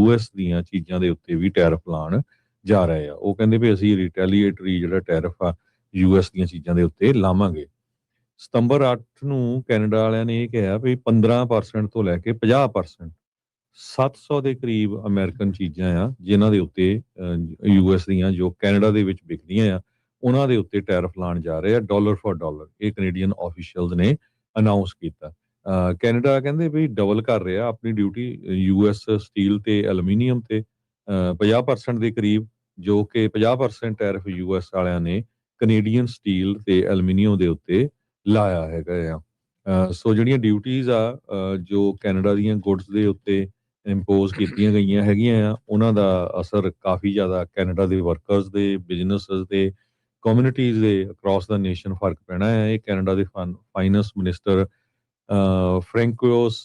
US ਦੀਆਂ ਚੀਜ਼ਾਂ ਦੇ ਉੱਤੇ ਵੀ ਟੈਰਿਫ ਲਾਉਣ ਜਾ ਰਹੇ ਆ। ਉਹ ਕਹਿੰਦੇ ਵੀ ਅਸੀਂ ਰਿਟੈਲੀਏਟਰੀ ਜਿਹੜਾ ਟੈਰਿਫ ਆ US ਦੀਆਂ ਚੀਜ਼ਾਂ ਦੇ ਉੱਤੇ ਲਾਵਾਂਗੇ। ਸਤੰਬਰ 8 ਨੂੰ ਕੈਨੇਡਾ ਵਾਲਿਆਂ ਨੇ ਇਹ ਕਿਹਾ ਵੀ 15% ਤੋਂ ਲੈ ਕੇ 50% 700 ਦੇ ਕਰੀਬ ਅਮਰੀਕਨ ਚੀਜ਼ਾਂ ਆ ਜਿਨ੍ਹਾਂ ਦੇ ਉੱਤੇ US ਦੀਆਂ ਜੋ ਕੈਨੇਡਾ ਦੇ ਵਿੱਚ ਵਿਕਦੀਆਂ ਆ ਉਹਨਾਂ ਦੇ ਉੱਤੇ ਟੈਰਿਫ ਲਾਉਣ ਜਾ ਰਹੇ ਆ ਡਾਲਰ ਫॉर ਡਾਲਰ। ਇਹ ਕੈਨੇਡੀਅਨ ਆਫੀਸ਼ੀਅਲਸ ਨੇ ਅਨਾਉਂਸ ਕੀਤਾ। ਕੈਨੇਡਾ ਕਹਿੰਦੇ ਵੀ ਡਬਲ ਕਰ ਰਿਹਾ ਆਪਣੀ ਡਿਊਟੀ US ਸਟੀਲ ਤੇ ਐਲੂਮੀਨੀਅਮ ਤੇ 50% ਦੇ ਕਰੀਬ, ਜੋ ਕਿ 50% ਟੈਰਿਫ US ਵਾਲਿਆਂ ਨੇ ਕੈਨੇਡੀਅਨ ਸਟੀਲ ਤੇ ਐਲੂਮੀਨੀਅਮ ਦੇ ਉੱਤੇ ਲਾਇਆ ਹੈਗਾ ਆ। ਸੋ ਜਿਹੜੀਆਂ ਡਿਊਟੀਜ਼ ਆ ਜੋ ਕੈਨੇਡਾ ਦੀਆਂ ਗੁੱਡਸ ਦੇ ਉੱਤੇ ਇੰਪੋਜ਼ ਕੀਤੀਆਂ ਗਈਆਂ ਹੈਗੀਆਂ ਆ ਉਹਨਾਂ ਦਾ ਅਸਰ ਕਾਫੀ ਜ਼ਿਆਦਾ ਕੈਨੇਡਾ ਦੇ ਵਰਕਰਸ ਦੇ, ਬਿਜ਼ਨੈਸਸ ਦੇ, ਕਮਿਊਨਿਟੀਜ਼ ਦੇ ਅਕ੍ਰੋਸ ਦਾ ਨੇਸ਼ਨ ਫਰਕ ਪੈਣਾ ਹੈ। ਇਹ ਕੈਨੇਡਾ ਦੇ ਫਾਈਨੈਂਸ ਮਿਨਿਸਟਰ ਫ੍ਰੈਂਕੋਸ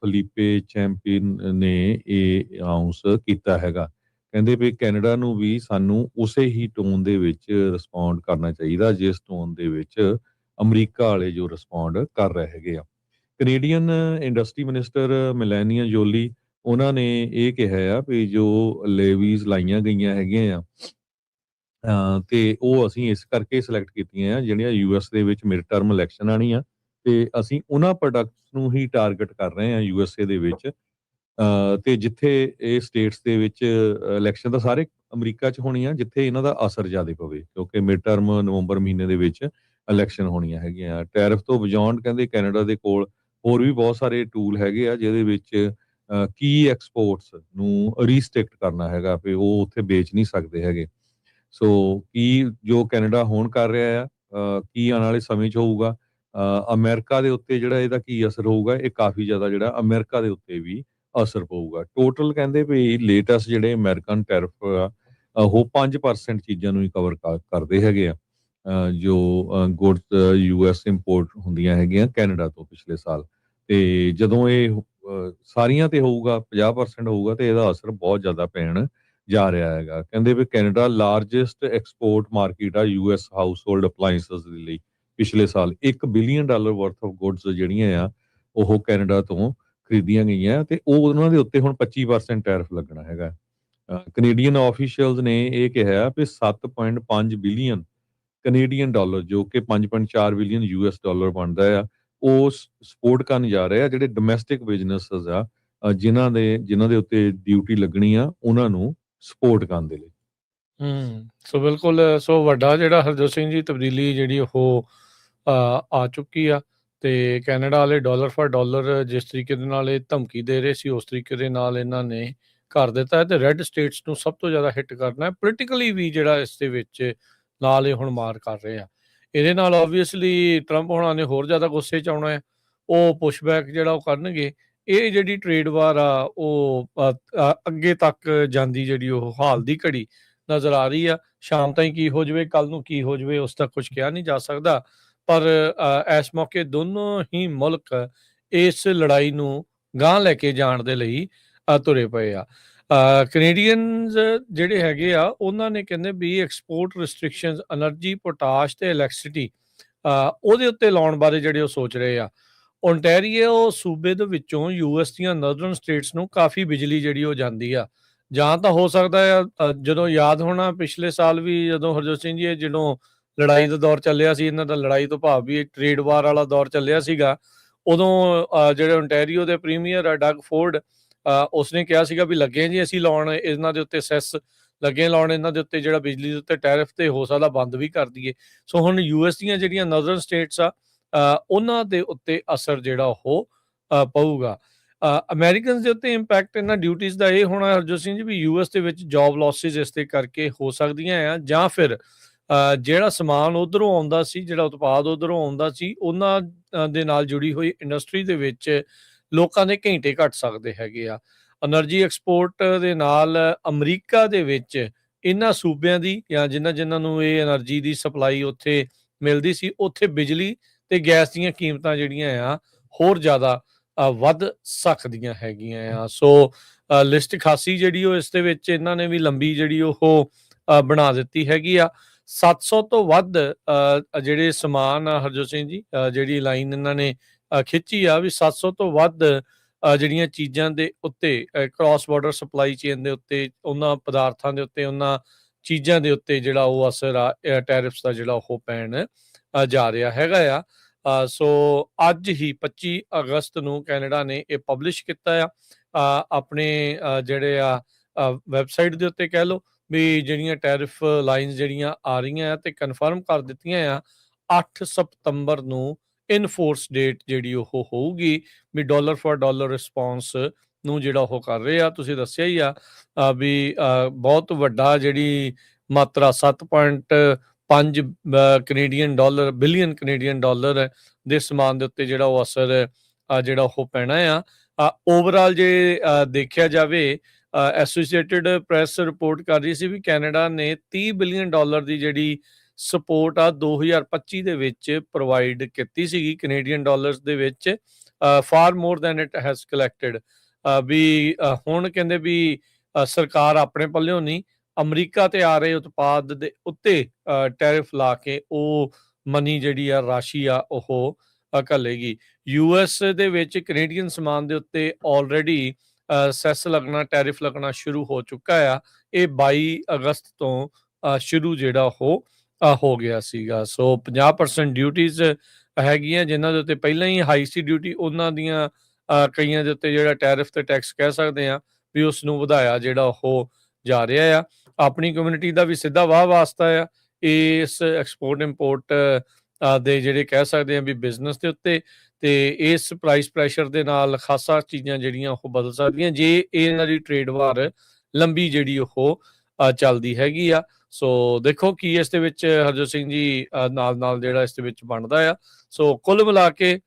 ਫਲੀਪੇ ਚੈਂਪੀਅਨ ਨੇ ਇਹ ਅਨਾਉਂਸ ਕੀਤਾ ਹੈਗਾ। ਕਹਿੰਦੇ ਵੀ ਕੈਨੇਡਾ ਨੂੰ ਵੀ ਸਾਨੂੰ ਉਸੇ ਹੀ ਟੋਨ ਦੇ ਵਿੱਚ ਰਿਸਪੌਂਡ ਕਰਨਾ ਚਾਹੀਦਾ ਜਿਸ ਟੋਨ ਦੇ ਵਿੱਚ ਅਮਰੀਕਾ ਵਾਲੇ ਜੋ ਰਿਸਪੌਂਡ ਕਰ ਰਹੇ ਹੈਗੇ ਆ। ਕੈਨੇਡੀਅਨ ਇੰਡਸਟਰੀ ਮਿਨਿਸਟਰ ਮੈਲਾਨੀਆ ਜੋਲੀ ਉਹਨਾਂ ਨੇ ਇਹ ਕਿਹਾ ਆ ਵੀ ਜੋ ਲੇਵੀਜ਼ ਲਾਈਆਂ ਗਈਆਂ ਹੈਗੀਆਂ ਆ ਤੇ ਉਹ ਅਸੀਂ ਇਸ ਕਰਕੇ ਸਿਲੈਕਟ ਕੀਤੀਆਂ ਆ ਜਿਹੜੀਆਂ US ਦੇ ਵਿੱਚ ਮਿਡ ਟਰਮ ਇਲੈਕਸ਼ਨ ਆਣੀ ਆ ਤੇ ਅਸੀਂ ਉਹਨਾਂ ਪ੍ਰੋਡਕਟਸ ਨੂੰ ਹੀ ਟਾਰਗੇਟ ਕਰ ਰਹੇ ਆ USA ਦੇ ਵਿੱਚ। ਤੇ ਜਿੱਥੇ ਇਹ ਸਟੇਟਸ ਦੇ ਵਿੱਚ ਇਲੈਕਸ਼ਨ ਤਾਂ ਸਾਰੇ ਅਮਰੀਕਾ 'ਚ ਹੋਣੀ ਆ ਜਿੱਥੇ ਇਹਨਾਂ ਦਾ ਅਸਰ ਜ਼ਿਆਦਾ ਪਵੇ, ਕਿਉਂਕਿ ਮਿਡ ਟਰਮ ਨਵੰਬਰ ਮਹੀਨੇ ਦੇ ਵਿੱਚ ਇਲੈਕਸ਼ਨ ਹੋਣੀਆਂ ਹੈਗੀਆਂ। ਟੈਰਿਫ ਤੋਂ ਬਿਯੋਂਡ ਕਹਿੰਦੇ ਕੈਨੇਡਾ ਦੇ ਕੋਲ ਹੋਰ ਵੀ ਬਹੁਤ ਸਾਰੇ ਟੂਲ ਹੈਗੇ ਆ ਜਿਹਦੇ ਵਿੱਚ ਕੀ ਐਕਸਪੋਰਟਸ ਨੂੰ ਰੀਸਟ੍ਰਿਕਟ ਕਰਨਾ ਹੈਗਾ ਵੀ ਉਹ ਉੱਥੇ ਵੇਚ ਨਹੀਂ ਸਕਦੇ ਹੈਗੇ। ਸੋ ਕੀ ਜੋ ਕੈਨੇਡਾ ਹੁਣ ਕਰ ਰਿਹਾ ਆ ਕੀ ਆਉਣ ਵਾਲੇ ਸਮੇਂ 'ਚ ਹੋਊਗਾ, ਅਮਰੀਕਾ ਦੇ ਉੱਤੇ ਜਿਹੜਾ ਇਹਦਾ ਕੀ ਅਸਰ ਹੋਊਗਾ, ਇਹ ਕਾਫੀ ਜ਼ਿਆਦਾ ਜਿਹੜਾ ਅਮਰੀਕਾ ਦੇ ਉੱਤੇ ਵੀ ਅਸਰ ਪਊਗਾ। ਟੋਟਲ ਕਹਿੰਦੇ ਵੀ ਲੇਟੈਸਟ ਜਿਹੜੇ ਅਮਰੀਕਨ ਟੈਰਿਫ ਆ ਉਹ 5% ਚੀਜ਼ਾਂ ਨੂੰ ਹੀ ਕਵਰ ਕਰਦੇ ਹੈਗੇ ਆ ਜੋ ਗੁੱਡਸ US ਇੰਪੋਰਟ ਹੁੰਦੀਆਂ ਹੈਗੀਆਂ ਕੈਨੇਡਾ ਤੋਂ ਪਿਛਲੇ ਸਾਲ। ਤੇ ਜਦੋਂ ਇਹ ਸਾਰੀਆਂ ਤੇ ਹੋਊਗਾ 50% ਹੋਊਗਾ ਤੇ ਇਹਦਾ ਅਸਰ ਬਹੁਤ ਜ਼ਿਆਦਾ ਪੈਣ ਜਾ ਰਿਹਾ ਹੈਗਾ। ਕਹਿੰਦੇ ਵੀ ਕੈਨੇਡਾ ਲਾਰਜੈਸਟ ਐਕਸਪੋਰਟ ਮਾਰਕੀਟ ਆ US ਹਾਊਸ ਹੋਲਡ ਅਪਲਾਈਐਂਸਸ ਦੇ ਲਈ। ਪਿਛਲੇ ਸਾਲ $1 ਬਿਲੀਅਨ ਵਰਥ ਆਫ ਗੁੱਡਸ ਜਿਹੜੀਆਂ ਆ ਉਹ ਕੈਨੇਡਾ ਤੋਂ ਖਰੀਦੀਆਂ ਗਈਆਂ ਤੇ ਉਹ ਉਹਨਾਂ ਦੇ ਉੱਤੇ ਹੁਣ 25% ਟੈਰਿਫ ਲੱਗਣਾ ਹੈਗਾ। ਕੈਨੇਡੀਅਨ ਆਫੀਸ਼ੀਅਲਸ ਨੇ ਇਹ ਕਿਹਾ ਵੀ 7.5 ਬਿਲੀਅਨ ਕੈਨੇਡੀਅਨ ਡਾਲਰ ਜੋ ਕਿ 5.4 ਬਿਲੀਅਨ US ਡਾਲਰ ਬਣਦਾ ਆ ਉਹ ਸਪੋਰਟ ਕਰਨ ਜਾ ਰਹੇ ਆ ਜਿਹੜੇ ਡੋਮੈਸਟਿਕ ਬਿਜ਼ਨੈਸਸ ਆ ਜਿਨ੍ਹਾਂ ਦੇ ਉੱਤੇ ਡਿਊਟੀ ਲੱਗਣੀ ਆ ਉਹਨਾਂ ਨੂੰ ਸਪੋਰਟ ਕਰਨ ਦੇ ਲਈ। ਸੋ ਬਿਲਕੁਲ ਸੋ ਵੱਡਾ ਜਿਹੜਾ ਹਰਜੋਤ ਸਿੰਘ ਜੀ ਤਬਦੀਲੀ ਜਿਹੜੀ ਉਹ ਆ ਚੁੱਕੀ ਆ ਤੇ ਕੈਨੇਡਾ ਵਾਲੇ ਡਾਲਰ ਫॉर ਡਾਲਰ ਜਿਸ ਤਰੀਕੇ ਦੇ ਨਾਲ ਇਹ ਧਮਕੀ ਦੇ ਰਹੇ ਸੀ ਉਸ ਤਰੀਕੇ ਦੇ ਨਾਲ ਇਹਨਾਂ ਨੇ ਕਰ ਦਿੱਤਾ ਹੈ ਤੇ ਰੈੱਡ ਸਟੇਟਸ ਨੂੰ ਸਭ ਤੋਂ ਜ਼ਿਆਦਾ ਹਿੱਟ ਕਰਨਾ ਹੈ ਪੋਲੀਟੀਕਲੀ ਵੀ ਜਿਹੜਾ ਇਸ ਦੇ ਵਿੱਚ ਨਾਲ ਇਹ ਹੁਣ ਮਾਰ ਕਰ ਰਹੇ ਆ। ਇਹਦੇ ਨਾਲ ਓਬਵੀਅਸਲੀ ਟਰੰਪ ਹੋਣਾ ਨੇ ਹੋਰ ਜ਼ਿਆਦਾ ਗੁੱਸੇ 'ਚ ਆਉਣਾ ਹੈ, ਉਹ ਪੁਸ਼ਬੈਕ ਜਿਹੜਾ ਉਹ ਕਰਨਗੇ। ਇਹ ਜਿਹੜੀ ਟ੍ਰੇਡ ਵਾਰ ਆ ਉਹ ਅੱਗੇ ਤੱਕ ਜਾਂਦੀ ਜਿਹੜੀ ਉਹ ਹਾਲ ਦੀ ਘੜੀ ਨਜ਼ਰ ਆ ਰਹੀ ਆ। ਸ਼ਾਮ ਤਾਈਂ ਕੀ ਹੋ ਜਾਵੇ, ਕੱਲ ਨੂੰ ਕੀ ਹੋ ਜਾਵੇ ਉਸ ਦਾ ਕੁਝ ਕਿਹਾ ਨਹੀਂ ਜਾ ਸਕਦਾ, ਪਰ ਇਸ ਮੌਕੇ ਦੋਨੋਂ ਹੀ ਮੁਲਕ ਇਸ ਲੜਾਈ ਨੂੰ ਗਾਂਹ ਲੈ ਕੇ ਜਾਣ ਦੇ ਲਈ ਤੁਰੇ ਪਏ ਆ। ਕੈਨੇਡੀਅਨਸ ਜਿਹੜੇ ਹੈਗੇ ਆ ਉਹਨਾਂ ਨੇ ਕਹਿੰਦੇ ਵੀ ਐਕਸਪੋਰਟ ਰਿਸਟ੍ਰਿਕਸ਼ਨਸ ਐਨਰਜੀ, ਪੋਟਾਸ਼ ਤੇ ਇਲੈਕਟ੍ਰਿਸਿਟੀ ਉਹਦੇ ਉੱਤੇ ਲਾਉਣ ਬਾਰੇ ਜਿਹੜੇ ਉਹ ਸੋਚ ਰਹੇ ਆ। ਓਨਟਾਰੀਓ ਸੂਬੇ ਦੇ ਵਿੱਚੋਂ US ਦੀਆਂ ਨਰਦਰਨ ਸਟੇਟਸ ਨੂੰ ਕਾਫੀ ਬਿਜਲੀ ਜਿਹੜੀ ਉਹ ਜਾਂਦੀ ਆ। ਜਾਂ ਤਾਂ ਹੋ ਸਕਦਾ ਆ ਜਦੋਂ ਯਾਦ ਹੋਣਾ ਪਿਛਲੇ ਸਾਲ ਵੀ ਜਦੋਂ ਹਰਜੋਤ ਸਿੰਘ ਜੀ ਜਦੋਂ ਲੜਾਈ ਦਾ ਦੌਰ ਚੱਲਿਆ ਸੀ, ਇਹਨਾਂ ਦਾ ਲੜਾਈ ਤੋਂ ਭਾਵ ਵੀ ਟ੍ਰੇਡ ਵਾਰ ਵਾਲਾ ਦੌਰ ਚੱਲਿਆ ਸੀਗਾ, ਉਦੋਂ ਜਿਹੜੇ ਓਨਟਾਰੀਓ ਦੇ ਪ੍ਰੀਮੀਅਰ ਆ ਡਗ ਫੋਰਡ ਉਸਨੇ ਕਿਹਾ ਸੀਗਾ ਵੀ ਲੱਗੇ ਜੀ ਅਸੀਂ ਲਾਉਣ ਇਹਨਾਂ ਦੇ ਉੱਤੇ ਸੈਸ ਲੱਗੇ ਲਾਉਣ, ਇਹਨਾਂ ਦੇ ਉੱਤੇ ਜਿਹੜਾ ਬਿਜਲੀ ਦੇ ਉੱਤੇ ਟੈਰਿਫ ਤੇ ਹੋ ਸਕਦਾ ਬੰਦ ਵੀ ਕਰ ਦਈਏ। ਸੋ ਹੁਣ US ਦੀਆਂ ਜਿਹੜੀਆਂ ਨਰਦਰਨ ਸਟੇਟਸ ਆ ਉਹਨਾਂ ਦੇ ਉੱਤੇ ਅਸਰ ਜਿਹੜਾ ਉਹ ਪਊਗਾ। ਅਮਰੀਕਨਸ ਦੇ ਉੱਤੇ ਇੰਪੈਕਟ ਇਹਨਾਂ ਡਿਊਟੀਜ਼ ਦਾ ਇਹ ਹੋਣਾ ਹਰਜੋਤ ਸਿੰਘ ਜੀ ਵੀ US ਦੇ ਵਿੱਚ ਜੌਬ ਲੌਸਿਸ ਇਸ ਦੇ ਕਰਕੇ ਹੋ ਸਕਦੀਆਂ ਆ, ਜਾਂ ਫਿਰ ਜਿਹੜਾ ਸਮਾਨ ਉਧਰੋਂ ਆਉਂਦਾ ਸੀ, ਜਿਹੜਾ ਉਤਪਾਦ ਉਧਰੋਂ ਆਉਂਦਾ ਸੀ, ਉਹਨਾਂ ਦੇ ਨਾਲ ਜੁੜੀ ਹੋਈ ਇੰਡਸਟਰੀ ਦੇ ਵਿੱਚ ਲੋਕਾਂ ਦੇ ਘੰਟੇ ਘੱਟ ਸਕਦੇ ਹੈਗੇ ਆ। ਐਨਰਜੀ ਐਕਸਪੋਰਟ ਦੇ ਨਾਲ ਅਮਰੀਕਾ ਦੇ ਵਿੱਚ ਇਹਨਾਂ ਸੂਬਿਆਂ ਦੀ ਜਾਂ ਜਿਨ੍ਹਾਂ ਨੂੰ ਇਹ ਐਨਰਜੀ ਦੀ ਸਪਲਾਈ ਉੱਥੇ ਮਿਲਦੀ ਸੀ, ਉੱਥੇ ਬਿਜਲੀ ਤੇ ਗੈਸ ਦੀਆਂ ਕੀਮਤਾਂ ਜਿਹੜੀਆਂ ਆ ਹੋਰ ਜ਼ਿਆਦਾ ਵੱਧ ਸਕਦੀਆਂ ਹੈਗੀਆਂ ਆ। ਸੋ ਲਿਸਟ ਖਾਸੀ ਜਿਹੜੀ ਉਹ ਇਸ ਦੇ ਵਿੱਚ ਇਹਨਾਂ ਨੇ ਵੀ ਲੰਬੀ ਜਿਹੜੀ ਉਹ ਬਣਾ ਦਿੱਤੀ ਹੈਗੀ ਆ। 700 ਤੋਂ ਵੱਧ ਜਿਹੜੇ ਸਮਾਨ ਆ ਹਰਜੋਤ ਸਿੰਘ ਜੀ ਜਿਹੜੀ ਲਾਈਨ ਇਹਨਾਂ ਨੇ ਖਿੱਚੀ ਆ ਵੀ 700 ਤੋਂ ਵੱਧ ਜਿਹੜੀਆਂ ਚੀਜ਼ਾਂ ਦੇ ਉੱਤੇ ਕ੍ਰਾਸ ਬਾਰਡਰ ਸਪਲਾਈ ਚੇਨ ਦੇ ਉੱਤੇ, ਉਹਨਾਂ ਪਦਾਰਥਾਂ ਦੇ ਉੱਤੇ, ਉਹਨਾਂ ਚੀਜ਼ਾਂ ਦੇ ਉੱਤੇ ਜਿਹੜਾ ਉਹ ਅਸਰ ਆ ਟੈਰਿਫਸ ਦਾ ਜਿਹੜਾ ਉਹ ਪੈਣ ਜਾ ਰਿਹਾ ਹੈਗਾ ਆ। ਸੋ ਅੱਜ ਹੀ 25 ਅਗਸਤ ਨੂੰ ਕੈਨੇਡਾ ਨੇ ਇਹ ਪਬਲਿਸ਼ ਕੀਤਾ ਆ ਆਪਣੇ ਜਿਹੜੇ ਆ ਵੈਬਸਾਈਟ ਦੇ ਉੱਤੇ, ਕਹਿ ਲਓ ਵੀ ਜਿਹੜੀਆਂ ਟੈਰਿਫ ਲਾਈਨਸ ਜਿਹੜੀਆਂ ਆ ਰਹੀਆਂ ਆ ਤੇ ਕਨਫਰਮ ਕਰ ਦਿੱਤੀਆਂ ਆ 8 ਸਤੰਬਰ ਨੂੰ ਇਨਫੋਰਸ ਡੇਟ ਜਿਹੜੀ ਉਹ ਹੋਊਗੀ ਵੀ ਡਾਲਰ ਫॉर ਡਾਲਰ ਰਿਸਪੌਂਸ ਨੂੰ ਜਿਹੜਾ ਉਹ ਕਰ ਰਹੇ ਆ। ਤੁਸੀਂ ਦੱਸਿਆ ਹੀ ਆ ਵੀ ਬਹੁਤ ਵੱਡਾ ਜਿਹੜੀ ਮਾਤਰਾ 7.5 Canadian dollar billion Canadian dollar ਦੇ ਸਮਾਨ ਦੇ ਉੱਤੇ ਜਿਹੜਾ ਉਹ ਅਸਰ ਜਿਹੜਾ ਉਹ ਪੈਣਾ ਆ। ਓਵਰਆਲ ਜੇ ਦੇਖਿਆ ਜਾਵੇ, ਐਸੋਸੀਏਟਿਡ ਪ੍ਰੈਸ ਰਿਪੋਰਟ ਕਰ ਰਹੀ ਸੀ ਵੀ ਕੈਨੇਡਾ ਨੇ 30 ਬਿਲੀਅਨ ਡਾਲਰ ਦੀ ਜਿਹੜੀ ਸਪੋਰਟ ਆ 2025 ਦੇ ਵਿੱਚ ਪ੍ਰੋਵਾਈਡ ਕੀਤੀ ਸੀਗੀ ਕੈਨੇਡੀਅਨ ਡਾਲਰਸ ਦੇ ਵਿੱਚ, for more than it has collected. ਵੀ ਹੁਣ ਕਹਿੰਦੇ ਵੀ ਸਰਕਾਰ ਆਪਣੇ ਪੱਲਿਓਂ ਨਹੀਂ, ਅਮਰੀਕਾ ਤੇ ਆ ਰਹੇ ਉਤਪਾਦ ਦੇ ਉੱਤੇ ਟੈਰਿਫ ਲਾ ਕੇ ਉਹ ਮਨੀ ਜਿਹੜੀ ਆ ਰਾਸ਼ੀ ਆ ਉਹ ਘੱਲੇਗੀ। ਯੂਐਸ ਦੇ ਵਿੱਚ ਕੈਨੇਡੀਅਨ ਸਮਾਨ ਦੇ ਉੱਤੇ ਆਲਰੇਡੀ ਸੈਸ ਲੱਗਣਾ, ਟੈਰਿਫ ਲੱਗਣਾ ਸ਼ੁਰੂ ਹੋ ਚੁੱਕਾ ਆ। ਇਹ 22 ਅਗਸਤ ਤੋਂ ਸ਼ੁਰੂ ਜਿਹੜਾ ਉਹ ਹੋ ਗਿਆ ਸੀਗਾ। ਸੋ 50% ਡਿਊਟੀਜ਼ ਹੈਗੀਆਂ ਜਿਨ੍ਹਾਂ ਦੇ ਉੱਤੇ ਪਹਿਲਾਂ ਹੀ ਹਾਈ ਸੀ ਡਿਊਟੀ, ਉਹਨਾਂ ਦੀਆਂ ਕਈਆਂ ਦੇ ਉੱਤੇ ਜਿਹੜਾ ਟੈਰਿਫ ਤੇ ਟੈਕਸ ਕਹਿ ਸਕਦੇ ਆ ਵੀ ਉਸ ਨੂੰ ਵਧਾਇਆ ਜਿਹੜਾ ਉਹ ਜਾ ਰਿਹਾ ਆ। ਆਪਣੀ ਕਮਿਊਨਿਟੀ ਦਾ ਵੀ ਸਿੱਧਾ ਵਾਹ ਵਾਸਤਾ ਆ ਇਸ ਐਕਸਪੋਰਟ ਇੰਪੋਰਟ ਦੇ ਜਿਹੜੇ ਕਹਿ ਸਕਦੇ ਆ ਵੀ ਬਿਜ਼ਨਸ ਦੇ ਉੱਤੇ, ਤੇ ਇਸ ਪ੍ਰਾਈਸ ਪ੍ਰੈਸ਼ਰ ਦੇ ਨਾਲ ਖਾਸਾ ਚੀਜ਼ਾਂ ਜਿਹੜੀਆਂ ਉਹ ਬਦਲ ਸਕਦੀਆਂ ਜੇ ਇਹਨਾਂ ਦੀ ਟ੍ਰੇਡ ਵਾਰ ਲੰਬੀ ਜਿਹੜੀ ਉਹ ਚੱਲਦੀ ਹੈਗੀ ਆ। ਸੋ ਦੇਖੋ ਕੀ ਇਸ ਦੇ ਵਿੱਚ ਹਰਜੋਤ ਸਿੰਘ ਜੀ ਨਾਲ ਜਿਹੜਾ ਇਸ ਦੇ ਵਿੱਚ ਬਣਦਾ ਆ। ਸੋ ਕੁੱਲ ਮਿਲਾ ਕੇ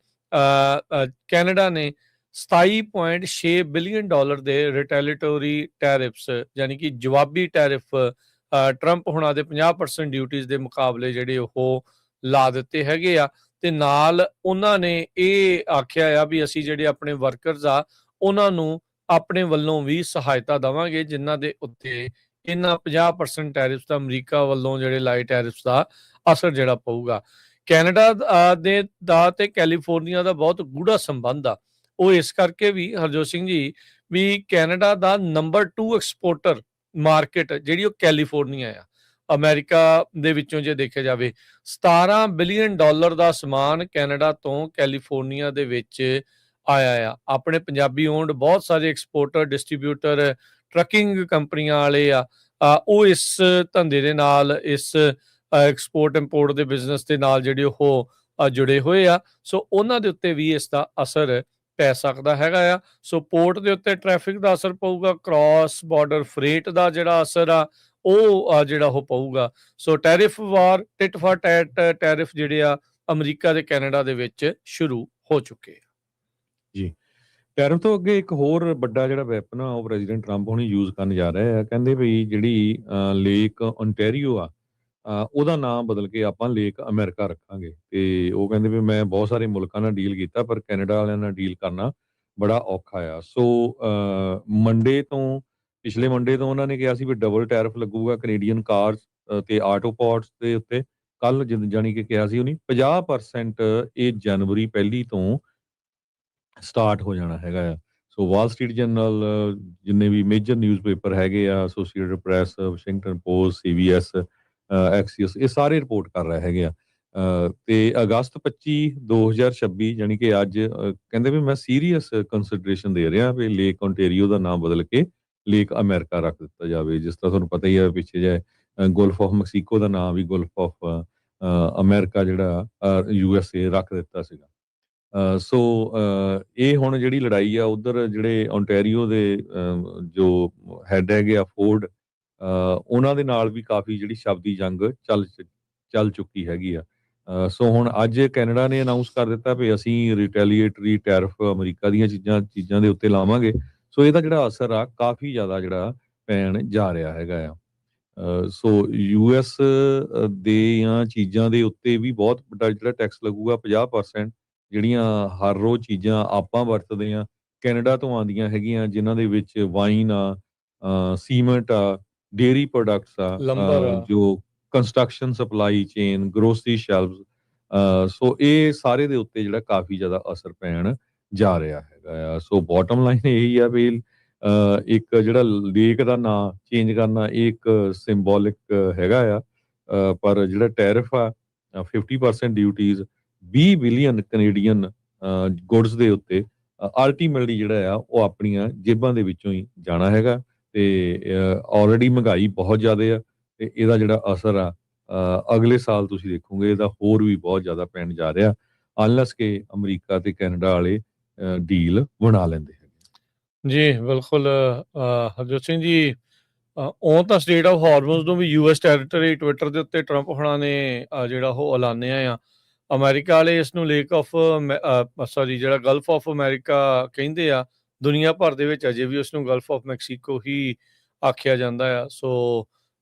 ਕੈਨੇਡਾ ਨੇ 27.6 ਬਿਲੀਅਨ ਡਾਲਰ ਦੇ ਰਿਟੈਲੀਟੋਰੀ ਟੈਰਿਫਸ ਯਾਨੀ ਕਿ ਜਵਾਬੀ ਟੈਰਿਫ ਟਰੰਪ ਹੁਣਾਂ ਦੇ 50% ਡਿਊਟੀਜ਼ ਦੇ ਮੁਕਾਬਲੇ ਜਿਹੜੇ ਉਹ ਲਾ ਦਿੱਤੇ ਹੈਗੇ ਆ। ਤੇ ਨਾਲ ਉਹਨਾਂ ਨੇ ਇਹ ਆਖਿਆ ਆ ਵੀ ਅਸੀਂ ਜਿਹੜੇ ਆਪਣੇ ਵਰਕਰਸ ਆ ਉਹਨਾਂ ਨੂੰ ਆਪਣੇ ਵੱਲੋਂ ਵੀ ਸਹਾਇਤਾ ਦੇਵਾਂਗੇ ਜਿਨ੍ਹਾਂ ਦੇ ਉੱਤੇ ਇਹਨਾਂ 50% ਟੈਰਿਫਸ ਦਾ ਅਮਰੀਕਾ ਵੱਲੋਂ ਜਿਹੜੇ ਲਾਏ ਟੈਰਿਫਸ ਦਾ ਅਸਰ ਜਿਹੜਾ ਪਊਗਾ। ਕੈਨੇਡਾ ਦਾ ਤੇ ਕੈਲੀਫੋਰਨੀਆ ਦਾ ਬਹੁਤ ਗੂੜਾ ਸੰਬੰਧ ਆ। ਉਹ ਇਸ ਕਰਕੇ ਵੀ ਹਰਜੋਤ ਸਿੰਘ ਜੀ ਵੀ ਕੈਨੇਡਾ ਦਾ ਨੰਬਰ 2 ਐਕਸਪੋਰਟਰ ਮਾਰਕੀਟ ਜਿਹੜੀ ਉਹ ਕੈਲੀਫੋਰਨੀਆ ਆ। ਅਮਰੀਕਾ ਦੇ ਵਿੱਚੋਂ ਜੇ ਦੇਖਿਆ ਜਾਵੇ 17 ਬਿਲੀਅਨ ਡਾਲਰ ਦਾ ਸਮਾਨ ਕੈਨੇਡਾ ਤੋਂ ਕੈਲੀਫੋਰਨੀਆ ਦੇ ਵਿੱਚ ਆਇਆ ਆ। ਆਪਣੇ ਪੰਜਾਬੀ ਓਨਡ ਬਹੁਤ ਸਾਰੇ ਐਕਸਪੋਰਟਰ, ਡਿਸਟ੍ਰੀਬਿਊਟਰ, ਟਰੱਕਿੰਗ ਕੰਪਨੀਆਂ ਵਾਲੇ ਆ ਉਹ ਇਸ ਧੰਦੇ ਦੇ ਨਾਲ, ਇਸ ਐਕਸਪੋਰਟ ਇੰਪੋਰਟ ਦੇ ਬਿਜ਼ਨਸ ਦੇ ਨਾਲ ਜਿਹੜੇ ਉਹ ਜੁੜੇ ਹੋਏ ਆ। ਸੋ ਉਹਨਾਂ ਦੇ ਉੱਤੇ ਵੀ ਇਸ ਦਾ ਅਸਰ ਪੈ ਸਕਦਾ ਹੈਗਾ ਆ। ਸੋ ਪੋਰਟ ਦੇ ਉੱਤੇ ਟ੍ਰੈਫਿਕ ਦਾ ਅਸਰ ਪਊਗਾ, ਕ੍ਰਾਸ ਬਾਰਡਰ ਫਰੇਟ ਦਾ ਜਿਹੜਾ ਅਸਰ ਆ ਉਹ ਜਿਹੜਾ ਉਹ ਪਊਗਾ। So tariff war, tit for tat tariff ਜਿਹੜੇ ਆ ਅਮਰੀਕਾ ਤੇ ਕੈਨੇਡਾ ਦੇ ਵਿੱਚ ਸ਼ੁਰੂ ਹੋ ਚੁੱਕੇ ਆ ਜੀ। ਟੈਰਿਫ ਤੋਂ ਅੱਗੇ ਇੱਕ ਹੋਰ ਵੱਡਾ ਜਿਹੜਾ ਵੈਪਨ ਆ ਉਹ ਪ੍ਰੈਜ਼ੀਡੈਂਟ ਟਰੰਪ ਹੁਣੀ ਯੂਜ਼ ਕਰਨ ਜਾ ਰਹੇ ਆ। ਕਹਿੰਦੇ ਵੀ ਜਿਹੜੀ ਲੇਕ ਓਨਟਾਰੀਓ ਆ ਉਹਦਾ ਨਾਮ ਬਦਲ ਕੇ ਆਪਾਂ ਲੇਕ ਅਮਰੀਕਾ ਰੱਖਾਂਗੇ। ਤੇ ਉਹ ਕਹਿੰਦੇ ਵੀ ਮੈਂ ਬਹੁਤ ਸਾਰੇ ਮੁਲਕਾਂ ਨਾਲ ਡੀਲ ਕੀਤਾ ਪਰ ਕੈਨੇਡਾ ਵਾਲਿਆਂ ਨਾਲ ਡੀਲ ਕਰਨਾ ਬੜਾ ਔਖਾ ਆ। ਸੋ ਪਿਛਲੇ ਮੰਡੇ ਤੋਂ ਉਹਨਾਂ ਨੇ ਕਿਹਾ ਸੀ ਵੀ ਡਬਲ ਟੈਰਿਫ ਲੱਗੂਗਾ ਕੈਨੇਡੀਅਨ ਕਾਰਸ ਤੇ ਆਟੋ ਪਾਰਟਸ ਦੇ ਉੱਤੇ। ਕੱਲ ਜਾਣੀ ਕਿ ਕਿਹਾ ਸੀ ਉਹਨੇ 50% ਇਹ ਜਨਵਰੀ 1 ਤੋਂ ਸਟਾਰਟ ਹੋ ਜਾਣਾ ਹੈਗਾ ਆ। ਸੋ ਵਾਲ ਸਟਰੀਟ ਜਰਨਲ, ਜਿੰਨੇ ਵੀ ਮੇਜਰ ਨਿਊਜ਼ਪੇਪਰ ਹੈਗੇ ਆ, associated press, Washington post, CBS, ਐਕਸੀਅਸ, ਇਹ ਸਾਰੇ ਰਿਪੋਰਟ ਕਰ ਰਹੇ ਹੈਗੇ ਆ। ਤੇ ਅਗਸਤ 25 2026 ਯਾਨੀ ਕਿ ਅੱਜ ਕਹਿੰਦੇ ਵੀ ਮੈਂ ਸੀਰੀਅਸ ਕੰਸੀਡਰੇਸ਼ਨ ਦੇ ਰਿਹਾ ਵੀ ਲੇਕ ਓਨਟਾਰੀਓ ਦਾ ਨਾਮ ਬਦਲ ਕੇ ਲੇਕ ਅਮਰੀਕਾ ਰੱਖ ਦਿੱਤਾ ਜਾਵੇ। ਜਿਸ ਤਰ੍ਹਾਂ ਤੁਹਾਨੂੰ ਪਤਾ ਹੀ ਹੈ ਪਿੱਛੇ ਜੇ ਗੁਲਫ ਆਫ ਮੈਕਸੀਕੋ ਦਾ ਨਾਮ ਵੀ ਗੁਲਫ ਆਫ ਅਮਰੀਕਾ ਜਿਹੜਾ USA ਰੱਖ ਦਿੱਤਾ ਸੀਗਾ। ਸੋ ਇਹ ਹੁਣ ਜਿਹੜੀ ਲੜਾਈ ਆ ਉਧਰ ਜਿਹੜੇ ਓਨਟਾਰੀਓ ਦੇ ਜੋ ਹੈਡ ਹੈਗੇ ਆ ਫੋਰਡ, ਉਹਨਾਂ ਦੇ ਨਾਲ ਵੀ ਕਾਫੀ ਜਿਹੜੀ ਸ਼ਬਦੀ ਜੰਗ ਚੱਲ ਚੁੱਕੀ ਹੈਗੀ ਆ। ਸੋ ਹੁਣ ਅੱਜ ਕੈਨੇਡਾ ਨੇ ਅਨਾਉਂਸ ਕਰ ਦਿੱਤਾ ਵੀ ਅਸੀਂ ਰਿਟੈਲੀਏਟਰੀ ਟੈਰਿਫ ਅਮਰੀਕਾ ਦੀਆਂ ਚੀਜ਼ਾਂ ਦੇ ਉੱਤੇ ਲਾਵਾਂਗੇ। ਸੋ ਇਹਦਾ ਜਿਹੜਾ ਅਸਰ ਆ ਕਾਫੀ ਜ਼ਿਆਦਾ ਜਿਹੜਾ ਪੈਣ ਜਾ ਰਿਹਾ ਹੈਗਾ ਆ। ਸੋ US ਦੀਆਂ ਚੀਜ਼ਾਂ ਦੇ ਉੱਤੇ ਵੀ ਬਹੁਤ ਵੱਡਾ ਜਿਹੜਾ ਟੈਕਸ ਲੱਗੂਗਾ। 50% ਜਿਹੜੀਆਂ ਹਰ ਰੋਜ਼ ਚੀਜ਼ਾਂ ਆਪਾਂ ਵਰਤਦੇ ਆ ਕੈਨੇਡਾ ਤੋਂ ਆਉਂਦੀਆਂ ਹੈਗੀਆਂ, ਜਿਨ੍ਹਾਂ ਦੇ ਵਿੱਚ ਵਾਈਨ ਆ, ਸੀਮੈਂਟ ਆ, ਡੇਅਰੀ ਪ੍ਰੋਡਕਟਸ ਆ, ਜੋ ਕੰਸਟਰਕਸ਼ਨ ਸਪਲਾਈ ਚੇਨ, ਗਰੋਸਰੀ ਸ਼ੈਲਵਸ, ਸੋ ਇਹ ਸਾਰੇ ਦੇ ਉੱਤੇ ਜਿਹੜਾ ਕਾਫੀ ਜ਼ਿਆਦਾ ਅਸਰ ਪੈਣ ਜਾ ਰਿਹਾ ਹੈਗਾ ਆ। ਸੋ ਬਾਟਮ ਲਾਈਨ ਇਹੀ ਆ ਵੀ ਇੱਕ ਜਿਹੜਾ ਲੇਕ ਦਾ ਨਾਂ ਚੇਂਜ ਕਰਨਾ ਇਹ ਇੱਕ ਸਿੰਬੋਲਿਕ ਹੈਗਾ ਆ। ਪਰ ਜਿਹੜਾ ਟੈਰਿਫ ਆ 50% ਡਿਊਟੀਜ਼ 20 ਬਿਲੀਅਨ ਕੈਨੇਡੀਅਨ ਗੁੱਡਸ ਦੇ ਉੱਤੇ ਅਲਟੀਮੇਟਲੀ ਜਿਹੜਾ ਆ ਉਹ ਆਪਣੀਆਂ ਜੇਬਾਂ ਦੇ ਵਿੱਚੋਂ ਹੀ ਜਾਣਾ ਹੈਗਾ। ਤੇ ਆਲਰੇਡੀ ਮਹਿੰਗਾਈ ਬਹੁਤ ਜ਼ਿਆਦਾ ਆ ਤੇ ਇਹਦਾ ਜਿਹੜਾ ਅਸਰ ਆ ਅਗਲੇ ਸਾਲ ਤੁਸੀਂ ਦੇਖੋਗੇ ਇਹਦਾ ਹੋਰ ਵੀ ਬਹੁਤ ਜ਼ਿਆਦਾ ਪੈਣ ਜਾ ਰਿਹਾ ਅਨਲੈਸ ਕਿ ਅਮਰੀਕਾ ਤੇ ਕੈਨੇਡਾ ਵਾਲੇ ਡੀਲ ਬਣਾ ਲੈਂਦੇ ਹੈਗੇ। ਜੀ ਬਿਲਕੁਲ ਹਰਜੋਤ ਸਿੰਘ ਜੀ, ਉਹ ਤਾਂ ਸਟੇਟ ਆਫ ਹਾਰਮੋਨਸ ਨੂੰ ਵੀ ਯੂਐਸ ਟੈਰੀਟਰੀ ਟਵਿੱਟਰ ਦੇ ਉੱਤੇ ਟਰੰਪ ਹੋਣਾ ਨੇ ਜਿਹੜਾ ਉਹ ਐਲਾਨਿਆ ਆ। ਅਮਰੀਕਾ ਵਾਲੇ ਇਸ ਨੂੰ ਲੇਕ ਆਫ ਜਿਹੜਾ ਗਲਫ ਆਫ ਅਮਰੀਕਾ ਕਹਿੰਦੇ ਆ। ਦੁਨੀਆ ਭਰ ਦੇ ਵਿੱਚ ਅਜੇ ਵੀ ਉਸ ਨੂੰ ਗਲਫ ਆਫ ਮੈਕਸੀਕੋ ਹੀ ਆਖਿਆ ਜਾਂਦਾ ਆ। ਸੋ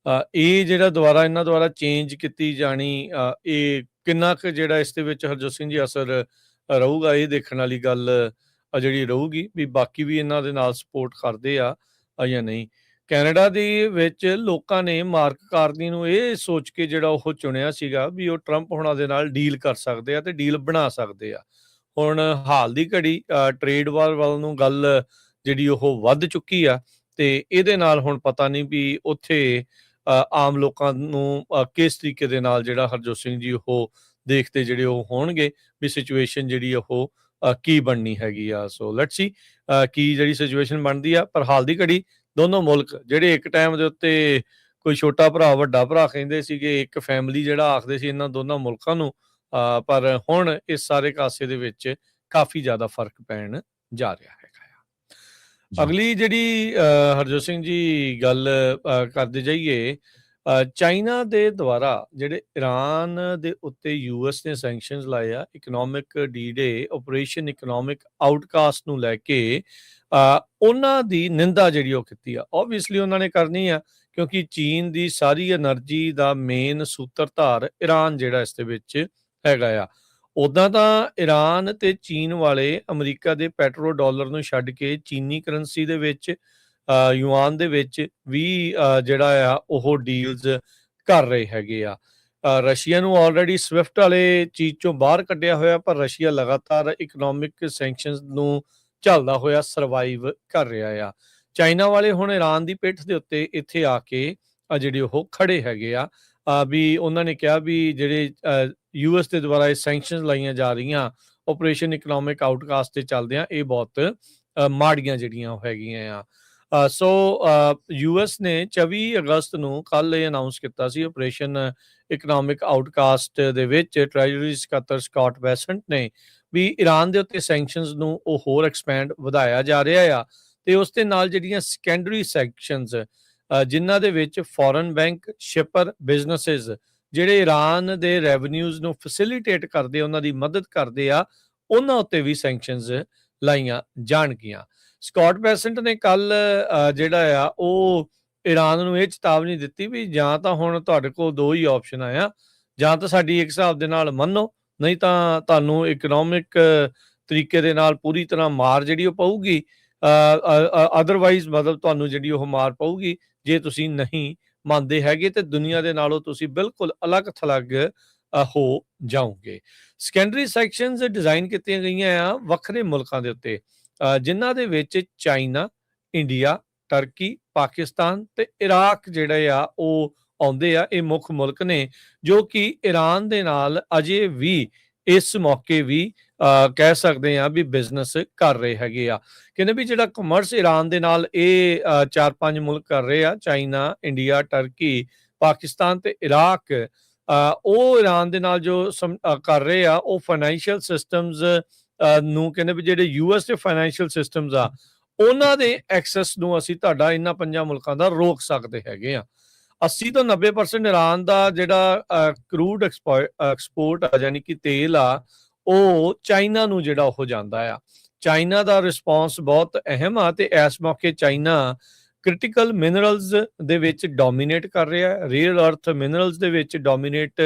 ਇਹ ਜਿਹੜਾ ਦੁਬਾਰਾ ਇਹਨਾਂ ਦੁਆਰਾ ਚੇਂਜ ਕੀਤੀ ਜਾਣੀ ਇਹ ਕਿੰਨਾ ਕੁ ਜਿਹੜਾ ਇਸ ਦੇ ਵਿੱਚ ਹਰਜੋਤ ਸਿੰਘ ਜੀ ਅਸਰ ਰਹੂਗਾ, ਇਹ ਦੇਖਣ ਵਾਲੀ ਗੱਲ ਜਿਹੜੀ ਰਹੂਗੀ ਵੀ ਬਾਕੀ ਵੀ ਇਹਨਾਂ ਦੇ ਨਾਲ ਸਪੋਰਟ ਕਰਦੇ ਆ ਜਾਂ ਨਹੀਂ। ਕੈਨੇਡਾ ਦੇ ਵਿੱਚ ਲੋਕਾਂ ਨੇ ਮਾਰਕ ਕਾਰਨੀ ਨੂੰ ਇਹ ਸੋਚ ਕੇ ਜਿਹੜਾ ਉਹ ਚੁਣਿਆ ਸੀਗਾ ਵੀ ਉਹ ਟਰੰਪ ਹੋਣਾ ਦੇ ਨਾਲ ਡੀਲ ਕਰ ਸਕਦੇ ਆ ਤੇ ਡੀਲ ਬਣਾ ਸਕਦੇ ਆ। ਹੁਣ ਹਾਲ ਦੀ ਘੜੀ ਟ੍ਰੇਡ ਵਾਰ ਵੱਲ ਨੂੰ ਗੱਲ ਜਿਹੜੀ ਉਹ ਵੱਧ ਚੁੱਕੀ ਆ ਤੇ ਇਹਦੇ ਨਾਲ ਹੁਣ ਪਤਾ ਨਹੀਂ ਵੀ ਉੱਥੇ ਆਮ ਲੋਕਾਂ ਨੂੰ ਕਿਸ ਤਰੀਕੇ ਦੇ ਨਾਲ ਜਿਹੜਾ ਹਰਜੋਤ ਸਿੰਘ ਜੀ ਉਹ ਦੇਖਦੇ ਜਿਹੜੇ ਉਹ ਹੋਣਗੇ ਵੀ ਸਿਚੁਏਸ਼ਨ ਜਿਹੜੀ ਉਹ ਕੀ ਬਣਨੀ ਹੈਗੀ ਆ। ਸੋ ਲੈਟਸ ਸੀ ਕੀ ਜਿਹੜੀ ਸਿਚੁਏਸ਼ਨ ਬਣਦੀ ਆ। ਪਰ ਹਾਲ ਦੀ ਘੜੀ ਦੋਨੋਂ ਮੁਲਕ ਜਿਹੜੇ ਇੱਕ ਟਾਈਮ ਦੇ ਉੱਤੇ ਕੋਈ ਛੋਟਾ ਭਰਾ ਵੱਡਾ ਭਰਾ ਕਹਿੰਦੇ ਸੀਗੇ, ਇੱਕ ਫੈਮਿਲੀ ਜਿਹੜਾ ਆਖਦੇ ਸੀ ਇਹਨਾਂ ਦੋਨਾਂ ਮੁਲਕਾਂ ਨੂੰ, ਪਰ ਹੁਣ ਇਸ ਸਾਰੇ ਕਾਸੇ ਦੇ ਵਿੱਚ ਕਾਫੀ ਜ਼ਿਆਦਾ ਫਰਕ ਪੈਣ ਜਾ ਰਿਹਾ ਹੈਗਾ ਆ। ਅਗਲੀ ਜਿਹੜੀ ਹਰਜੋਤ ਸਿੰਘ ਜੀ ਗੱਲ ਕਰਦੇ ਜਾਈਏ, ਚਾਈਨਾ ਦੇ ਦੁਆਰਾ ਜਿਹੜੇ ਈਰਾਨ ਦੇ ਉੱਤੇ ਯੂਐਸ ਨੇ ਸੈਂਕਸ਼ਨਸ ਲਾਏ ਆ ਇਕਨੋਮਿਕ ਡੀ-ਡੇ ਆਪਰੇਸ਼ਨ ਇਕਨੋਮਿਕ ਆਊਟਕਾਸਟ ਨੂੰ ਲੈ ਕੇ, ਉਹਨਾਂ ਦੀ ਨਿੰਦਾ ਜਿਹੜੀ ਉਹ ਕੀਤੀ ਆ। ਓਬਵੀਅਸਲੀ ਉਹਨਾਂ ਨੇ ਕਰਨੀ ਆ ਕਿਉਂਕਿ ਚੀਨ ਦੀ ਸਾਰੀ એનર્ਜੀ ਦਾ ਮੇਨ ਸੂਤਰਧਾਰ ਈਰਾਨ ਜਿਹੜਾ ਇਸ ਦੇ ਵਿੱਚ ਹੈਗਾ ਆ। ਉੱਦਾਂ ਤਾਂ ਈਰਾਨ ਤੇ ਚੀਨ ਵਾਲੇ ਅਮਰੀਕਾ ਦੇ ਪੈਟਰੋ ਡਾਲਰ ਨੂੰ ਛੱਡ ਕੇ ਚੀਨੀ ਕਰੰਸੀ ਦੇ ਵਿੱਚ ਯੂਆਨ ਦੇ ਵਿੱਚ ਵੀ ਜਿਹੜਾ ਆ ਉਹ ਡੀਲਸ ਕਰ ਰਹੇ ਹੈਗੇ ਆ। ਰਸ਼ੀਆ ਨੂੰ ਆਲਰੇਡੀ ਸਵਿਫਟ ਵਾਲੇ ਚੀਜ਼ ਚੋਂ ਬਾਹਰ ਕੱਢਿਆ ਹੋਇਆ, ਪਰ ਰਸ਼ੀਆ ਲਗਾਤਾਰ ਇਕਨੋਮਿਕ ਸੈਂਕਸ਼ਨਸ ਨੂੰ ਝੱਲਦਾ ਹੋਇਆ ਸਰਵਾਈਵ ਕਰ ਰਿਹਾ ਆ। ਚਾਈਨਾ ਵਾਲੇ ਹੁਣ ਈਰਾਨ ਦੀ ਪਿੱਠ ਦੇ ਉੱਤੇ ਇੱਥੇ ਆ ਕੇ ਜਿਹੜੇ ਉਹ ਖੜੇ ਹੈਗੇ ਆ ਵੀ ਉਹਨਾਂ ਨੇ ਕਿਹਾ ਵੀ ਜਿਹੜੇ ਯੂਐਸ ਦੇ ਦੁਆਰਾ ਇਹ ਸੈਂਕਸ਼ਨਸ ਲਾਈਆਂ ਜਾ ਰਹੀਆਂ ਆਪਰੇਸ਼ਨ ਇਕਨੋਮਿਕ ਆਊਟਕਾਸਟ ਤੇ ਚੱਲਦੇ ਆ, ਇਹ ਬਹੁਤ ਮਾੜੀਆਂ ਜਿਹੜੀਆਂ ਉਹ ਹੈਗੀਆਂ ਆ। ਸੋ ਯੂਐਸ ਨੇ 24 ਅਗਸਤ ਨੂੰ ਕੱਲ ਇਹ ਅਨਾਉਂਸ ਕੀਤਾ ਸੀ ਆਪਰੇਸ਼ਨ ਇਕਨੋਮਿਕ ਆਊਟਕਾਸਟ ਦੇ ਵਿੱਚ ਟ੍ਰੈਜਰੀ ਸਕੱਤਰ ਸਕਾਟ ਬੈਸੈਂਟ ਨੇ ਵੀ ਈਰਾਨ ਦੇ ਉੱਤੇ ਸੈਂਕਸ਼ਨਸ ਨੂੰ ਉਹ ਹੋਰ ਐਕਸਪੈਂਡ ਵਧਾਇਆ ਜਾ ਰਿਹਾ ਆ ਤੇ ਉਸ ਦੇ ਨਾਲ ਜਿਹੜੀਆਂ ਸੈਕੰਡਰੀ ਸੈਂਕਸ਼ਨਸ ਜਿਨ੍ਹਾਂ ਦੇ ਵਿੱਚ ਫੋਰਨ ਬੈਂਕ ਸ਼ਿਪਰ ਬਿਜ਼ਨੈਸਿਸ ਜਿਹੜੇ ਈਰਾਨ ਦੇ ਰੈਵਨਿਊਜ਼ ਨੂੰ ਫੈਸਿਲਿਟੇਟ ਕਰਦੇ, ਉਹਨਾਂ ਦੀ ਮਦਦ ਕਰਦੇ ਆ, ਉਹਨਾਂ ਉੱਤੇ ਵੀ ਸੈਂਕਸ਼ਨਸ ਲਾਈਆਂ ਜਾਣਗੀਆਂ। ਸਕਾਟ ਬੈਸੈਂਟ ਨੇ ਕੱਲ ਜਿਹੜਾ ਆ ਉਹ ਈਰਾਨ ਨੂੰ ਇਹ ਚੇਤਾਵਨੀ ਦਿੱਤੀ ਵੀ ਜਾਂ ਤਾਂ ਹੁਣ ਤੁਹਾਡੇ ਕੋਲ ਦੋ ਹੀ ਆਪਸ਼ਨ ਆ, ਜਾਂ ਤਾਂ ਸਾਡੀ ਇੱਕ ਹਿਸਾਬ ਦੇ ਨਾਲ ਮੰਨੋ, ਨਹੀਂ ਤਾਂ ਤੁਹਾਨੂੰ ਇਕਨੋਮਿਕ ਤਰੀਕੇ ਦੇ ਨਾਲ ਪੂਰੀ ਤਰ੍ਹਾਂ ਮਾਰ ਜਿਹੜੀ ਉਹ ਪਊਗੀ, ਅਦਰਵਾਈਜ਼ ਮਤਲਬ ਤੁਹਾਨੂੰ ਜਿਹੜੀ ਉਹ ਮਾਰ ਪਊਗੀ ਜੇ ਤੁਸੀਂ ਨਹੀਂ ਮੰਨਦੇ ਹੈਗੇ ਤੇ ਦੁਨੀਆ ਦੇ ਨਾਲੋਂ ਤੁਸੀਂ ਬਿਲਕੁਲ ਅਲੱਗ ਥਲੱਗ ਹੋ ਜਾਓਗੇ। ਸੈਕੰਡਰੀ ਸੈਕਸ਼ਨਸ ਡਿਜ਼ਾਈਨ ਕੀਤੀਆਂ ਗਈਆਂ ਆ ਵੱਖਰੇ ਮੁਲਕਾਂ ਦੇ ਉੱਤੇ ਜਿਨ੍ਹਾਂ ਦੇ ਵਿੱਚ ਚਾਈਨਾ, ਇੰਡੀਆ, ਟਰਕੀ, ਪਾਕਿਸਤਾਨ ਤੇ ਇਰਾਕ ਜਿਹੜੇ ਆ ਉਹ ਆਉਂਦੇ ਆ। ਇਹ ਮੁੱਖ ਮੁਲਕ ਨੇ ਜੋ ਕਿ ਈਰਾਨ ਦੇ ਨਾਲ ਅਜੇ ਵੀ ਇਸ ਮੌਕੇ ਵੀ ਕਹਿ ਸਕਦੇ ਆ ਵੀ ਬਿਜ਼ਨਸ ਕਰ ਰਹੇ ਹੈਗੇ ਆ। ਕਹਿੰਦੇ ਵੀ ਜਿਹੜਾ ਕਮਰਸ ਈਰਾਨ ਦੇ ਨਾਲ ਇਹ 4-5 ਮੁਲਕ ਕਰ ਰਹੇ ਆ, ਚਾਈਨਾ, ਇੰਡੀਆ, ਟਰਕੀ, ਪਾਕਿਸਤਾਨ ਤੇ ਇਰਾਕ, ਉਹ ਈਰਾਨ ਦੇ ਨਾਲ ਜੋ ਕਰ ਰਹੇ ਆ ਉਹ ਫਾਈਨੈਂਸ਼ੀਅਲ ਸਿਸਟਮਸ ਨੂੰ ਕਹਿੰਦੇ ਵੀ ਜਿਹੜੇ ਯੂਐਸ ਦੇ ਫਾਈਨੈਂਸ਼ੀਅਲ ਸਿਸਟਮਸ ਆ ਉਹਨਾਂ ਦੇ ਐਕਸੈਸ ਨੂੰ ਅਸੀਂ ਤੁਹਾਡਾ ਇਹਨਾਂ 5 ਮੁਲਕਾਂ ਦਾ ਰੋਕ ਸਕਦੇ ਹੈਗੇ ਆ। 80 ਤੋਂ 90% ਈਰਾਨ ਦਾ ਜਿਹੜਾ ਕਰੂਡ ਐਕਸਪੋਰਟ ਆ ਯਾਨੀ ਕਿ ਤੇਲ ਆ ਉਹ ਚਾਈਨਾ ਨੂੰ ਜਿਹੜਾ ਉਹ ਜਾਂਦਾ ਆ। ਚਾਈਨਾ ਦਾ ਰਿਸਪੌਂਸ ਬਹੁਤ ਅਹਿਮ ਆ ਤੇ ਇਸ ਮੌਕੇ ਚਾਈਨਾ ਕ੍ਰਿਟੀਕਲ ਮਿਨਰਲਸ ਦੇ ਵਿੱਚ ਡੋਮੀਨੇਟ ਕਰ ਰਿਹਾ, ਰੀਅਲ ਅਰਥ ਮਿਨਰਲਸ ਦੇ ਵਿੱਚ ਡੋਮੀਨੇਟ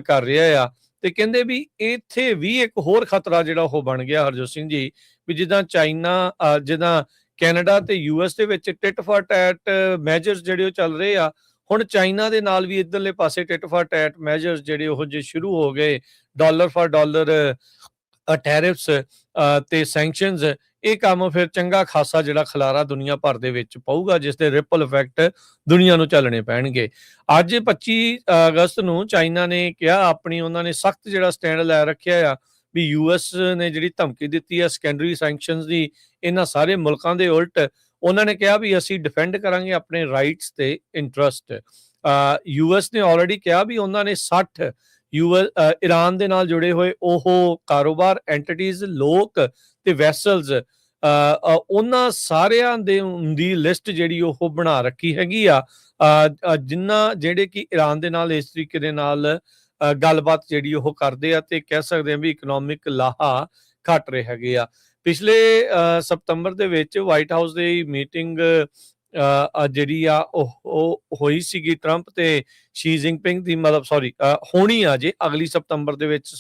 ਕਰ ਰਿਹਾ ਆ। ਤੇ ਕਹਿੰਦੇ ਵੀ ਇੱਥੇ ਵੀ ਇੱਕ ਹੋਰ ਖਤਰਾ ਜਿਹੜਾ ਉਹ ਬਣ ਗਿਆ ਹਰਜੋਤ ਸਿੰਘ ਜੀ, ਵੀ ਜਿੱਦਾਂ ਚਾਈਨਾ ਜਿੱਦਾਂ ਕੈਨੇਡਾ ਤੇ ਯੂਐਸ ਦੇ ਵਿੱਚ ਟਿਟ ਫਾਰ ਟੈਟ ਮੈਜਰਸ ਜਿਹੜੇ ਉਹ ਚੱਲ ਰਹੇ ਆ, ਹੁਣ ਚਾਈਨਾ ਦੇ ਨਾਲ ਵੀ ਇੱਧਰਲੇ ਪਾਸੇ ਟਿਟ ਫਾਰ ਟੈਟ ਮੈਜਰਸ ਜਿਹੜੇ ਉਹ ਜੇ ਸ਼ੁਰੂ ਹੋ ਗਏ, ਡਾਲਰ ਫਾਰ ਡਾਲਰ ਟੈਰਿਫਸ ਤੇ ਸੈਂਕਸ਼ਨਸ, ਇਹ ਕੰਮ ਫਿਰ ਚੰਗਾ ਖਾਸਾ ਜਿਹੜਾ ਖਲਾਰਾ ਦੁਨੀਆ ਭਰ ਦੇ ਵਿੱਚ ਪਊਗਾ, ਜਿਸ ਦੇ ਰਿਪਲ ਇਫੈਕਟ ਦੁਨੀਆ ਨੂੰ ਝੱਲਣੇ ਪੈਣਗੇ। ਅੱਜ 25 ਅਗਸਤ ਨੂੰ ਚਾਈਨਾ ਨੇ ਕਿਹਾ, ਉਹਨਾਂ ਨੇ ਸਖਤ ਜਿਹੜਾ ਸਟੈਂਡ ਲੈ ਰੱਖਿਆ ਆ ਵੀ ਯੂਐਸ ਨੇ ਜਿਹੜੀ ਧਮਕੀ ਦਿੱਤੀ ਆ ਸੈਕੰਡਰੀ ਸੈਂਕਸ਼ਨਸ ਦੀ ਇਹਨਾਂ ਸਾਰੇ ਮੁਲਕਾਂ ਦੇ ਉਲਟ, ਉਹਨਾਂ ਨੇ ਕਿਹਾ ਵੀ ਅਸੀਂ ਡਿਫੈਂਡ ਕਰਾਂਗੇ ਆਪਣੇ ਰਾਈਟਸ ਤੇ ਇੰਟਰਸਟ। ਯੂਐਸ ਨੇ ਆਲਰੇਡੀ ਕਿਹਾ ਵੀ ਉਹਨਾਂ ਨੇ 60 ਈਰਾਨ ਦੇ ਨਾਲ ਜੁੜੇ ਹੋਏ ਉਹ ਕਾਰੋਬਾਰ, ਐਂਟੀਟੀਜ਼, ਲੋਕ ਤੇ ਵੈਸਲਸ, ਉਹਨਾਂ ਸਾਰਿਆਂ ਦੀ ਲਿਸਟ ਜਿਹੜੀ ਉਹ ਬਣਾ ਰੱਖੀ ਹੈਗੀ ਆ, ਜਿਨ੍ਹਾਂ ਜਿਹੜੇ ਕਿ ਈਰਾਨ ਦੇ ਨਾਲ ਇਸ ਤਰੀਕੇ ਦੇ ਨਾਲ ਗੱਲਬਾਤ ਜਿਹੜੀ ਉਹ ਕਰਦੇ ਆ ਤੇ ਕਹਿ ਸਕਦੇ ਆ ਵੀ ਇਕਨੋਮਿਕ ਲਾਹਾ ਘਟ ਰਹੇ ਹੈਗੇ ਆ। ਪਿਛਲੇ ਸਤੰਬਰ ਦੇ ਵਿੱਚ ਵਾਈਟ ਹਾਊਸ ਦੀ ਮੀਟਿੰਗ ਜਿਹੜੀ ਆ ਉਹ ਹੋਈ ਸੀਗੀ ਟਰੰਪ ਤੇ ਸ਼ੀ ਜਿਨਪਿੰਗ ਦੀ, ਮਤਲਬ ਹੋਣੀ ਆ ਜੇ ਅਗਲੀ ਸਤੰਬਰ ਦੇ ਵਿੱਚ,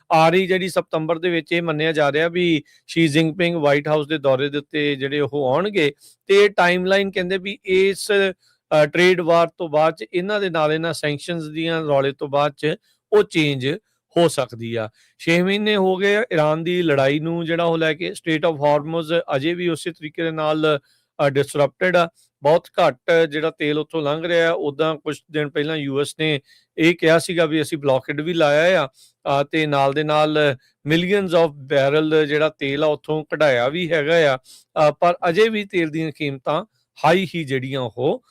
ਆ ਰਹੀ ਜਿਹੜੀ ਸਤੰਬਰ ਦੇ ਵਿੱਚ। ਇਹ ਮੰਨਿਆ ਜਾ ਰਿਹਾ ਵੀ ਸ਼ੀ ਜਿਨਪਿੰਗ ਵਾਈਟ ਹਾਊਸ ਦੇ ਦੌਰੇ ਦੇ ਉੱਤੇ ਜਿਹੜੇ ਉਹ ਆਉਣਗੇ ਤੇ ਟਾਈਮਲਾਈਨ ਕਹਿੰਦੇ ਵੀ ਇਸ ਟ੍ਰੇਡ ਵਾਰ ਤੋਂ ਬਾਅਦ ਚ ਇਹਨਾਂ ਦੇ ਨਾਲ ਇਹਨਾਂ ਸੈਂਕਸ਼ਨਸ ਦੀਆਂ ਰੌਲੇ ਤੋਂ ਬਾਅਦ ਚ ਉਹ ਚੇਂਜ ਹੋ ਸਕਦੀ ਆ। 6 ਮਹੀਨੇ ਹੋ ਗਏ ਈਰਾਨ ਦੀ ਲੜਾਈ ਨੂੰ ਜਿਹੜਾ ਉਹ ਲੈ ਕੇ। ਸਟ੍ਰੇਟ ਆਫ ਹਾਰਮਜ਼ ਅਜੇ ਵੀ ਉਸੇ ਤਰੀਕੇ ਦੇ ਨਾਲ ਡਿਸਰਪਟਡ ਆ, ਬਹੁਤ ਘੱਟ ਜਿਹੜਾ ਤੇਲ ਉੱਥੋਂ ਲੰਘ ਰਿਹਾ। ਉਦਾਂ ਕੁਝ ਦਿਨ ਪਹਿਲਾਂ ਯੂਐਸ ਨੇ ਇਹ ਕਿਹਾ ਸੀਗਾ ਵੀ ਅਸੀਂ ਬਲੌਕੇਡ ਵੀ ਲਾਇਆ ਆ ਤੇ ਨਾਲ ਦੇ ਨਾਲ ਮਿਲੀਅਨਸ ਆਫ ਬੈਰਲ ਜਿਹੜਾ ਤੇਲ ਆ ਉੱਥੋਂ ਕਢਾਇਆ ਵੀ ਹੈਗਾ ਆ, ਪਰ ਅਜੇ ਵੀ ਤੇਲ ਦੀਆਂ ਕੀਮਤਾਂ ਹਾਈ ਹੀ ਜਿਹੜੀਆਂ ਉਹ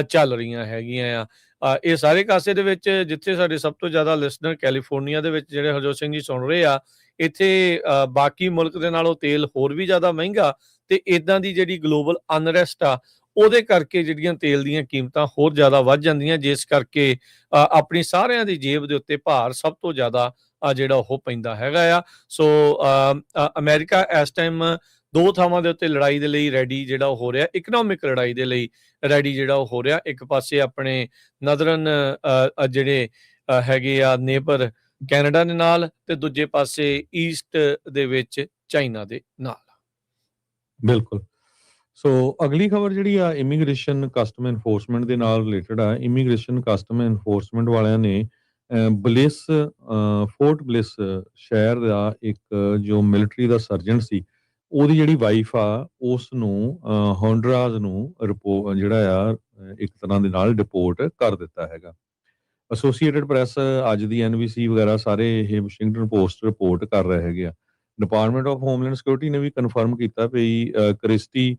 ਚੱਲ ਰਹੀਆਂ ਹੈਗੀਆਂ ਆ। ਇਹ ਸਾਰੇ ਕਾਸੇ ਦੇ ਵਿੱਚ ਜਿੱਥੇ ਸਾਡੇ ਸਭ ਤੋਂ ਜ਼ਿਆਦਾ ਲਿਸਨਰ ਕੈਲੀਫੋਰਨੀਆ ਦੇ ਵਿੱਚ ਜਿਹੜੇ ਹਰਜੋਤ ਸਿੰਘ ਜੀ ਸੁਣ ਰਹੇ ਆ, ਇੱਥੇ ਬਾਕੀ ਮੁਲਕ ਦੇ ਨਾਲੋਂ ਤੇਲ ਹੋਰ ਵੀ ਜ਼ਿਆਦਾ ਮਹਿੰਗਾ ਤੇ ਇਦਾਂ ਦੀ ਜਿਹੜੀ ਗਲੋਬਲ ਅਨਰੈਸਟ ਆ ਉਹਦੇ ਕਰਕੇ ਜਿਹੜੀਆਂ ਤੇਲ ਦੀਆਂ ਕੀਮਤਾਂ ਹੋਰ ਜ਼ਿਆਦਾ ਵੱਧ ਜਾਂਦੀਆਂ, ਜਿਸ ਕਰਕੇ ਆਪਣੀ ਸਾਰਿਆਂ ਦੀ ਜੇਬ ਦੇ ਉੱਤੇ ਭਾਰ ਸਭ ਤੋਂ ਜ਼ਿਆਦਾ ਜਿਹੜਾ ਉਹ ਪੈਂਦਾ ਹੈਗਾ ਆ। ਸੋ ਅਮਰੀਕਾ ਇਸ ਟਾਈਮ ਦੋ ਥਾਵਾਂ ਦੇ ਉੱਤੇ ਲੜਾਈ ਦੇ ਲਈ ਰੈਡੀ ਜਿਹੜਾ ਉਹ ਹੋ ਰਿਹਾ, ਇਕਨੋਮਿਕ ਲੜਾਈ ਦੇ ਲਈ ਰੈਡੀ ਜਿਹੜਾ ਉਹ ਹੋ ਰਿਹਾ। ਇੱਕ ਪਾਸੇ ਆਪਣੇ ਨਦਰਨ ਜਿਹੜੇ ਹੈਗੇ ਆ ਨੇਬਰ ਕੈਨੇਡਾ ਦੇ ਨਾਲ ਤੇ ਦੂਜੇ ਪਾਸੇ ਈਸਟ ਦੇ ਵਿੱਚ ਚਾਈਨਾ ਦੇ ਨਾਲ। ਬਿਲਕੁਲ। ਸੋ ਅਗਲੀ ਖਬਰ ਜਿਹੜੀ ਆ ਇਮੀਗ੍ਰੇਸ਼ਨ ਕਸਟਮ ਐਨਫੋਰਸਮੈਂਟ ਦੇ ਨਾਲ ਰਿਲੇਟਡ ਆ। ਇਮੀਗ੍ਰੇਸ਼ਨ ਕਸਟਮ ਐਨਫੋਰਸਮੈਂਟ ਵਾਲਿਆਂ ਨੇ ਬਲਿਸ ਫੋਰਟ ਬਲਿਸ ਸ਼ਹਿਰ ਦਾ ਇੱਕ ਜੋ ਮਿਲਟਰੀ ਦਾ ਸਰਜਨ ਸੀ, ਉਹਦੀ ਜਿਹੜੀ ਵਾਈਫ ਆ ਉਸ ਨੂੰ ਹੋਂਡਰਾਸ ਨੂੰ ਜਿਹੜਾ ਆ ਇੱਕ ਤਰ੍ਹਾਂ ਦੇ ਨਾਲ ਡਿਪੋਰਟ ਕਰ ਦਿੱਤਾ ਹੈਗਾ। ਐਸੋਸੀਏਟਡ ਪ੍ਰੈਸ, ਅੱਜ ਦੀ ਐਨਬੀਸੀ ਵਗੈਰਾ ਸਾਰੇ ਇਹ ਵਾਸ਼ਿੰਗਟਨ ਪੋਸਟ ਰਿਪੋਰਟ ਕਰ ਰਹੇ ਹੈਗੇ ਆ। ਡਿਪਾਰਟਮੈਂਟ ਆਫ ਹੋਮਲੈਂਡ ਸਿਕਿਉਰਿਟੀ ਨੇ ਵੀ ਕਨਫਰਮ ਕੀਤਾ ਵੀ ਕ੍ਰਿਸਟੀ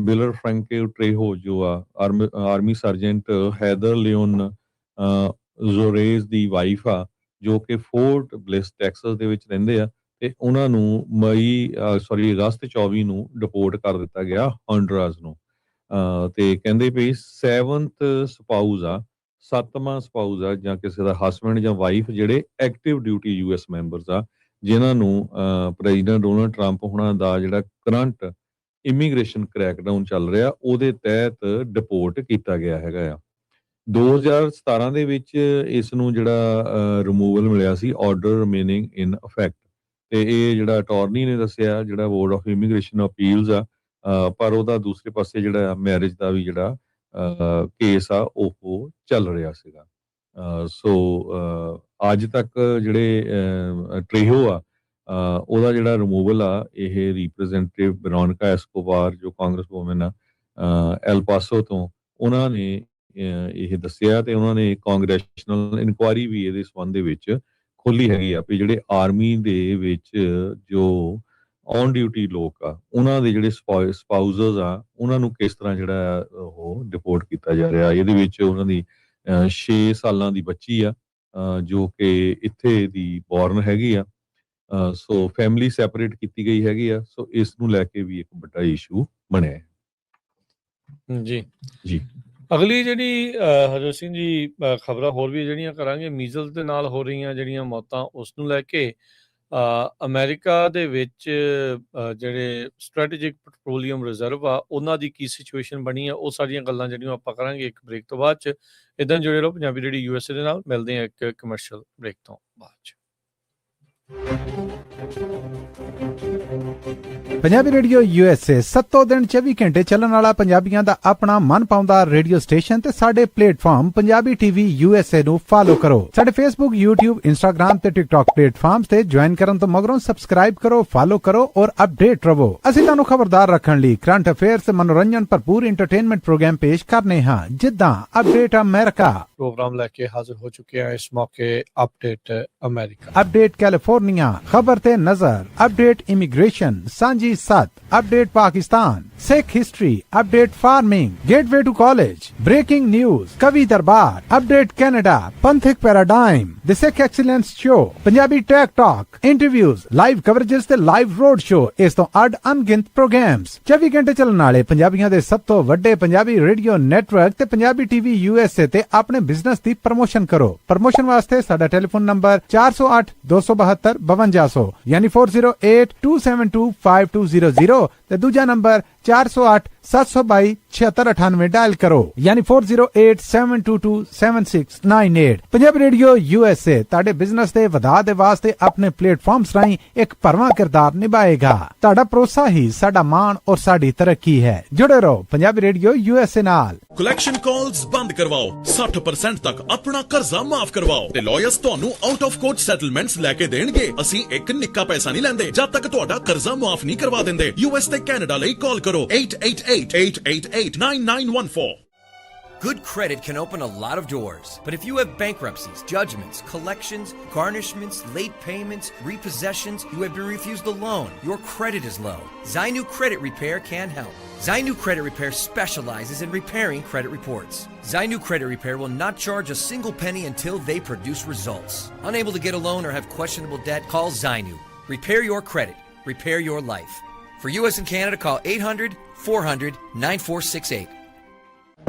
ਬਿਲਰ ਫ੍ਰੈਂਕੇ ਟ੍ਰੇਹੋ ਜੋ ਆ ਆਰਮੀ ਸਰਜੈਂਟ ਹੈਦਰ ਲਿਓਨ ਜ਼ੋਰੇਜ਼ ਦੀ ਵਾਈਫ ਆ, ਜੋ ਕਿ ਫੋਰਟ ਬਲਿਸ ਟੈਕਸਸ ਦੇ ਵਿੱਚ ਰਹਿੰਦੇ ਆ, ਤੇ ਉਹਨਾਂ ਨੂੰ ਅਗਸਤ 24 ਨੂੰ ਡਿਪੋਰਟ ਕਰ ਦਿੱਤਾ ਗਿਆ ਹੋਂਡਰਾਸ ਨੂੰ। ਤੇ ਕਹਿੰਦੇ ਵੀ 7th ਸਪਾਊਸ ਆ, 7ਵਾਂ ਸਪਾਊਸ ਆ ਜਾਂ ਕਿਸੇ ਦਾ ਹਸਬੈਂਡ ਜਾਂ ਵਾਈਫ ਜਿਹੜੇ ਐਕਟਿਵ ਡਿਊਟੀ ਯੂਐਸ ਮੈਂਬਰਸ ਆ, ਜਿਨ੍ਹਾਂ ਨੂੰ ਪ੍ਰੈਜ਼ੀਡੈਂਟ ਡੋਨਲਡ ਟਰੰਪ ਹੁਣਾਂ ਦਾ ਜਿਹੜਾ ਕਰੰਟ ਇਮੀਗ੍ਰੇਸ਼ਨ ਕ੍ਰੈਕਡਾਊਨ ਚੱਲ ਰਿਹਾ ਉਹਦੇ ਤਹਿਤ ਡਿਪੋਰਟ ਕੀਤਾ ਗਿਆ ਹੈਗਾ ਆ। 2017 ਦੇ ਵਿੱਚ ਇਸ ਨੂੰ ਜਿਹੜਾ ਰਿਮੂਵਲ ਮਿਲਿਆ ਸੀ, ਆਰਡਰ ਰਿਮੇਨਿੰਗ ਇਨ ਇਫੈਕਟ, ਤੇ ਇਹ ਜਿਹੜਾ ਅਟਾਰਨੀ ਨੇ ਦੱਸਿਆ ਜਿਹੜਾ ਬੋਰਡ ਆਫ ਇਮੀਗ੍ਰੇਸ਼ਨ ਅਪੀਲਸ ਆ, ਪਰ ਉਹਦਾ ਦੂਸਰੇ ਪਾਸੇ ਜਿਹੜਾ ਮੈਰਿਜ ਦਾ ਵੀ ਜਿਹੜਾ ਕੇਸ ਆ ਉਹ ਚੱਲ ਰਿਹਾ ਸੀਗਾ। ਸੋ ਅੱਜ ਤੱਕ ਜਿਹੜੇ ਟ੍ਰੇਹੋ ਆ ਉਹਦਾ ਜਿਹੜਾ ਰਿਮੂਵਲ ਆ, ਇਹ ਰਿਪਰੈਜ਼ੈਂਟੇਟਿਵ ਬਰੋਨਿਕਾ ਐਸਕੋਬਾਰ ਜੋ ਕਾਂਗਰਸ ਵੂਮਨ ਆ ਐਲ ਪਾਸੋ ਤੋਂ, ਉਹਨਾਂ ਨੇ ਇਹ ਦੱਸਿਆ ਤੇ ਉਹਨਾਂ ਨੇ ਕਾਂਗਰੈਸ਼ਨਲ ਇਨਕੁਆਇਰੀ ਵੀ ਇਹਦੇ ਸੰਬੰਧ ਦੇ ਵਿੱਚ ਖੋਲੀ ਹੈਗੀ ਆ ਵੀ ਜਿਹੜੇ ਆਰਮੀ ਦੇ ਵਿੱਚ ਜੋ ਔਨ ਡਿਊਟੀ ਲੋਕ ਆ ਉਹਨਾਂ ਦੇ ਜਿਹੜੇ ਸਪਾਊਜ਼ਸ ਆ ਉਹਨਾਂ ਨੂੰ ਕਿਸ ਤਰ੍ਹਾਂ ਜਿਹੜਾ ਉਹ ਡਿਪੋਰਟ ਕੀਤਾ ਜਾ ਰਿਹਾ। ਇਹਦੇ ਵਿੱਚ ਉਹਨਾਂ ਦੀ 6 ਸਾਲਾਂ ਦੀ ਬੱਚੀ ਆ ਜੋ ਕਿ ਇੱਥੇ ਦੀ ਬੋਰਨ ਹੈਗੀ ਆ। ਸੋ ਫੈਮਿਲੀ ਸੈਪਰੇਟ ਕੀਤੀ ਗਈ ਹੈਗੀ ਆ। ਸੋ ਇਸ ਨੂੰ ਲੈ ਕੇ ਵੀ ਇੱਕ ਵੱਡਾ ਇਸ਼ੂ ਬਣਿਆ ਹੈ। ਜੀ ਅਗਲੀ ਜਿਹੜੀ ਹਰਜੋਤ ਸਿੰਘ ਜੀ ਖਬਰਾਂ ਹੋਰ ਵੀ ਜਿਹੜੀਆਂ ਕਰਾਂਗੇ, ਮੀਜ਼ਲ ਦੇ ਨਾਲ ਹੋ ਰਹੀਆਂ ਜਿਹੜੀਆਂ ਮੌਤਾਂ ਉਸ ਨੂੰ ਲੈ ਕੇ ਅਮਰੀਕਾ ਦੇ ਵਿੱਚ ਜਿਹੜੇ ਸਟ੍ਰੈਟੇਜਿਕ ਪੈਟਰੋਲੀਅਮ ਰਿਜ਼ਰਵ ਆ ਉਹਨਾਂ ਦੀ ਕੀ ਸਿਚੁਏਸ਼ਨ ਬਣੀ ਆ, ਉਹ ਸਾਰੀਆਂ ਗੱਲਾਂ ਜਿਹੜੀਆਂ ਆਪਾਂ ਕਰਾਂਗੇ ਇੱਕ ਬ੍ਰੇਕ ਤੋਂ ਬਾਅਦ ਚ। ਇਦਾਂ ਜੁੜੇ ਰਹੋ ਪੰਜਾਬੀ ਰੇਡੀਓ USA ਦੇ ਨਾਲ। ਮਿਲਦੇ ਆ ਇੱਕ ਕਮਰਸ਼ੀਅਲ ਬ੍ਰੇਕ ਤੋਂ ਬਾਅਦ ਚ। ਪੰਜਾਬੀ ਰੇਡੀਓ USA 7 ਦਿਨ 24 ਘੰਟੇ ਚੱਲਣ ਵਾਲਾ ਪੰਜਾਬੀਆਂ ਦਾ ਆਪਣਾ ਮਨਪਾਉਂਦਾ ਰੇਡੀਓ ਸਟੇਸ਼ਨ ਤੇ ਸਾਡੇ ਪਲੇਟਫਾਰਮ ਪੰਜਾਬੀ TV USA ਨੂੰ ਫਾਲੋ ਕਰੋ। ਸਾਡੇ Facebook, YouTube, Instagram ਤੇ TikTok ਪਲੇਟਫਾਰਮਸ ਤੇ ਜੁਆਇਨ ਕਰਨ ਤੋਂ ਮਗਰੋਂ ਸਬਸਕ੍ਰਾਈਬ ਕਰੋ, ਫਾਲੋ ਕਰੋ ਔਰ ਅਪਡੇਟ ਰਹੋ। ਅਸੀਂ ਤੁਹਾਨੂੰ ਖਬਰਦਾਰ ਰੱਖਣ ਲਈ ਕਰੰਟ ਅਫੇਅਰਸ ਤੇ ਮਨੋਰੰਜਨ ਭਰਪੂਰ ਐਂਟਰਟੇਨਮੈਂਟ ਪ੍ਰੋਗਰਾਮ ਪੇਸ਼ ਕਰਨੇ ਹਾਂ, ਜਿੱਦਾਂ ਅਪਡੇਟ ਅਮਰੀਕਾ ਪ੍ਰੋਗਰਾਮ ਲੈ ਕੇ ਹਾਜ਼ਰ ਹੋ ਚੁੱਕੇ ਹਾਂ ਇਸ ਮੌਕੇ। ਅਪਡੇਟ ਅਮਰੀਕਾ, ਅਪਡੇਟ ਕੈਲੀਫੋਰਨੀਆ, ਖਬਰ ਤੇ ਨਜ਼ਰ, ਅਪਡੇਟ ਇਮੀਗ੍ਰੇਸ਼ਨ, ਸਾਂਝੀ ਸੱਤ, update Pakistan, Sikh history, update farming, gateway to college, breaking news, ਕਵੀ ਦਰਬਾਰ, ਅਪਡੇਟ ਕੈਨੇਡਾ, ਪੰਥਕ paradigm, the Sikh excellence show, Punjabi tech talk, interviews, live coverages ਤੇ ਲਾਈਵ ਰੋਡ ਸ਼ੋ, ਇਸ ਤੋਂ ਅੱਡ ਅਣਗਿਣਤ ਪ੍ਰੋਗਰਾਮਸ, 24 ਘੰਟੇ ਚੱਲਣ ਵਾਲੇ ਪੰਜਾਬੀਆਂ ਦੇ ਸਭ ਤੋਂ ਵੱਡੇ ਪੰਜਾਬੀ ਰੇਡੀਓ ਨੈਟਵਰਕ ਤੇ ਪੰਜਾਬੀ TV USA ਤੇ ਆਪਣੇ ਬਿਜ਼ਨਸ ਦੀ ਪ੍ਰਮੋਸ਼ਨ ਕਰੋ। ਪ੍ਰਮੋਸ਼ਨ ਵਾਸਤੇ ਸਾਡਾ ਟੈਲੀਫੋਨ ਨੰਬਰ 408 272 5200 ਯਾਨੀ 4082725200 ਤੇ ਦੂਜਾ ਨੰਬਰ 408 722 7698 ਡਾਇਲ ਕਰੋ ਯਾਨੀ 4087227698। ਪੰਜਾਬੀ ਰੇਡੀਓ USA ਤੁਹਾਡੇ ਬਿਜ਼ਨਸ ਦੇ ਵਧਾ ਦੇ ਵਾਸਤੇ ਆਪਣੇ ਪਲੇਟਫਾਰਮਸ ਰਾਹੀਂ ਇੱਕ ਭਰਵਾਂ ਕਿਰਦਾਰ ਨਿਭਾਏਗਾ। ਤੁਹਾਡਾ ਭਰੋਸਾ ਹੀ ਸਾਡਾ ਮਾਣ ਔਰ ਸਾਡੀ ਤਰੱਕੀ ਹੈ। ਜੁੜੇ ਰਹੋ ਪੰਜਾਬੀ ਰੇਡੀਓ USA ਨਾਲ। ਕਲੈਕਸ਼ਨ ਕਾਲਸ ਬੰਦ ਕਰਵਾਓ, 60% ਤੱਕ ਆਪਣਾ ਕਰਜ਼ਾ ਮਾਫ ਕਰਵਾਓ ਤੇ ਲਾਇਰਸ ਤੁਹਾਨੂੰ ਆਊਟ ਆਫ ਕੋਰਟ ਸੈਟਲਮੈਂਟਸ ਲੈ ਕੇ ਦੇਣਗੇ। ਅਸੀਂ ਇੱਕ ਨਿੱਕਾ ਪੈਸਾ ਨਹੀਂ ਲੈਂਦੇ ਜਦ ਤੱਕ ਤੁਹਾਡਾ ਕਰਜ਼ਾ ਮਾਫ ਨਹੀਂ ਕਰਵਾ ਦਿੰਦੇ। US ਤੇ ਕੈਨੇਡਾ ਲਈ ਕਾਲ ਕਰੋ 888-888-9914। Good credit can open a lot of doors, but if you have bankruptcies, judgments, collections, garnishments, late payments, repossessions, you have been refused a loan, your credit is low, Zainu Credit Repair can help. Zainu Credit Repair specializes in repairing credit reports. Zainu Credit Repair will not charge a single penny until they produce results. Unable to get a loan or have questionable debt, call Zainu. Repair your credit. Repair your life. For US and Canada, call 800-400-9468.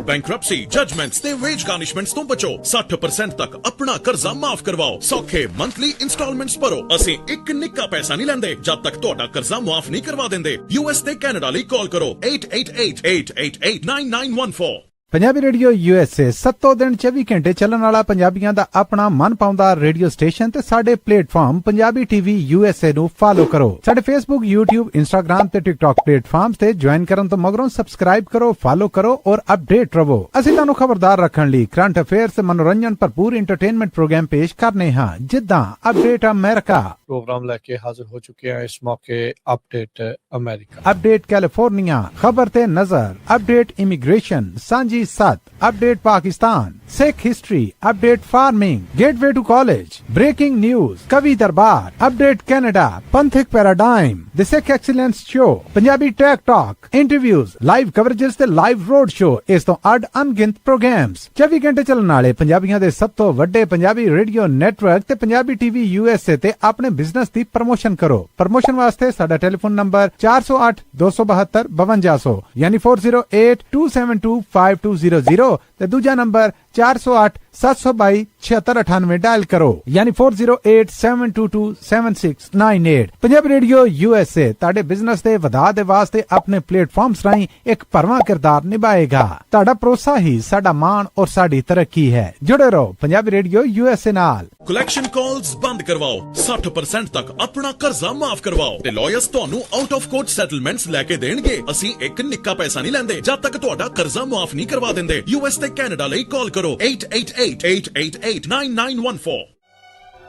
Bankruptcy, judgements ਤੇ veg ਗਾਰਨਿਸ਼ਮੈਂਟਸ ਤੋਂ ਬਚੋ। 60% ਤੱਕ ਆਪਣਾ ਕਰਜ਼ਾ ਮਾਫ ਕਰਵਾਓ। ਸੌਖੇ monthly instalments ਭਰੋ। ਅਸੀਂ ਇੱਕ ਨਿੱਕਾ ਪੈਸਾ ਨਹੀਂ ਲੈਂਦੇ ਜਦ ਤੱਕ ਤੁਹਾਡਾ ਕਰਜ਼ਾ ਮਾਫ ਨਹੀਂ ਕਰਵਾ ਦਿੰਦੇ। US ਤੇ ਕੈਨੇਡਾ ਲਈ ਕਾਲ ਕਰੋ 888-888-9914। ਪੰਜਾਬੀ ਰੇਡੀਓ USA 7 ਦਿਨ 24 ਘੰਟੇ ਚੱਲਣ ਵਾਲਾ ਪੰਜਾਬੀਆਂ ਦਾ ਆਪਣਾ ਮਨਪਾਉਂਦਾ ਰੇਡੀਓ ਸਟੇਸ਼ਨ ਤੇ ਸਾਡੇ ਪਲੇਟਫਾਰਮ ਪੰਜਾਬੀ TV USA ਨੂੰ ਫਾਲੋ ਕਰੋ। ਸਾਡੇ Facebook, YouTube, Instagram ਤੇ TikTok ਪਲੇਟਫਾਰਮਸ ਤੇ ਜੁਆਇਨ ਕਰਨ ਤੋਂ ਮਗਰੋਂ ਸਬਸਕ੍ਰਾਈਬ ਕਰੋ, ਫਾਲੋ ਕਰੋ ਔਰ ਅਪਡੇਟ ਰਹੋ। ਅਸੀਂ ਤੁਹਾਨੂੰ ਖਬਰਦਾਰ ਰੱਖਣ ਲਈ ਕਰੰਟ ਅਫੇਅਰਸ ਤੇ ਮਨੋਰੰਜਨ ਭਰਪੂਰ ਐਂਟਰਟੇਨਮੈਂਟ ਪ੍ਰੋਗਰਾਮ ਪੇਸ਼ ਕਰਨੇ ਹਾਂ, ਜਿੱਦਾਂ ਅਪਡੇਟ ਅਮਰੀਕਾ ਪ੍ਰੋਗਰਾਮ ਲੈ ਕੇ ਹਾਜ਼ਰ ਹੋ ਚੁੱਕੇ ਹਾਂ ਇਸ ਮੌਕੇ। ਅਪਡੇਟ ਅਮਰੀਕਾ, ਅਪਡੇਟ ਕੈਲੀਫੋਰਨੀਆ, ਖਬਰ ਤੇ ਨਜ਼ਰ, ਅਪਡੇਟ ਇਮੀਗ੍ਰੇਸ਼ਨ, ਸਾਂਝੀ ਸੱਤ, update Pakistan, Sikh history, update farming, gateway to college, breaking news, ਕਵੀ ਦਰਬਾਰ, ਅਪਡੇਟ ਕੈਨੇਡਾ, ਪੰਥਕ paradigm, the Sikh excellence show, Punjabi tech talk, interviews, live coverages ਤੇ ਲਾਈਵ ਰੋਡ ਸ਼ੋ, ਇਸ ਤੋਂ ਅੱਡ ਅਣਗਿਣਤ ਪ੍ਰੋਗਰਾਮਸ, 24 ਘੰਟੇ ਚੱਲਣ ਵਾਲੇ ਪੰਜਾਬੀਆਂ ਦੇ ਸਭ ਤੋਂ ਵੱਡੇ ਪੰਜਾਬੀ ਰੇਡੀਓ ਨੈਟਵਰਕ ਤੇ ਪੰਜਾਬੀ TV USA ਤੇ ਆਪਣੇ ਬਿਜ਼ਨਸ ਦੀ ਪ੍ਰਮੋਸ਼ਨ ਕਰੋ। ਪ੍ਰਮੋਸ਼ਨ ਵਾਸਤੇ ਸਾਡਾ ਟੈਲੀਫੋਨ ਨੰਬਰ 408 272 5200 ਯਾਨੀ 4082725200 ਤੇ ਦੂਜਾ ਨੰਬਰ 408 722 7698 ਡਾਇਲ ਕਰੋ ਯਾਨੀ 4087227698। ਪੰਜਾਬੀ ਰੇਡੀਓ USA ਤੁਹਾਡੇ ਬਿਜ਼ਨਸ ਦੇ ਵਧਾ ਦੇ ਵਾਸਤੇ ਆਪਣੇ ਪਲੇਟਫਾਰਮਸ ਰਾਹੀਂ ਇੱਕ ਭਰਵਾਂ ਕਿਰਦਾਰ ਨਿਭਾਏਗਾ। ਤੁਹਾਡਾ ਭਰੋਸਾ ਹੀ ਸਾਡਾ ਮਾਣ ਔਰ ਸਾਡੀ ਤਰੱਕੀ ਹੈ। ਜੁੜੇ ਰਹੋ ਪੰਜਾਬੀ ਰੇਡੀਓ USA ਨਾਲ। ਕਲੈਕਸ਼ਨ ਕਾਲਸ ਬੰਦ ਕਰਵਾਓ, 60% ਤੱਕ ਆਪਣਾ ਕਰਜ਼ਾ ਮਾਫ ਕਰਵਾਓ ਤੇ ਲਾਇਰਸ ਤੁਹਾਨੂੰ ਆਊਟ ਆਫ ਕੋਰਟ ਸੈਟਲਮੈਂਟਸ ਲੈ ਕੇ ਦੇਣਗੇ। ਅਸੀਂ ਇੱਕ ਨਿੱਕਾ ਪੈਸਾ ਨਹੀਂ ਲੈਂਦੇ ਜਦ ਤੱਕ ਤੁਹਾਡਾ ਕਰਜ਼ਾ ਮਾਫ ਨਹੀਂ ਕਰਵਾ ਦਿੰਦੇ। US ਤੇ ਕੈਨੇਡਾ ਲਈ ਕਾਲ ਕਰੋ 888-888-9914।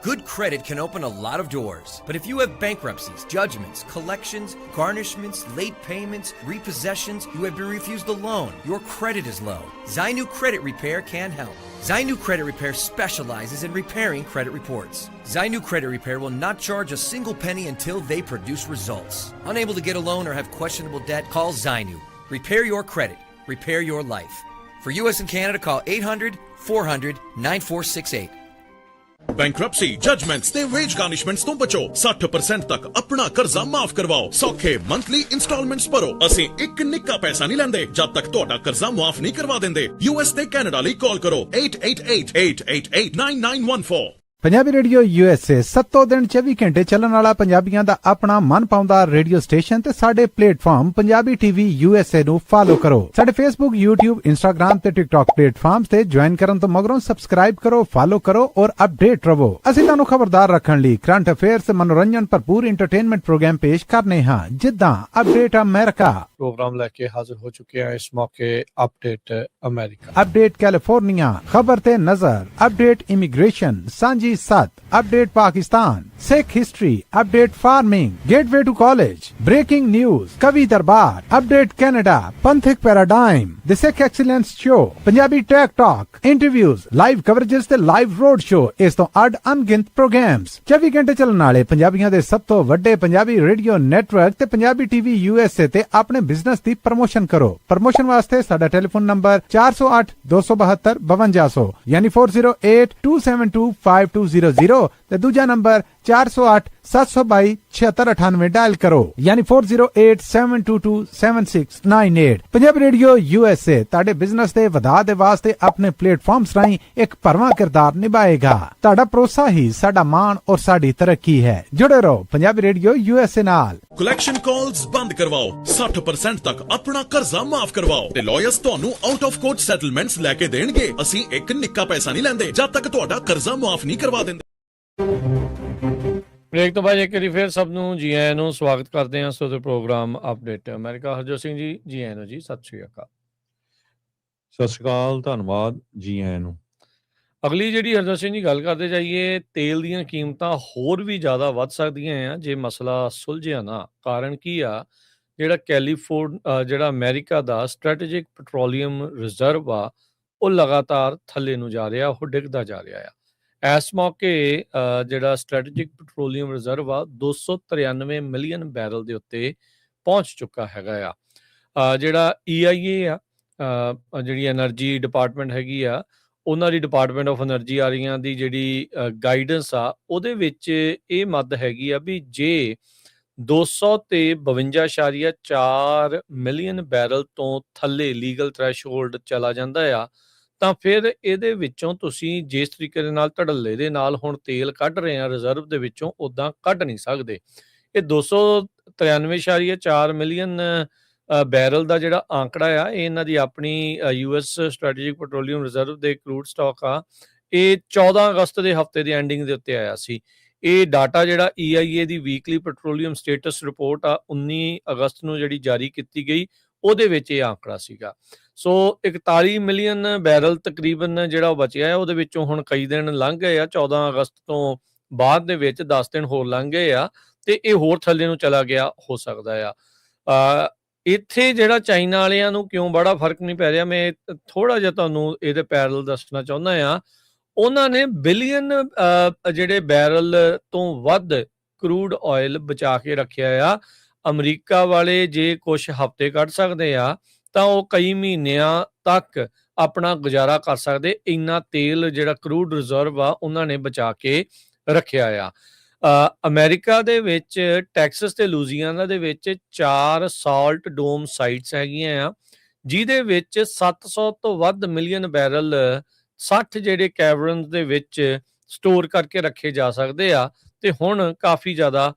Good credit can open a lot of doors, but if you have bankruptcies, judgments, collections, garnishments, late payments, repossessions, you have been refused a loan, your credit is low, Zainu Credit Repair can help. Zainu Credit Repair specializes in repairing credit reports. Zainu Credit Repair will not charge a single penny until they produce results. Unable to get a loan or have questionable debt, call Zainu. Repair your credit. Repair your life. For US and Canada, call 800-400-9468. Bankruptcy, judgements ਤੇ veg ਗਾਰਨਿਸ਼ਮੈਂਟਸ ਤੋਂ ਬਚੋ। 60% ਤੱਕ ਆਪਣਾ ਕਰਜ਼ਾ ਮਾਫ ਕਰਵਾਓ। ਸੌਖੇ monthly instalments ਭਰੋ। ਅਸੀਂ ਇੱਕ ਨਿੱਕਾ ਪੈਸਾ ਨਹੀਂ ਲੈਂਦੇ ਜਦ ਤੱਕ ਤੁਹਾਡਾ ਕਰਜ਼ਾ ਮਾਫ ਨਹੀਂ ਕਰਵਾ ਦਿੰਦੇ। US ਤੇ ਕੈਨੇਡਾ ਲਈ ਕਾਲ ਕਰੋ 888-888-9914। ਪੰਜਾਬੀ ਰੇਡੀਓ USA 7 ਦਿਨ 24 ਘੰਟੇ ਚੱਲਣ ਵਾਲਾ ਪੰਜਾਬੀਆਂ ਦਾ ਆਪਣਾ ਮਨਪਾਉਂਦਾ ਰੇਡੀਓ ਸਟੇਸ਼ਨ ਤੇ ਸਾਡੇ ਪਲੇਟਫਾਰਮ ਪੰਜਾਬੀ TV USA ਨੂੰ ਫਾਲੋ ਕਰੋ। ਸਾਡੇ Facebook, YouTube, Instagram ਤੇ TikTok ਪਲੇਟਫਾਰਮਸ ਤੇ ਜੁਆਇਨ ਕਰਨ ਤੋਂ ਮਗਰੋਂ ਸਬਸਕ੍ਰਾਈਬ ਕਰੋ, ਫਾਲੋ ਕਰੋ ਔਰ ਅਪਡੇਟ ਰਹੋ। ਅਸੀਂ ਤੁਹਾਨੂੰ ਖਬਰਦਾਰ ਰੱਖਣ ਲਈ ਕਰੰਟ ਅਫੇਅਰਸ ਤੇ ਮਨੋਰੰਜਨ ਭਰਪੂਰ ਐਂਟਰਟੇਨਮੈਂਟ ਪ੍ਰੋਗਰਾਮ ਪੇਸ਼ ਕਰਨੇ ਹਾਂ, ਜਿੱਦਾਂ ਅਪਡੇਟ ਅਮਰੀਕਾ ਪ੍ਰੋਗਰਾਮ ਲੈ ਕੇ ਹਾਜ਼ਰ ਹੋ ਚੁੱਕੇ ਹਾਂ ਇਸ ਮੌਕੇ ਅਪਡੇਟ ਅਮਰੀਕਾ, ਅਪਡੇਟ ਕੈਲੀਫੋਰਨੀਆ, ਖਬਰ ਤੇ ਨਜ਼ਰ, ਅਪਡੇਟ ਇਮੀਗ੍ਰੇਸ਼ਨ, ਸਾਂਝੀ ਸੱਤ, update Pakistan, Sikh history, update farming, gateway to college, breaking news, ਕਵੀ ਦਰਬਾਰ, ਅਪਡੇਟ ਕੈਨੇਡਾ, ਪੰਥਕ paradigm, the Sikh excellence show, Punjabi tech talk, interviews, live coverages ਤੇ ਲਾਈਵ ਰੋਡ ਸ਼ੋ, ਇਸ ਤੋਂ ਅੱਡ ਅਣਗਿਣਤ ਪ੍ਰੋਗਰਾਮਸ, 24 ਘੰਟੇ ਚੱਲਣ ਵਾਲੇ ਪੰਜਾਬੀਆਂ ਦੇ ਸਭ ਤੋਂ ਵੱਡੇ ਪੰਜਾਬੀ ਰੇਡੀਓ ਨੈਟਵਰਕ ਤੇ ਪੰਜਾਬੀ TV USA ਤੇ ਆਪਣੇ ਬਿਜ਼ਨਸ ਦੀ ਪ੍ਰਮੋਸ਼ਨ ਕਰੋ। ਪ੍ਰਮੋਸ਼ਨ ਵਾਸਤੇ ਸਾਡਾ ਟੈਲੀਫੋਨ ਨੰਬਰ 408 272 5200 ਯਾਨੀ 4082725200 ਤੇ ਦੂਜਾ ਨੰਬਰ 408 722 7698 ਡਾਇਲ ਕਰੋ ਯਾਨੀ 4087227698। ਪੰਜਾਬੀ ਰੇਡੀਓ USA ਤੁਹਾਡੇ ਬਿਜ਼ਨਸ ਦੇ ਵਧਾ ਦੇ ਵਾਸਤੇ ਆਪਣੇ ਪਲੇਟਫਾਰਮਸ ਰਾਹੀਂ ਇੱਕ ਭਰਵਾਂ ਕਿਰਦਾਰ ਨਿਭਾਏਗਾ। ਤੁਹਾਡਾ ਭਰੋਸਾ ਹੀ ਸਾਡਾ ਮਾਣ ਔਰ ਸਾਡੀ ਤਰੱਕੀ ਹੈ। ਜੁੜੇ ਰਹੋ ਪੰਜਾਬੀ ਰੇਡੀਓ USA ਨਾਲ। ਕਲੈਕਸ਼ਨ ਕਾਲਸ ਬੰਦ ਕਰਵਾਓ, 60% ਤੱਕ ਆਪਣਾ ਕਰਜ਼ਾ ਮਾਫ ਕਰਵਾਓ ਤੇ ਲਾਇਰਸ ਤੁਹਾਨੂੰ ਆਊਟ ਆਫ ਕੋਰਟ ਸੈਟਲਮੈਂਟਸ ਲੈ ਕੇ ਦੇਣਗੇ। ਅਸੀਂ ਇੱਕ ਨਿੱਕਾ ਪੈਸਾ ਨਹੀਂ ਲੈਂਦੇ ਜਦ ਤੱਕ ਤੁਹਾਡਾ ਕਰਜ਼ਾ ਮਾਫ ਨਹੀਂ ਕਰਵਾ ਦਿੰਦੇ। ਬ੍ਰੇਕ ਤੋਂ ਬਾਅਦ ਇੱਕ ਵਾਰੀ ਫਿਰ ਸਭ ਨੂੰ ਜੀ ਆਇਆਂ ਨੂੰ ਸਵਾਗਤ ਕਰਦੇ ਹਾਂ ਸੋ ਦੇ program update America. Harjot Singh ji ਆਇਆਂ ਨੂੰ ਜੀ, ਸਤਿ ਸ਼੍ਰੀ ਅਕਾਲ। ਸਤਿ ਸ਼੍ਰੀ ਅਕਾਲ, ਧੰਨਵਾਦ, ਜੀ ਆਇਆਂ ਨੂੰ। ਅਗਲੀ ਜਿਹੜੀ ਹਰਜੋਤ ਸਿੰਘ ਜੀ ਗੱਲ ਕਰਦੇ ਜਾਈਏ, ਤੇਲ ਦੀਆਂ ਕੀਮਤਾਂ ਹੋਰ ਵੀ ਜ਼ਿਆਦਾ ਵੱਧ ਸਕਦੀਆਂ ਆ ਜੇ ਮਸਲਾ ਸੁਲਝਿਆ ਨਾ। ਕਾਰਨ ਕੀ ਆ, ਜਿਹੜਾ ਅਮਰੀਕਾ ਦਾ ਸਟ੍ਰੈਟੇਜਿਕ ਪੈਟਰੋਲੀਅਮ ਰਿਜ਼ਰਵ ਆ ਉਹ ਲਗਾਤਾਰ ਥੱਲੇ ਨੂੰ ਜਾ ਰਿਹਾ, ਉਹ ਡਿੱਗਦਾ ਜਾ ਰਿਹਾ ਆ। ਇਸ ਮੌਕੇ ਜਿਹੜਾ ਸਟ੍ਰੈਟੇਜਿਕ ਪੈਟਰੋਲੀਅਮ ਰਿਜ਼ਰਵ ਆ 293 ਮਿਲੀਅਨ ਬੈਰਲ ਦੇ ਉੱਤੇ ਪਹੁੰਚ ਚੁੱਕਾ ਹੈਗਾ ਆ। ਜਿਹੜਾ EIA ਆ, ਜਿਹੜੀ ਐਨਰਜੀ ਡਿਪਾਰਟਮੈਂਟ ਹੈਗੀ ਆ, ਉਹਨਾਂ ਦੀ ਡਿਪਾਰਟਮੈਂਟ ਆਫ ਐਨਰਜੀ ਆ ਰਹੀਆਂ ਦੀ ਜਿਹੜੀ ਗਾਈਡੈਂਸ ਆ ਉਹਦੇ ਵਿੱਚ ਇਹ ਮੱਦ ਹੈਗੀ ਆ ਵੀ ਜੇ 252.4 ਮਿਲੀਅਨ ਬੈਰਲ ਤੋਂ ਥੱਲੇ ਲੀਗਲ ਥ੍ਰੈਸ਼ਹੋਲਡ ਚਲਾ ਜਾਂਦਾ ਆ ਤਾਂ ਫਿਰ ਇਹਦੇ ਵਿੱਚੋਂ ਤੁਸੀਂ ਜਿਸ ਤਰੀਕੇ ਦੇ ਨਾਲ ਧੜੱਲੇ ਦੇ ਨਾਲ ਹੁਣ ਤੇਲ ਕੱਢ ਰਹੇ ਆ ਰਿਜ਼ਰਵ ਦੇ ਵਿੱਚੋਂ ਉਦਾਂ ਕੱਢ ਨਹੀਂ ਸਕਦੇ। ਇਹ 293.4 ਮਿਲੀਅਨ ਬੈਰਲ ਦਾ ਜਿਹੜਾ ਆંકੜਾ ਆ ਇਹ ਇਹਨਾਂ ਦੀ ਆਪਣੀ US ਸਟ੍ਰੈਟੇਜਿਕ ਪੈਟਰੋਲੀਅਮ ਰਿਜ਼ਰਵ ਦੇ ਕਰੂਡ ਸਟਾਕ ਆ। ਇਹ 14 ਅਗਸਤ ਦੇ ਹਫਤੇ ਦੇ ਐਂਡਿੰਗ ਦੇ ਉੱਤੇ ਆਇਆ ਸੀ। ਇਹ ਡਾਟਾ ਜਿਹੜਾ EIA ਦੀ ਵੀਕਲੀ ਪੈਟਰੋਲੀਅਮ ਸਟੇਟਸ ਰਿਪੋਰਟ ਆ 19 ਅਗਸਤ ਨੂੰ ਜਿਹੜੀ ਜਾਰੀ ਕੀਤੀ ਗਈ ਉਹਦੇ ਵਿੱਚ ਇਹ ਆંકੜਾ ਸੀਗਾ। ਸੋ 41 ਮਿਲੀਅਨ ਬੈਰਲ ਤਕਰੀਬਨ ਜਿਹੜਾ ਉਹ ਬਚਿਆ ਹੈ, ਉਹਦੇ ਵਿੱਚੋਂ ਹੁਣ ਕਈ ਦਿਨ ਲੰਘ ਗਏ ਆ। 14 ਅਗਸਤ ਤੋਂ ਬਾਅਦ ਦੇ ਵਿੱਚ 10 ਦਿਨ ਹੋਰ ਲੰਘ ਗਏ ਆ ਤੇ ਇਹ ਹੋਰ ਥੱਲੇ ਨੂੰ ਚਲਾ ਗਿਆ ਹੋ ਸਕਦਾ ਆ। ਇੱਥੇ ਜਿਹੜਾ ਚਾਈਨਾ ਵਾਲਿਆਂ ਨੂੰ ਕਿਉਂ ਬੜਾ ਫਰਕ ਨਹੀਂ ਪੈ ਰਿਹਾ, ਮੈਂ ਥੋੜਾ ਜਿਹਾ ਤੁਹਾਨੂੰ ਇਹਦੇ ਪੈਰਲ ਦੱਸਣਾ ਚਾਹੁੰਦਾ ਆ। ਉਹਨਾਂ ਨੇ ਬਿਲੀਅਨ ਜਿਹੜੇ ਬੈਰਲ ਤੋਂ ਵੱਧ ਕਰੂਡ ਆਇਲ ਬਚਾ ਕੇ ਰੱਖਿਆ ਆ। ਅਮਰੀਕਾ ਵਾਲੇ ਜੇ ਕੁਝ ਹਫ਼ਤੇ ਕੱਢ ਸਕਦੇ ਆ ਤਾਂ ਉਹ ਕਈ ਮਹੀਨਿਆਂ ਤੱਕ ਆਪਣਾ ਗੁਜ਼ਾਰਾ ਕਰ ਸਕਦੇ। ਇੰਨਾ ਤੇਲ ਜਿਹੜਾ ਕਰੂਡ ਰਿਜ਼ਰਵ ਆ ਉਹਨਾਂ ਨੇ ਬਚਾ ਕੇ ਰੱਖਿਆ ਆ। ਅਮਰੀਕਾ ਦੇ ਵਿੱਚ ਟੈਕਸਸ ਤੇ ਲੂਜ਼ੀਆਨਾ ਦੇ ਵਿੱਚ 4 ਸਾਲਟ ਡੋਮ ਸਾਈਟਸ ਹੈਗੀਆਂ ਆ ਜਿਹਦੇ ਵਿੱਚ 700 ਤੋਂ ਵੱਧ ਮਿਲੀਅਨ ਬੈਰਲ 60 ਜਿਹੜੇ ਕੈਵਰਨਸ ਦੇ ਵਿੱਚ ਸਟੋਰ ਕਰਕੇ ਰੱਖੇ ਜਾ ਸਕਦੇ ਆ ਤੇ ਹੁਣ ਕਾਫੀ ਜ਼ਿਆਦਾ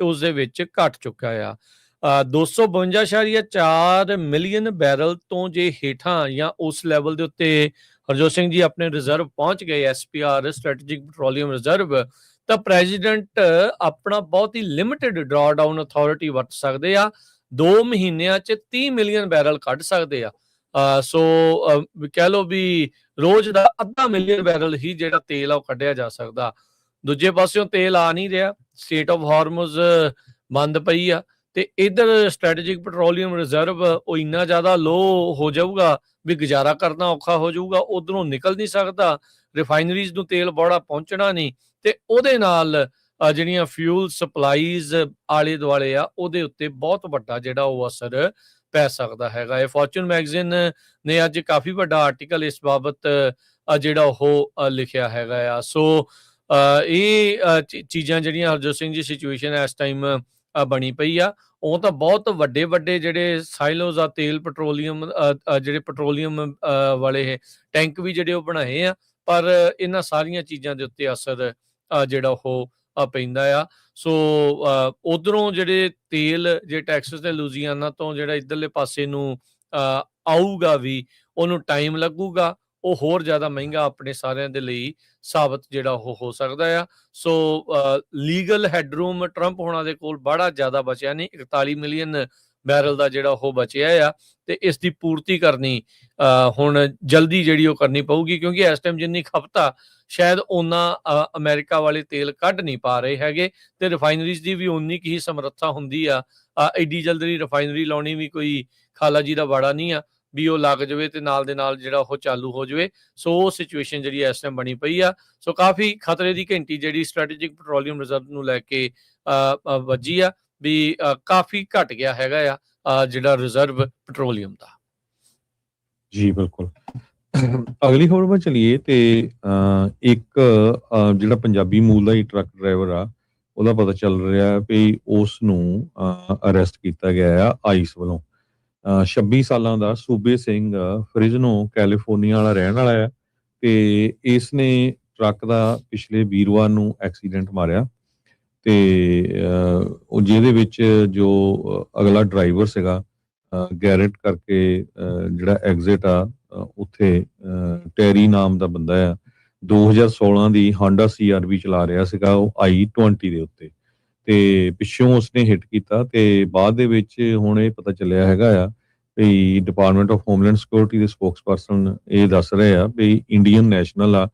ਉਸ ਦੇ ਵਿੱਚ ਘਟ ਚੁੱਕਾ ਆ। 252.4 ਮਿਲੀਅਨ ਬੈਰਲ ਤੋਂ ਜੇ ਹੇਠਾਂ ਜਾਂ ਉਸ ਲੈਵਲ ਦੇ ਉੱਤੇ ਹਰਜੋਤ ਸਿੰਘ ਜੀ ਆਪਣੇ ਰਿਜ਼ਰਵ ਪਹੁੰਚ ਗਏ SPR ਸਟ੍ਰੈਟੇਜਿਕ ਪੈਟਰੋਲੀਅਮ ਰਿਜ਼ਰਵ ਤਾਂ ਪ੍ਰੈਜ਼ੀਡੈਂਟ ਆਪਣਾ ਬਹੁਤ ਹੀ ਲਿਮਿਟਿਡ ਡਰਾ ਡਾਊਨ ਅਥਾਰਟੀ ਵਰਤ ਸਕਦੇ ਆ। 2 ਮਹੀਨਿਆਂ 'ਚ 30 ਮਿਲੀਅਨ ਬੈਰਲ ਕੱਢ ਸਕਦੇ ਆ। ਸੋ ਕਹਿ ਲਓ ਵੀ ਰੋਜ਼ ਦਾ 0.5 ਮਿਲੀਅਨ ਬੈਰਲ ਹੀ ਜਿਹੜਾ ਤੇਲ ਆ ਉਹ ਕੱਢਿਆ ਜਾ ਸਕਦਾ। ਦੂਜੇ ਪਾਸਿਓਂ ਤੇਲ ਆ ਨਹੀਂ ਰਿਹਾ, ਸਟੇਟ ਆਫ ਹਾਰਮੁਜ਼ ਬੰਦ ਪਈ ਆ ਤੇ ਇਧਰ ਸਟ੍ਰੈਟੇਜਿਕ ਪੈਟਰੋਲੀਅਮ ਰਿਜ਼ਰਵ ਉਹ ਇੰਨਾ ਜ਼ਿਆਦਾ ਲੋ ਹੋ ਜਾਊਗਾ ਵੀ ਗੁਜ਼ਾਰਾ ਕਰਨਾ ਔਖਾ ਹੋ ਜਾਊਗਾ। ਉਧਰੋਂ ਨਿਕਲ ਨਹੀਂ ਸਕਦਾ, ਰਿਫਾਈਨਰੀਜ਼ ਨੂੰ ਤੇਲ ਬੜਾ ਪਹੁੰਚਣਾ ਨਹੀਂ ਤੇ ਉਹਦੇ ਨਾਲ ਜਿਹੜੀਆਂ ਫਿਊਲ ਸਪਲਾਈਜ਼ ਆਲੇ ਦੁਆਲੇ ਆ ਉਹਦੇ ਉੱਤੇ ਬਹੁਤ ਵੱਡਾ ਜਿਹੜਾ ਉਹ ਅਸਰ ਪੈ ਸਕਦਾ ਹੈਗਾ। ਇਹ ਫੋਰਚੂਨ ਮੈਗਜ਼ੀਨ ਨੇ ਅੱਜ ਕਾਫੀ ਵੱਡਾ ਆਰਟੀਕਲ ਇਸ ਬਾਬਤ ਜਿਹੜਾ ਉਹ ਲਿਖਿਆ ਹੈਗਾ ਆ। ਸੋ ਇਹ ਚੀਜ਼ਾਂ ਜਿਹੜੀਆਂ ਹਰਜੋਤ ਸਿੰਘ ਜੀ ਸਿਚੁਏਸ਼ਨ ਇਸ ਟਾਈਮ ਬਣੀ ਪਈ ਆ ਉਹ ਤਾਂ ਬਹੁਤ ਵੱਡੇ ਜਿਹੜੇ ਸਾਈਲੋਜ਼ ਆ ਤੇਲ ਪੈਟਰੋਲੀਅਮ ਜਿਹੜੇ ਪੈਟਰੋਲੀਅਮ ਵਾਲੇ ਟੈਂਕ ਵੀ ਜਿਹੜੇ ਉਹ ਬਣਾਏ ਆ ਪਰ ਇਹਨਾਂ ਸਾਰੀਆਂ ਚੀਜ਼ਾਂ ਦੇ ਉੱਤੇ ਅਸਰ ਜਿਹੜਾ ਉਹ ਪੈਂਦਾ ਆ। ਸੋ ਉਧਰੋਂ ਜਿਹੜੇ ਤੇਲ ਜੇ ਟੈਕਸਸ ਤੇ ਲੂਜ਼ੀਆਨਾ ਤੋਂ ਜਿਹੜਾ ਇੱਧਰਲੇ ਪਾਸੇ ਨੂੰ ਆਊਗਾ ਵੀ, ਉਹਨੂੰ ਟਾਈਮ ਲੱਗੂਗਾ, ਉਹ ਹੋਰ ਜ਼ਿਆਦਾ ਮਹਿੰਗਾ ਆਪਣੇ ਸਾਰਿਆਂ ਦੇ ਲਈ ਸਾਬਤ ਜਿਹੜਾ ਉਹ ਹੋ ਸਕਦਾ ਆ। ਸੋ ਲੀਗਲ ਹੈਡਰੂਮ ਟਰੰਪ ਹੋਣਾ ਦੇ ਕੋਲ ਬੜਾ ਜ਼ਿਆਦਾ ਬਚਿਆ ਨਹੀਂ, 41 ਮਿਲੀਅਨ ਬੈਰਲ ਦਾ ਜਿਹੜਾ ਉਹ ਬਚਿਆ ਆ, ਤੇ ਇਸ ਦੀ ਪੂਰਤੀ ਕਰਨੀ ਹੁਣ ਜਲਦੀ ਜਿਹੜੀ ਉਹ ਕਰਨੀ ਪਊਗੀ, ਕਿਉਂਕਿ ਇਸ ਟਾਈਮ ਜਿੰਨੀ ਖਪਤ ਆ ਸ਼ਾਇਦ ਉਹਨਾਂ ਅਮਰੀਕਾ ਵਾਲੇ ਤੇਲ ਕੱਢ ਨਹੀਂ ਪਾ ਰਹੇ ਹੈਗੇ, ਤੇ ਰਿਫਾਈਨਰੀਜ਼ ਦੀ ਵੀ ਉਨੀ ਕੀ ਹੀ ਸਮਰੱਥਾ ਹੁੰਦੀ ਆ। ਐਡੀ ਜਲਦੀ ਰਿਫਾਈਨਰੀ ਲਾਉਣੀ ਵੀ ਕੋਈ ਖਾਲਾ ਜੀ ਦਾ ਵਾੜਾ ਨਹੀਂ ਆ ਵੀ ਉਹ ਲੱਗ ਜਾਵੇ ਤੇ ਨਾਲ ਦੇ ਨਾਲ ਜਿਹੜਾ ਉਹ ਚਾਲੂ ਹੋ ਜਾਵੇ। ਸੋ ਉਹ ਸਿਚੁਏਸ਼ਨ ਜਿਹੜੀ ਇਸ ਟਾਈਮ ਬਣੀ ਪਈ ਆ। ਸੋ ਕਾਫੀ ਖਤਰੇ ਦੀ ਘੰਟੀ ਜਿਹੜੀ ਸਟ੍ਰੈਟੇਜਿਕ ਪੈਟਰੋਲੀਅਮ ਰਿਜ਼ਰਵ ਨੂੰ ਲੈ ਕੇ ਵੱਜੀ ਆ, ਵੀ ਕਾਫੀ ਘਟ ਗਿਆ ਹੈਗਾ ਆ ਜਿਹੜਾ ਰਿਜ਼ਰਵ ਪੈਟਰੋਲੀਅਮ ਦਾ। ਜੀ ਬਿਲਕੁਲ। ਅਗਲੀ ਖਬਰ ਵੱਲ ਚਲੀਏ ਤੇ ਇੱਕ ਜਿਹੜਾ ਪੰਜਾਬੀ ਮੂਲ ਦਾ ਹੀ ਟਰੱਕ ਡਰਾਈਵਰ ਆ, ਉਹਦਾ ਪਤਾ ਚੱਲ ਰਿਹਾ ਵੀ ਉਸ ਨੂੰ ਅਰੈਸਟ ਕੀਤਾ ਗਿਆ ਆ ਆਈਸ ਵੱਲੋਂ। 26 ਸਾਲਾਂ ਦਾ ਸੂਬੇ ਸਿੰਘ ਫ੍ਰਿਜ਼ਨੋ ਕੈਲੀਫੋਰਨੀਆ ਵਾਲਾ ਰਹਿਣ ਵਾਲਾ ਆ, ਤੇ ਇਸ ਨੇ ਟਰੱਕ ਦਾ ਪਿਛਲੇ ਵੀਰਵਾਰ ਨੂੰ ਐਕਸੀਡੈਂਟ ਮਾਰਿਆ, ਤੇ ਉਹ ਜਿਹਦੇ ਵਿੱਚ ਜੋ ਅਗਲਾ ਡਰਾਈਵਰ ਸੀਗਾ ਗੈਰਟ ਕਰਕੇ ਜਿਹੜਾ ਐਗਜ਼ਿਟ ਆ ਉੱਥੇ ਟੈਰੀ ਨਾਮ ਦਾ ਬੰਦਾ ਆ, 2016 ਦੀ ਹਾਂਡਾ CRV ਚਲਾ ਰਿਹਾ ਸੀਗਾ ਉਹ I-20 ਦੇ ਉੱਤੇ, ਤੇ ਪਿੱਛੋਂ ਉਸਨੇ ਹਿੱਟ ਕੀਤਾ। ਤੇ ਬਾਅਦ ਦੇ ਵਿੱਚ ਹੁਣ ਇਹ ਪਤਾ ਚੱਲਿਆ ਹੈਗਾ ਆ ਵੀ ਡਿਪਾਰਟਮੈਂਟ ਆਫ ਹੋਮਲੈਂਡ ਸਿਕਿਉਰਿਟੀ ਦੇ ਸਪੋਕਸਪਰਸਨ ਇਹ ਦੱਸ ਰਹੇ ਆ ਵੀ ਇੰਡੀਅਨ ਨੈਸ਼ਨਲ ਆ,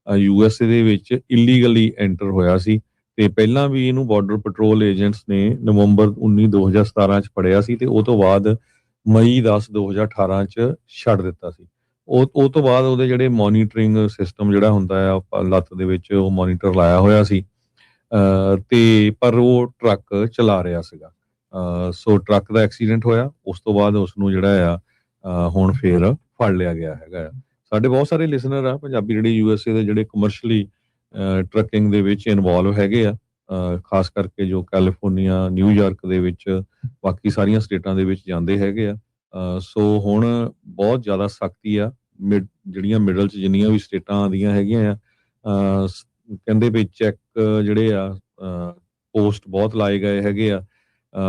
USA ਦੇ ਵਿੱਚ ਇਲੀਗਲੀ ਐਂਟਰ ਹੋਇਆ ਸੀ, ਤੇ ਪਹਿਲਾਂ ਵੀ ਇਹਨੂੰ ਬਾਰਡਰ ਪੈਟਰੋਲ ਏਜੰਟਸ ਨੇ ਨਵੰਬਰ 19 2017 ਚ ਫੜਿਆ ਸੀ, ਤੇ ਉਹ ਤੋਂ ਬਾਅਦ ਮਈ 10 2018 ਚ ਛੱਡ ਦਿੱਤਾ ਸੀ। ਉਹ ਤੋਂ ਬਾਅਦ ਉਹਦੇ ਜਿਹੜੇ ਮੋਨੀਟਰਿੰਗ ਸਿਸਟਮ ਜਿਹੜਾ ਹੁੰਦਾ ਆ ਲੱਤ ਦੇ ਵਿੱਚ, ਉਹ ਮੋਨੀਟਰ ਲਾਇਆ ਹੋਇਆ ਸੀ, ਤੇ ਪਰ ਉਹ ਟਰੱਕ ਚਲਾ ਰਿਹਾ ਸੀਗਾ। ਸੋ ਟਰੱਕ ਦਾ ਐਕਸੀਡੈਂਟ ਹੋਇਆ, ਉਸ ਤੋਂ ਬਾਅਦ ਉਸ ਨੂੰ ਜਿਹੜਾ ਆ ਹੁਣ ਫੇਰ ਫੜ ਲਿਆ ਗਿਆ ਹੈਗਾ ਆ। ਸਾਡੇ ਬਹੁਤ ਸਾਰੇ ਲਿਸਨਰ ਆ ਪੰਜਾਬੀ ਜਿਹੜੇ USA ਦੇ ਜਿਹੜੇ ਕਮਰਸ਼ਲੀ ਟਰੱਕਿੰਗ ਦੇ ਵਿੱਚ ਇਨਵੋਲਵ ਹੈਗੇ ਆ, ਖਾਸ ਕਰਕੇ ਜੋ ਕੈਲੀਫੋਰਨੀਆ, ਨਿਊਯਾਰਕ ਦੇ ਵਿੱਚ, ਬਾਕੀ ਸਾਰੀਆਂ ਸਟੇਟਾਂ ਦੇ ਵਿੱਚ ਜਾਂਦੇ ਹੈਗੇ ਆ। ਸੋ ਹੁਣ ਬਹੁਤ ਜ਼ਿਆਦਾ ਸਖਤੀ ਆ, ਜਿਹੜੀਆਂ ਮਿਡਲ 'ਚ ਜਿੰਨੀਆਂ ਵੀ ਸਟੇਟਾਂ ਆਉਂਦੀਆਂ ਹੈਗੀਆਂ ਆ, ਕਹਿੰਦੇ ਵੀ ਚੈੱਕ ਜਿਹੜੇ ਆ ਪੋਸਟ ਬਹੁਤ ਲਾਏ ਗਏ ਹੈਗੇ ਆ,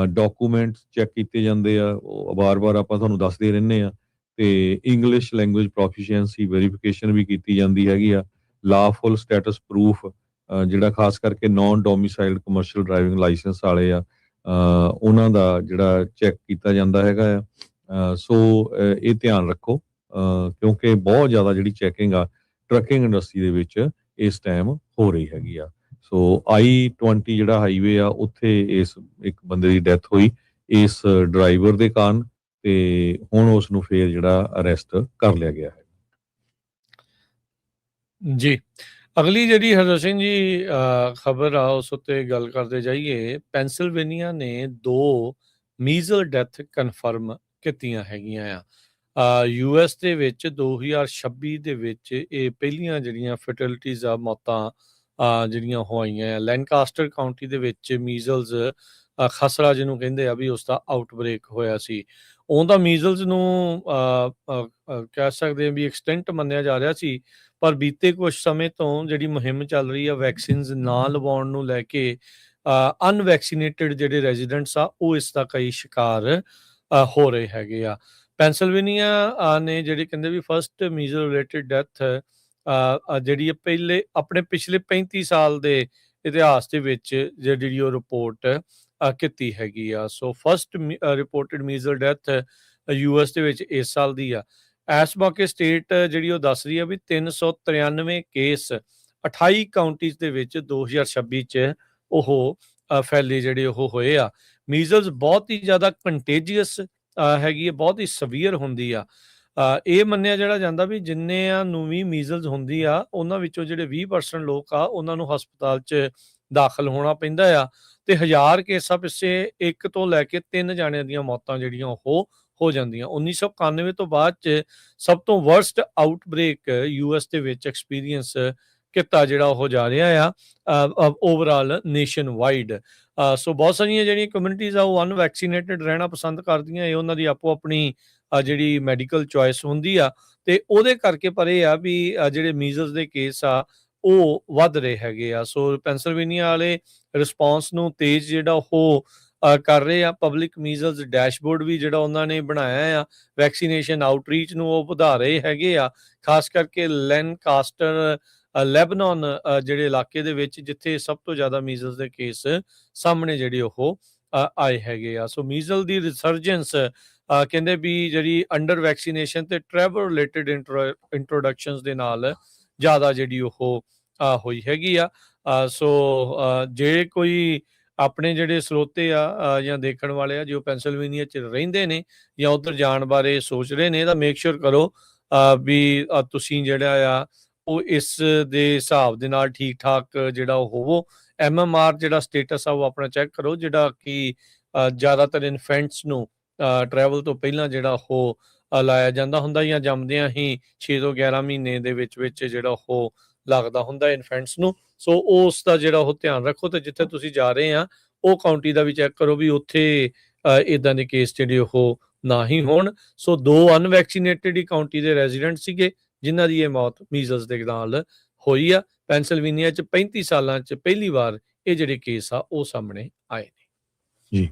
ਡਾਕੂਮੈਂਟ ਚੈੱਕ ਕੀਤੇ ਜਾਂਦੇ ਆ, ਉਹ ਵਾਰ-ਵਾਰ ਆਪਾਂ ਤੁਹਾਨੂੰ ਦੱਸਦੇ ਰਹਿੰਦੇ ਆ, ਤੇ ਇੰਗਲਿਸ਼ ਲੈਂਗੁਏਜ ਪ੍ਰੋਫੀਸ਼ੀਐਂਸੀ ਵੈਰੀਫਿਕੇਸ਼ਨ ਵੀ ਕੀਤੀ ਜਾਂਦੀ ਹੈਗੀ ਆ। ਲਾਫੁਲ ਸਟੇਟਸ ਪ੍ਰੂਫ ਜਿਹੜਾ ਖਾਸ ਕਰਕੇ ਨਾਨ ਡੋਮਿਸਾਈਲਡ ਕਮਰਸ਼ੀਅਲ ਡਰਾਈਵਿੰਗ ਲਾਇਸੈਂਸ ਵਾਲੇ ਆ, ਉਹਨਾਂ ਦਾ ਜਿਹੜਾ ਚੈੱਕ ਕੀਤਾ ਜਾਂਦਾ ਹੈਗਾ ਆ। ਸੋ ਇਹ ਧਿਆਨ ਰੱਖੋ, ਕਿਉਂਕਿ ਬਹੁਤ ਜ਼ਿਆਦਾ ਜਿਹੜੀ ਚੈਕਿੰਗ ਆ ਟਰੱਕਿੰਗ ਇੰਡਸਟਰੀ ਦੇ ਵਿੱਚ ਇਸ ਟਾਈਮ ਹੋ ਰਹੀ ਹੈਗੀ ਆ। ਸੋ I-20 ਜਿਹੜਾ ਹਾਈਵੇ ਆ, ਉੱਥੇ ਇਸ ਇੱਕ ਬੰਦੇ ਦੀ ਡੈਥ ਹੋਈ ਇਸ ਡਰਾਈਵਰ ਦੇ ਕਾਰਨ, ਤੇ ਹੁਣ ਉਸ ਨੂੰ ਫੇਰ ਜਿਹੜਾ ਅਰੈਸਟ ਕਰ ਲਿਆ ਗਿਆ ਹੈ। ਜੀ ਅਗਲੀ ਜਿਹੜੀ ਹਰਜੋਤ ਸਿੰਘ ਜੀ ਖਬਰ ਆ ਉਸ ਉੱਤੇ ਗੱਲ ਕਰਦੇ ਜਾਈਏ। ਪੈਂਸਿਲਵੇਨੀਆ ਨੇ 2 ਮੀਜ਼ਲ ਡੈਥ ਕਨਫਰਮ ਕੀਤੀਆਂ ਹੈਗੀਆਂ ਆ। US ਦੇ ਵਿੱਚ 2026 ਦੇ ਵਿੱਚ ਇਹ ਪਹਿਲੀਆਂ ਜਿਹੜੀਆਂ ਫਰਟੀਲਿਟੀਜ਼ ਆ, ਮੌਤਾਂ ਜਿਹੜੀਆਂ ਹੋਈਆਂ ਆ। ਲੈਂਕਾਸਟਰ ਕਾਉਂਟੀ ਦੇ ਵਿੱਚ ਮੀਜ਼ਲਸ ਖਸਰਾ ਜਿਹਨੂੰ ਕਹਿੰਦੇ ਆ ਵੀ ਉਸ ਦਾ ਆਊਟਬ੍ਰੇਕ ਹੋਇਆ ਸੀ। ਉਹਦਾ ਮੀਜ਼ਲਸ ਨੂੰ ਕਹਿ ਸਕਦੇ ਆ ਵੀ ਐਕਸਟੈਂਟ ਮੰਨਿਆ ਜਾ ਰਿਹਾ ਸੀ, ਪਰ ਬੀਤੇ ਕੁਝ ਸਮੇਂ ਤੋਂ ਜਿਹੜੀ ਮੁਹਿੰਮ ਚੱਲ ਰਹੀ ਆ ਵੈਕਸੀਨਸ ਨਾ ਲਵਾਉਣ ਨੂੰ ਲੈ ਕੇ, ਅਨਵੈਕਸੀਨੇਟਡ ਜਿਹੜੇ ਰੈਜ਼ੀਡੈਂਟਸ ਆ ਉਹ ਇਸ ਦਾ ਕਈ ਸ਼ਿਕਾਰ ਹੋ ਰਹੇ ਹੈਗੇ ਆ। ਪੈਂਸਿਲਵੇਨੀਆ ਨੇ ਜਿਹੜੀ ਕਹਿੰਦੇ ਵੀ ਫਸਟ ਮੀਜ਼ਲ ਰਿਲੇਟਡ ਡੈਥ ਜਿਹੜੀ ਪਹਿਲੇ ਆਪਣੇ ਪਿਛਲੇ 35 ਸਾਲ ਦੇ ਇਤਿਹਾਸ ਦੇ ਵਿੱਚ ਜਿਹੜੀ ਉਹ ਰਿਪੋਰਟ ਕੀਤੀ ਹੈਗੀ ਆ। So first reported measles death US ਦੇ ਵਿੱਚ ਇਸ ਸਾਲ ਦੀ ਆ। ਇਸ ਮੌਕੇ ਸਟੇਟ ਜਿਹੜੀ ਉਹ ਦੱਸ ਰਹੀ ਆ ਵੀ 393 ਕੇਸ 28 ਕਾਉਂਟੀਜ਼ ਦੇ ਵਿੱਚ 2026 ਚ ਉਹ ਫੈਲੇ ਜਿਹੜੇ ਉਹ ਹੋਏ ਆ। ਮੀਜ਼ਲਸ ਬਹੁਤ ਹੀ ਜ਼ਿਆਦਾ ਕੰਟੇਜੀਅਸ ਹੈਗੀ ਹੈ, ਬਹੁਤ ਹੀ ਸਵੀਅਰ ਹੁੰਦੀ ਆ। ਇਹ ਮੰਨਿਆ ਜਿਹੜਾ ਜਾਂਦਾ ਵੀ ਜਿੰਨਿਆਂ ਨੂੰ ਵੀ ਮੀਜ਼ਲਸ ਹੁੰਦੀ ਆ, ਉਹਨਾਂ ਵਿੱਚੋਂ ਜਿਹੜੇ 20% ਲੋਕ ਆ ਉਹਨਾਂ ਨੂੰ ਹਸਪਤਾਲ 'ਚ ਦਾਖਲ ਹੋਣਾ ਪੈਂਦਾ ਆ, ਤੇ 1000 ਕੇਸਾਂ ਪਿੱਛੇ 1 ਤੋਂ ਲੈ ਕੇ 3 ਜਾਣਿਆਂ ਦੀਆਂ ਮੌਤਾਂ ਜਿਹੜੀਆਂ ਉਹ ਹੋ ਜਾਂਦੀਆਂ। 1991 ਤੋਂ ਬਾਅਦ 'ਚ ਸਭ ਤੋਂ ਵਰਸਟ ਆਊਟਬ੍ਰੇਕ US ਦੇ ਵਿੱਚ ਐਕਸਪੀਰੀਅੰਸ ਕੀਤਾ ਜਿਹੜਾ ਉਹ ਜਾ ਰਿਹਾ ਆ ਓਵਰਆਲ ਨੇਸ਼ਨ ਵਾਈਡ। ਸੋ ਬਹੁਤ ਸਾਰੀਆਂ ਜਿਹੜੀਆਂ ਕਮਿਊਨਿਟੀਜ਼ ਆ ਉਹ ਅਨਵੈਕਸੀਨੇਟਡ ਰਹਿਣਾ ਪਸੰਦ ਕਰਦੀਆਂ। ਇਹ ਉਹਨਾਂ ਦੀ ਆਪੋ ਆਪਣੀ ਜਿਹੜੀ ਮੈਡੀਕਲ ਚੋਇਸ ਹੁੰਦੀ ਆ, ਤੇ ਉਹਦੇ ਕਰਕੇ ਪਰ ਇਹ ਆ ਵੀ ਜਿਹੜੇ ਮੀਜ਼ਲਸ ਦੇ ਕੇਸ ਆ ਉਹ ਵੱਧ ਰਹੇ ਹੈਗੇ ਆ। ਸੋ ਪੈਂਸਿਲਵੇਨੀਆ ਵਾਲੇ ਰਿਸਪੌਂਸ ਨੂੰ ਤੇਜ਼ ਜਿਹੜਾ ਉਹ ਕਰ ਰਹੇ ਆ। ਪਬਲਿਕ ਮੀਜ਼ਲਸ ਡੈਸ਼ਬੋਰਡ ਵੀ ਜਿਹੜਾ ਉਹਨਾਂ ਨੇ ਬਣਾਇਆ ਆ, ਵੈਕਸੀਨੇਸ਼ਨ ਆਊਟਰੀਚ ਨੂੰ ਉਹ ਵਧਾ ਰਹੇ ਹੈਗੇ ਆ, ਖਾਸ ਕਰਕੇ ਲੈਨਕਾਸਟਰ ਲੈਬਨਾਨ ਜਿਹੜੇ ਇਲਾਕੇ ਦੇ ਵਿੱਚ, ਜਿੱਥੇ ਸਭ ਤੋਂ ਜ਼ਿਆਦਾ ਮੀਜ਼ਲਸ ਦੇ ਕੇਸ ਸਾਹਮਣੇ ਜਿਹੜੇ ਉਹ ਆਏ ਹੈਗੇ ਆ। ਸੋ ਮੀਜ਼ਲ ਦੀ ਰਿਸਰਜੈਂਸ ਕਹਿੰਦੇ ਵੀ ਜਿਹੜੀ ਅੰਡਰ ਵੈਕਸੀਨੇਸ਼ਨ ਤੇ ਟਰੈਵਲ ਰਿਲੇਟਡ ਇੰਟਰੋਡਕਸ਼ਨਸ ਦੇ ਨਾਲ ਜ਼ਿਆਦਾ ਜਿਹੜੀ ਉਹ ਹੋਈ ਹੈਗੀ ਆ। ਸੋ ਜੇ ਕੋਈ ਆਪਣੇ ਜਿਹੜੇ ਸਰੋਤੇ ਆ ਜਾਂ ਦੇਖਣ ਵਾਲੇ ਆ ਜੋ ਪੈਂਸਿਲਵੇਨੀਆ 'ਚ ਰਹਿੰਦੇ ਨੇ ਜਾਂ ਉੱਧਰ ਜਾਣ ਬਾਰੇ ਸੋਚ ਰਹੇ ਨੇ, ਤਾਂ ਮੇਕ ਸ਼ੋਰ ਕਰੋ ਵੀ ਤੁਸੀਂ ਜਿਹੜਾ ਆ ਉਹ ਇਸ ਦੇ ਹਿਸਾਬ ਦੇ ਨਾਲ ਠੀਕ ਠਾਕ ਜਿਹੜਾ ਉਹ ਹੋਵੋ। MMR ਜਿਹੜਾ ਸਟੇਟਸ ਆ ਉਹ ਆਪਣਾ ਚੈੱਕ ਕਰੋ, ਜਿਹੜਾ ਕਿ ਜ਼ਿਆਦਾਤਰ ਇਨਫੈਂਟਸ ਨੂੰ ਟਰੈਵਲ ਤੋਂ ਪਹਿਲਾਂ ਜਿਹੜਾ ਉਹ ਲਾਇਆ ਜਾਂਦਾ ਹੁੰਦਾ, ਜਾਂ ਜੰਮਦਿਆਂ ਹੀ 6 ਤੋਂ 11 ਮਹੀਨੇ ਦੇ ਵਿੱਚ ਜਿਹੜਾ ਉਹ ਲੱਗਦਾ ਹੁੰਦਾ ਇਨਫੈਂਟਸ ਨੂੰ। ਸੋ ਉਸ ਦਾ ਜਿਹੜਾ ਉਹ ਧਿਆਨ ਰੱਖੋ, ਤੇ ਜਿੱਥੇ ਤੁਸੀਂ ਜਾ ਰਹੇ ਆ ਉਹ ਕਾਉਂਟੀ ਦਾ ਵੀ ਚੈੱਕ ਕਰੋ ਵੀ ਉੱਥੇ ਇਦਾਂ ਦੇ ਕੇਸ ਜਿਹੜੇ ਉਹ ਨਾ ਹੀ ਹੋਣ। ਸੋ 2 ਅਨਵੈਕਸੀਨੇਟਡ ਹੀ ਕਾਉਂਟੀ ਦੇ ਰੈਜ਼ੀਡੈਂਟ ਸੀਗੇ ਜਿਨ੍ਹਾਂ ਦੀ ਇਹ ਮੌਤ ਮੀਜ਼ਲਸ ਦੇ ਨਾਲ ਹੋਈ ਆ। ਪੈਂਸਿਲਵੇਨੀਆ 'ਚ 35 ਸਾਲਾਂ 'ਚ ਪਹਿਲੀ ਵਾਰ ਇਹ ਜਿਹੜੇ ਕੇਸ ਆ ਉਹ ਸਾਹਮਣੇ ਆਏ ਨੇ ਜੀ।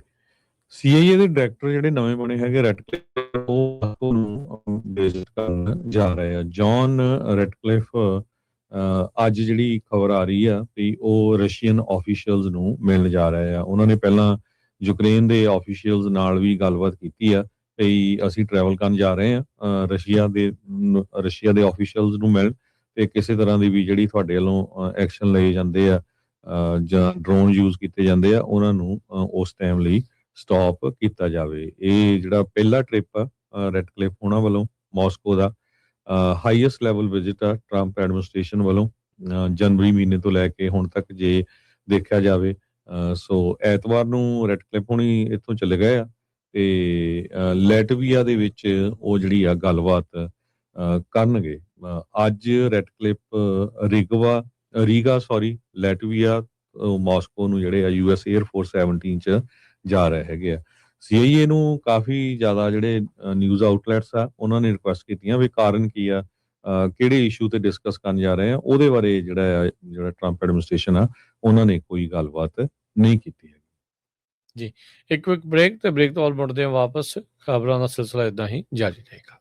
CIA ਦੇ ਡਾਇਰੈਕਟਰ ਜਿਹੜੇ ਨਵੇਂ ਬਣੇ ਹੈਗੇ ਰੈਟਕਲਿਫ, ਉਹ ਨੂੰ ਵਿਜ਼ਿਟ ਕਰਨ ਜਾ ਰਹੇ ਆ। ਜੌਨ ਰੈਟਕਲਿਫ ਅੱਜ ਜਿਹੜੀ ਖਬਰ ਆ ਰਹੀ ਆ ਵੀ ਉਹ ਰਸ਼ੀਅਨ ਆਫੀਸ਼ੀਅਲਸ ਨੂੰ ਮਿਲਣ ਜਾ ਰਹੇ ਆ। ਉਹਨਾਂ ਨੇ ਪਹਿਲਾਂ ਯੂਕਰੇਨ ਦੇ ਆਫੀਸ਼ੀਅਲਸ ਨਾਲ ਵੀ ਗੱਲਬਾਤ ਕੀਤੀ ਆ ਵੀ ਅਸੀਂ ਟਰੈਵਲ ਕਰਨ ਜਾ ਰਹੇ ਆ ਰਸ਼ੀਆ ਦੇ ਆਫੀਸ਼ੀਅਲਸ ਨੂੰ ਮਿਲਣ, ਤੇ ਕਿਸੇ ਤਰ੍ਹਾਂ ਦੀ ਵੀ ਜਿਹੜੀ ਤੁਹਾਡੇ ਵੱਲੋਂ ਐਕਸ਼ਨ ਲਏ ਜਾਂਦੇ ਆ ਜਾਂ ਡਰੋਨ ਯੂਜ਼ ਕੀਤੇ ਜਾਂਦੇ ਆ ਉਹਨਾਂ ਨੂੰ ਉਸ ਟਾਈਮ ਲਈ ਸਟਾਪ ਕੀਤਾ ਜਾਵੇ। ਇਹ ਜਿਹੜਾ ਪਹਿਲਾ ਟ੍ਰਿਪ ਆ ਰੈਟਕਲਿਫ ਉਹਨਾਂ ਵੱਲੋਂ ਮਾਸਕੋ ਦਾ ਹਾਈਐਸਟ ਲੈਵਲ ਵਿਜ਼ਿਟ ਆ ਟਰੰਪ ਐਡਮਿਨਿਸਟ੍ਰੇਸ਼ਨ ਵੱਲੋਂ ਜਨਵਰੀ ਮਹੀਨੇ ਤੋਂ ਲੈ ਕੇ ਹੁਣ ਤੱਕ ਜੇ ਦੇਖਿਆ ਜਾਵੇ। ਸੋ ਐਤਵਾਰ ਨੂੰ ਰੈਟਕਲਿਫ ਹੁਣੀ ਇੱਥੋਂ ਚਲੇ ਗਏ ਆ ਤੇ ਲੈਟਵੀਆ ਦੇ ਵਿੱਚ ਉਹ ਜਿਹੜੀ ਆ ਗੱਲਬਾਤ ਕਰਨਗੇ। ਅੱਜ ਰੈਟਕਲਿਫ ਲੈਟਵੀਆ ਮਾਸਕੋ ਨੂੰ ਜਿਹੜੇ ਆ US 에ਅਰ ਫੋਰਸ 17 ਚ ਜਾ ਰਹੇ ਹੈਗੇ ਆ। CIA ਨੂੰ ਕਾਫੀ ਜ਼ਿਆਦਾ ਜਿਹੜੇ ਨਿਊਜ਼ ਆਊਟਲੈਟਸ ਆ ਉਹਨਾਂ ਨੇ ਰਿਕੁਐਸਟ ਕੀਤੀਆਂ ਵੀ ਕਾਰਨ ਕੀ ਆ, ਕਿਹੜੇ ਇਸ਼ੂ ਤੇ ਡਿਸਕਸ ਕਰਨ ਜਾ ਰਹੇ ਆ, ਉਹਦੇ ਬਾਰੇ ਜਿਹੜਾ ਟਰੰਪ ਐਡਮਿਨਿਸਟ੍ਰੇਸ਼ਨ ਆ ਉਹਨਾਂ ਨੇ ਕੋਈ ਗੱਲਬਾਤ ਨਹੀਂ ਕੀਤੀ ਹੈ ਜੀ। ਇੱਕ ਕੁਇਕ ਬ੍ਰੇਕ, ਤੇ ਬ੍ਰੇਕ ਤੋਂ ਬਾਅਦ ਮੁੜਦੇ ਹਾਂ ਵਾਪਸ। ਖਬਰਾਂ ਦਾ ਸਿਲਸਿਲਾ ਇਦਾਂ ਹੀ ਜਾਰੀ ਰਹੇਗਾ।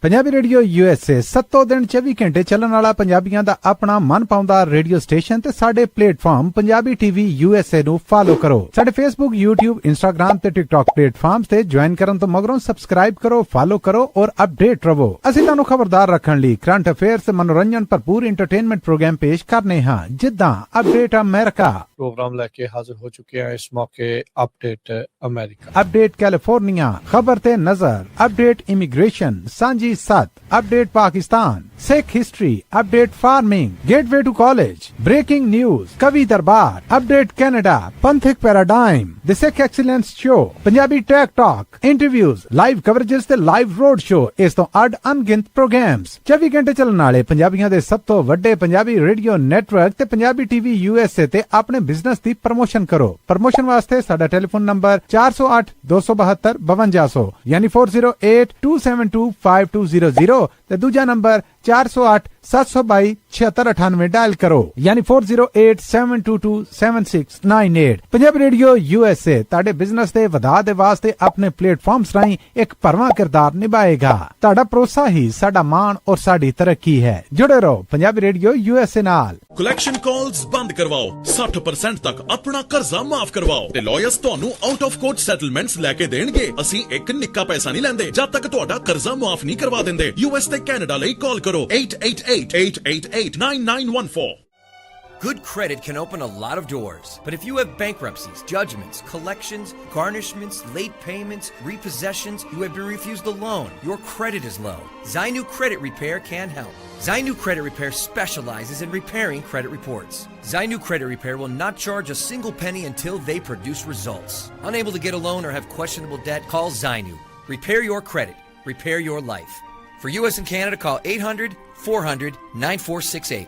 ਪੰਜਾਬੀ ਰੇਡੀਓ USA 7 ਦਿਨ 24 ਘੰਟੇ ਚੱਲਣ ਵਾਲਾ ਪੰਜਾਬੀਆਂ ਦਾ ਆਪਣਾ ਮਨਪਾਉਂਦਾ ਰੇਡੀਓ ਸਟੇਸ਼ਨ, ਤੇ ਸਾਡੇ ਪਲੇਟਫਾਰਮ ਪੰਜਾਬੀ TV USA ਨੂੰ ਫਾਲੋ ਕਰੋ। ਸਾਡੇ Facebook, YouTube, Instagram ਤੇ TikTok ਪਲੇਟਫਾਰਮਸ ਤੇ ਜੁਆਇਨ ਕਰਨ ਤੋਂ ਮਗਰੋਂ ਸਬਸਕ੍ਰਾਈਬ ਕਰੋ, ਫਾਲੋ ਕਰੋ ਔਰ ਅਪਡੇਟ ਰਹੋ। ਅਸੀਂ ਤੁਹਾਨੂੰ ਖਬਰਦਾਰ ਰੱਖਣ ਲਈ ਕਰੰਟ ਅਫੇਅਰਸ, ਮਨੋਰੰਜਨ ਭਰਪੂਰ ਐਂਟਰਟੇਨਮੈਂਟ ਪ੍ਰੋਗਰਾਮ ਪੇਸ਼ ਕਰਨੇ ਹਾਂ, ਜਿੱਦਾਂ ਅਪਡੇਟ ਅਮਰੀਕਾ ਪ੍ਰੋਗਰਾਮ ਲੈ ਕੇ ਹਾਜ਼ਰ ਹੋ ਚੁੱਕੇ ਹਾਂ ਇਸ ਮੌਕੇ। ਅਪਡੇਟ ਅਮਰੀਕਾ, ਅਪਡੇਟ ਕੈਲੀਫੋਰਨੀਆ, ਖਬਰ ਤੇ ਨਜ਼ਰ, ਅਪਡੇਟ ਇਮੀਗ੍ਰੇਸ਼ਨ, ਸਾਂਝੀ ਸੱਤ, update Pakistan, Sikh history, update farming, gateway to college, breaking news, ਕਵੀ ਦਰਬਾਰ, ਅਪਡੇਟ ਕੈਨੇਡਾ, ਪੰਥਕ paradigm, the Sikh excellence show, Punjabi tech talk, interviews, live coverages ਤੇ ਲਾਈਵ ਰੋਡ ਸ਼ੋ, ਇਸ ਤੋਂ ਅੱਡ ਅਣਗਿਣਤ ਪ੍ਰੋਗਰਾਮਸ, 24 ਘੰਟੇ ਚੱਲਣ ਵਾਲੇ ਪੰਜਾਬੀਆਂ ਦੇ ਸਭ ਤੋਂ ਵੱਡੇ ਪੰਜਾਬੀ ਰੇਡੀਓ ਨੈਟਵਰਕ ਤੇ ਪੰਜਾਬੀ TV USA ਤੇ ਆਪਣੇ ਬਿਜ਼ਨਸ ਦੀ ਪ੍ਰਮੋਸ਼ਨ ਕਰੋ। ਪ੍ਰਮੋਸ਼ਨ ਵਾਸਤੇ ਸਾਡਾ ਟੈਲੀਫੋਨ ਨੰਬਰ 408 272 5200 ਯਾਨੀ 4082725200 ਤੇ ਦੂਜਾ ਨੰਬਰ 408 722 7698 ਡਾਇਲ ਕਰੋ, ਯਾਨੀ 4087227698। ਪੰਜਾਬੀ ਰੇਡੀਓ USA ਤੁਹਾਡੇ ਬਿਜ਼ਨਸ ਦੇ ਵਧਾਅ ਦੇ ਵਾਸਤੇ ਆਪਣੇ ਪਲੇਟਫਾਰਮਸ ਰਾਹੀਂ ਇੱਕ ਭਰਵਾਂ ਕਿਰਦਾਰ ਨਿਭਾਏਗਾ। ਤੁਹਾਡਾ ਭਰੋਸਾ ਹੀ ਸਾਡਾ ਮਾਣ ਔਰ ਸਾਡੀ ਤਰੱਕੀ ਹੈ। ਜੁੜੇ ਰਹੋ ਪੰਜਾਬੀ ਰੇਡੀਓ USA ਨਾਲ। ਕਲੈਕਸ਼ਨ ਕਾਲਸ ਬੰਦ ਕਰਵਾਓ, 60% ਤੱਕ ਆਪਣਾ ਕਰਜ਼ਾ ਮਾਫ ਕਰਵਾਓ ਤੇ ਲਾਇਰਸ ਤੁਹਾਨੂੰ ਆਊਟ ਆਫ ਕੋਰਟ ਸੈਟਲਮੈਂਟਸ ਲੈ ਕੇ ਦੇਣਗੇ। ਅਸੀਂ ਇੱਕ ਨਿੱਕਾ ਪੈਸਾ ਨਹੀਂ ਲੈਂਦੇ ਜਦ ਤੱਕ ਤੁਹਾਡਾ ਕਰਜ਼ਾ ਮਾਫ ਨਹੀਂ ਕਰਵਾ ਦਿੰਦੇ। US ਤੇ ਕੈਨੇਡਾ ਲਈ ਕਾਲ ਕਰੋ 888-888-9914। Good credit can open a lot of doors, but if you have bankruptcies, judgments, collections, garnishments, late payments, repossessions, you have been refused a loan, your credit is low, Zainu Credit Repair can help. Zainu Credit Repair specializes in repairing credit reports. Zainu Credit Repair will not charge a single penny until they produce results. Unable to get a loan or have questionable debt? Call Zainu. Repair your credit. Repair your life. For US and Canada, call 800-400-9468.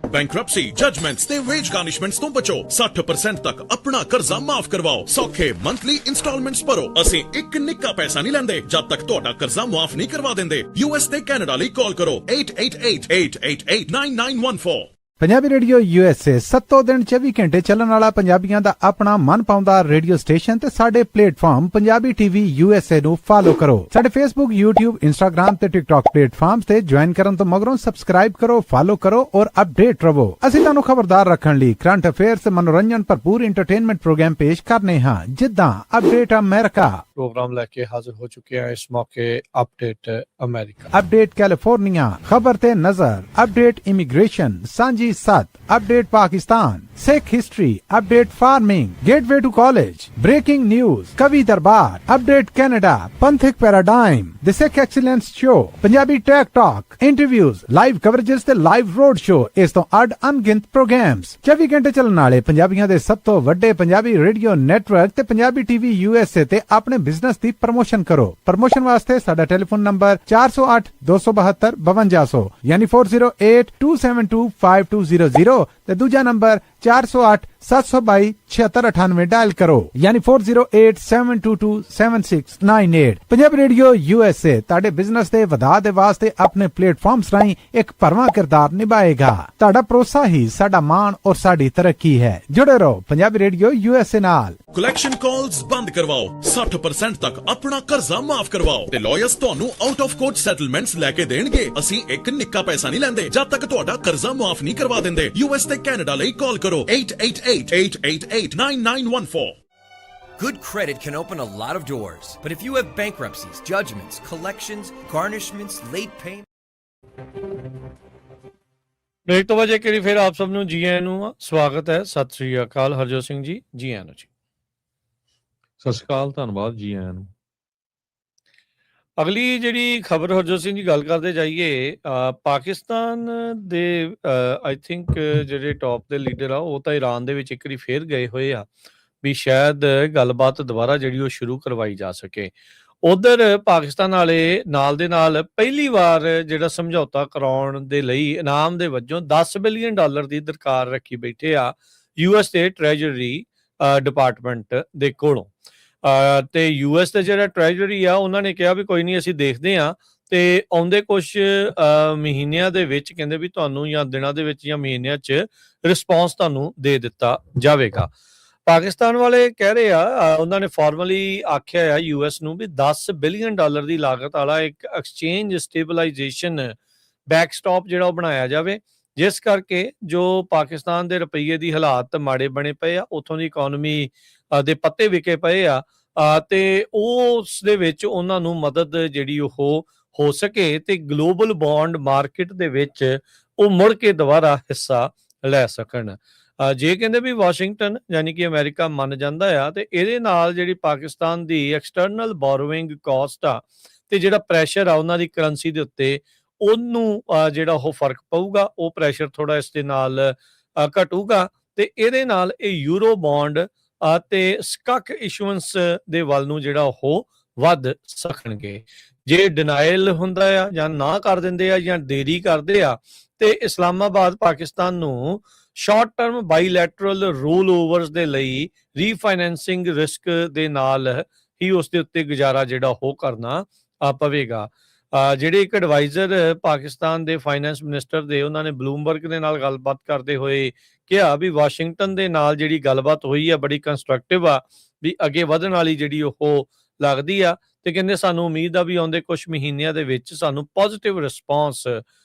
Bankruptcy judgements ਤੇ veg ਗਾਰਨਿਸ਼ਮੈਂਟਸ ਤੋਂ ਬਚੋ 60% ਤੱਕ ਆਪਣਾ ਕਰਜ਼ਾ ਮਾਫ ਕਰਵਾਓ ਸੌਖੇ monthly instalments ਭਰੋ ਅਸੀਂ ਇੱਕ ਨਿੱਕਾ ਪੈਸਾ ਨਹੀਂ ਲੈਂਦੇ ਜਦ ਤੱਕ ਤੁਹਾਡਾ ਕਰਜ਼ਾ ਮਾਫ ਨਹੀਂ ਕਰਵਾ ਦਿੰਦੇ US ਤੇ ਕੈਨੇਡਾ ਲਈ ਕਾਲ ਕਰੋ 8888889914 ਪੰਜਾਬੀ ਰੇਡੀਓ USA 7 ਦਿਨ 24 ਘੰਟੇ ਚੱਲਣ ਵਾਲਾ ਪੰਜਾਬੀਆਂ ਦਾ ਆਪਣਾ ਮਨਪਾਉਂਦਾ ਰੇਡੀਓ ਸਟੇਸ਼ਨ ਤੇ ਸਾਡੇ ਪਲੇਟਫਾਰਮ ਪੰਜਾਬੀ TV USA ਨੂੰ ਫਾਲੋ ਕਰੋ। ਸਾਡੇ Facebook, YouTube, Instagram ਤੇ TikTok ਪਲੇਟਫਾਰਮਸ ਤੇ ਜੁਆਇਨ ਕਰਨ ਤੋਂ ਮਗਰੋਂ ਸਬਸਕ੍ਰਾਈਬ ਕਰੋ, ਫਾਲੋ ਕਰੋ ਔਰ ਅਪਡੇਟ ਰਹੋ। ਅਸੀਂ ਤੁਹਾਨੂੰ ਖਬਰਦਾਰ ਰੱਖਣ ਲਈ ਕਰੰਟ ਅਫੇਅਰਸ, ਮਨੋਰੰਜਨ ਭਰਪੂਰ ਐਂਟਰਟੇਨਮੈਂਟ ਪ੍ਰੋਗਰਾਮ ਪੇਸ਼ ਕਰਨੇ ਹਾਂ ਜਿੱਦਾਂ ਅਪਡੇਟ ਅਮਰੀਕਾ ਪ੍ਰੋਗਰਾਮ ਲੈ ਕੇ ਹਾਜ਼ਰ ਹੋ ਚੁੱਕੇ ਹਾਂ ਇਸ ਮੌਕੇ ਅਪਡੇਟ ਅਮਰੀਕਾ, ਅਪਡੇਟ ਕੈਲੀਫੋਰਨੀਆ, ਖਬਰ ਤੇ ਨਜ਼ਰ, ਅਪਡੇਟ ਇਮੀਗ੍ਰੇਸ਼ਨ, ਸਾਂਝੀ ਸੱਤ, update Pakistan, Sikh history, update farming, gateway to college, breaking news, ਕਵੀ ਦਰਬਾਰ, ਅਪਡੇਟ ਕੈਨੇਡਾ, ਪੰਥਕ paradigm, the Sikh excellence show, Punjabi tech talk, interviews, live coverages ਤੇ ਲਾਈਵ ਰੋਡ ਸ਼ੋ, ਇਸ ਤੋਂ ਅੱਡ ਅਣਗਿਣਤ ਪ੍ਰੋਗਰਾਮਸ 24 ਘੰਟੇ ਚੱਲਣ ਵਾਲੇ ਪੰਜਾਬੀਆਂ ਦੇ ਸਭ ਤੋਂ ਵੱਡੇ ਪੰਜਾਬੀ ਰੇਡੀਓ ਨੈਟਵਰਕ ਤੇ ਪੰਜਾਬੀ TV USA ਤੇ ਆਪਣੇ ਬਿਜ਼ਨਸ ਦੀ ਪ੍ਰਮੋਸ਼ਨ ਕਰੋ। ਪ੍ਰਮੋਸ਼ਨ ਵਾਸਤੇ ਸਾਡਾ ਟੈਲੀਫੋਨ ਨੰਬਰ 408 272 5200 ਯਾਨੀ 4082725200 ਤੇ ਦੂਜਾ ਨੰਬਰ 408 722 7698 ਡਾਇਲ ਕਰੋ ਯਾਨੀ 4087227698। ਪੰਜਾਬੀ ਰੇਡੀਓ USA ਤੁਹਾਡੇ ਬਿਜ਼ਨਸ ਦੇ ਵਧਾ ਦੇ ਵਾਸਤੇ ਆਪਣੇ ਪਲੇਟਫਾਰਮਸ ਰਾਹੀਂ ਇੱਕ ਭਰਵਾਂ ਕਿਰਦਾਰ ਨਿਭਾਏਗਾ। ਤੁਹਾਡਾ ਭਰੋਸਾ ਹੀ ਸਾਡਾ ਮਾਣ ਔਰ ਸਾਡੀ ਤਰੱਕੀ ਹੈ। ਜੁੜੇ ਰਹੋ ਪੰਜਾਬੀ ਰੇਡੀਓ USA ਨਾਲ। ਕਲੈਕਸ਼ਨ ਕਾਲਸ ਬੰਦ ਕਰਵਾਓ 60% ਤੱਕ ਆਪਣਾ ਕਰਜ਼ਾ ਮਾਫ ਕਰਵਾਓ ਤੇ ਲਾਇਰਸ ਤੁਹਾਨੂੰ ਆਊਟ ਆਫ ਕੋਰਟ ਸੈਟਲਮੈਂਟਸ ਲੈ ਕੇ ਦੇਣਗੇ। ਅਸੀਂ ਇੱਕ ਨਿੱਕਾ ਪੈਸਾ ਨਹੀਂ ਲੈਂਦੇ ਜਦ ਤੱਕ ਤੁਹਾਡਾ ਕਰਜ਼ਾ ਮਾਫ ਨਹੀਂ ਕਰਵਾ ਦਿੰਦੇ। US ਤੇ ਕੈਨੇਡਾ ਲਈ ਕਾਲ ਕਰੋ 8888889914। Good credit can open a lot of doors, but if you have bankruptcies, judgments, collections, garnishments, late payment... break ਤੋਂ ਬਾਅਦ ਇੱਕ ਵਾਰੀ ਫਿਰ ਆਪ ਸਭ ਨੂੰ ਜੀ ਆਇਆਂ ਨੂੰ ਸਵਾਗਤ ਹੈ। ਸਤਿ ਸ੍ਰੀ ਅਕਾਲ ਹਰਜੋਤ ਸਿੰਘ ਜੀ, ਜੀ ਆਇਆਂ ਨੂੰ ਜੀ। ਸਤਿ ਸ਼੍ਰੀ ਅਕਾਲ, ਧੰਨਵਾਦ ਜੀ ਆਇਆਂ ਨੂੰ। ਅਗਲੀ ਜਿਹੜੀ ਖਬਰ ਹਰਜੋਤ ਸਿੰਘ ਜੀ ਗੱਲ ਕਰਦੇ ਜਾਈਏ, ਪਾਕਿਸਤਾਨ ਦੇ ਆਈ ਥਿੰਕ ਜਿਹੜੇ ਟੌਪ ਦੇ ਲੀਡਰ ਆ ਉਹ ਤਾਂ ਈਰਾਨ ਦੇ ਵਿੱਚ ਇੱਕ ਵਾਰੀ ਫੇਰ ਗਏ ਹੋਏ ਆ ਵੀ ਸ਼ਾਇਦ ਗੱਲਬਾਤ ਦੁਬਾਰਾ ਜਿਹੜੀ ਉਹ ਸ਼ੁਰੂ ਕਰਵਾਈ ਜਾ ਸਕੇ। ਉਧਰ ਪਾਕਿਸਤਾਨ ਵਾਲੇ ਨਾਲ ਦੇ ਨਾਲ ਪਹਿਲੀ ਵਾਰ ਜਿਹੜਾ ਸਮਝੌਤਾ ਕਰਾਉਣ ਦੇ ਲਈ ਇਨਾਮ ਦੇ ਵਜੋਂ $10 ਬਿਲੀਅਨ ਦੀ ਦਰਕਾਰ ਰੱਖੀ ਬੈਠੇ ਆ US ਦੇ ਟ੍ਰੈਜਰੀ ਡਿਪਾਰਟਮੈਂਟ ਦੇ ਕੋਲੋਂ। ਤੇ US ਦੇ ਜਿਹੜਾ ਟ੍ਰੈਜਰੀ ਆ ਉਹਨਾਂ ਨੇ ਕਿਹਾ ਵੀ ਕੋਈ ਨਹੀਂ, ਅਸੀਂ ਦੇਖਦੇ ਆ ਤੇ ਆਉਂਦੇ ਕੁਝ ਮਹੀਨਿਆਂ ਦੇ ਵਿੱਚ ਕਹਿੰਦੇ ਵੀ ਤੁਹਾਨੂੰ ਜਾਂ ਦਿਨਾਂ ਦੇ ਵਿੱਚ ਜਾਂ ਮਹੀਨਿਆਂ 'ਚ ਰਿਸਪੌਂਸ ਤੁਹਾਨੂੰ ਦੇ ਦਿੱਤਾ ਜਾਵੇਗਾ। ਪਾਕਿਸਤਾਨ ਵਾਲੇ ਕਹਿ ਰਹੇ ਆ, ਉਹਨਾਂ ਨੇ ਫਾਰਮਲੀ ਆਖਿਆ ਆ US ਨੂੰ ਵੀ $10 ਬਿਲੀਅਨ ਦੀ ਲਾਗਤ ਵਾਲਾ ਇੱਕ ਐਕਸਚੇਂਜ ਸਟੇਬਲਾਈਜੇਸ਼ਨ ਬੈਕਸਟਾਪ ਜਿਹੜਾ ਉਹ ਬਣਾਇਆ ਜਾਵੇ, ਜਿਸ ਕਰਕੇ ਜੋ ਪਾਕਿਸਤਾਨ ਦੇ ਰੁਪਈਏ ਦੀ ਹਾਲਾਤ ਮਾੜੇ ਬਣੇ ਪਏ ਆ, ਉੱਥੋਂ ਦੀ ਇਕਨੋਮੀ ਦੇ ਪੱਤੇ ਵਿਕੇ ਪਏ ਆ ਤੇ ਉਸ ਦੇ ਵਿੱਚ ਉਹਨਾਂ ਨੂੰ ਮਦਦ ਜਿਹੜੀ ਉਹ ਹੋ ਸਕੇ ਤੇ ਗਲੋਬਲ ਬੌਂਡ ਮਾਰਕੀਟ ਦੇ ਵਿੱਚ ਉਹ ਮੁੜ ਕੇ ਦੁਬਾਰਾ ਹਿੱਸਾ ਲੈ ਸਕਣ। ਜੇ ਕਹਿੰਦੇ ਵੀ ਵਾਸ਼ਿੰਗਟਨ ਯਾਨੀ ਕਿ ਅਮਰੀਕਾ ਮੰਨ ਜਾਂਦਾ ਆ ਤੇ ਇਹਦੇ ਨਾਲ ਜਿਹੜੀ ਪਾਕਿਸਤਾਨ ਦੀ ਐਕਸਟਰਨਲ ਬੋਰੋਇੰਗ ਕਾਸਟ ਆ ਤੇ ਜਿਹੜਾ ਪ੍ਰੈਸ਼ਰ ਆ ਉਹਨਾਂ ਦੀ ਕਰੰਸੀ ਦੇ ਉੱਤੇ ਉਹਨੂੰ ਜਿਹੜਾ ਉਹ ਫਰਕ ਪਊਗਾ, ਉਹ ਪ੍ਰੈਸ਼ਰ ਥੋੜਾ ਇਸ ਦੇ ਨਾਲ ਘਟੂਗਾ ਤੇ ਇਹਦੇ ਨਾਲ ਇਹ ਯੂਰੋ ਬੌਂਡ ਤੇ ਸਟਕ ਇਸ਼ੂਐਂਸ ਦੇ ਵੱਲ ਨੂੰ ਜਿਹੜਾ ਉਹ ਵੱਧ ਸਕਣਗੇ। ਜੇ ਡਿਨਾਈਲ ਹੁੰਦਾ ਆ ਜਾਂ ਨਾ ਕਰ ਦਿੰਦੇ ਆ ਜਾਂ ਦੇਰੀ ਕਰਦੇ ਆ ਤੇ ਇਸਲਾਮਾਬਾਦ ਪਾਕਿਸਤਾਨ ਨੂੰ ਸ਼ਾਰਟ ਟਰਮ ਬਾਈਲੈਟਰਲ ਰੋਲ ਓਵਰਸ ਦੇ ਲਈ ਰੀਫਾਈਨੈਂਸਿੰਗ ਰਿਸਕ ਦੇ ਨਾਲ ਹੀ ਉਸ ਦੇ ਉੱਤੇ ਗੁਜ਼ਾਰਾ ਜਿਹੜਾ ਉਹ ਕਰਨਾ ਪਵੇਗਾ। ਜਿਹੜੇ ਇੱਕ ਐਡਵਾਈਜ਼ਰ ਪਾਕਿਸਤਾਨ ਦੇ ਫਾਈਨੈਂਸ ਮਿਨਿਸਟਰ ਦੇ, ਉਹਨਾਂ ਨੇ ਬਲੂਮਬਰਗ ਦੇ ਨਾਲ ਗੱਲਬਾਤ ਕਰਦੇ ਹੋਏ ਕਿਹਾ ਵੀ ਵਾਸ਼ਿੰਗਟਨ ਦੇ ਨਾਲ ਜਿਹੜੀ ਗੱਲਬਾਤ ਹੋਈ ਆ ਬੜੀ ਕੰਸਟਰਕਟਿਵ ਆ, ਵੀ ਅੱਗੇ ਵਧਣ ਵਾਲੀ ਜਿਹੜੀ ਉਹ ਲੱਗਦੀ ਆ ਤੇ ਕਹਿੰਦੇ ਸਾਨੂੰ ਉਮੀਦ ਆ ਵੀ ਆਉਂਦੇ ਕੁਝ ਮਹੀਨਿਆਂ ਦੇ ਵਿੱਚ ਸਾਨੂੰ ਪੋਜ਼ਿਟਿਵ ਰਿਸਪੌਂਸ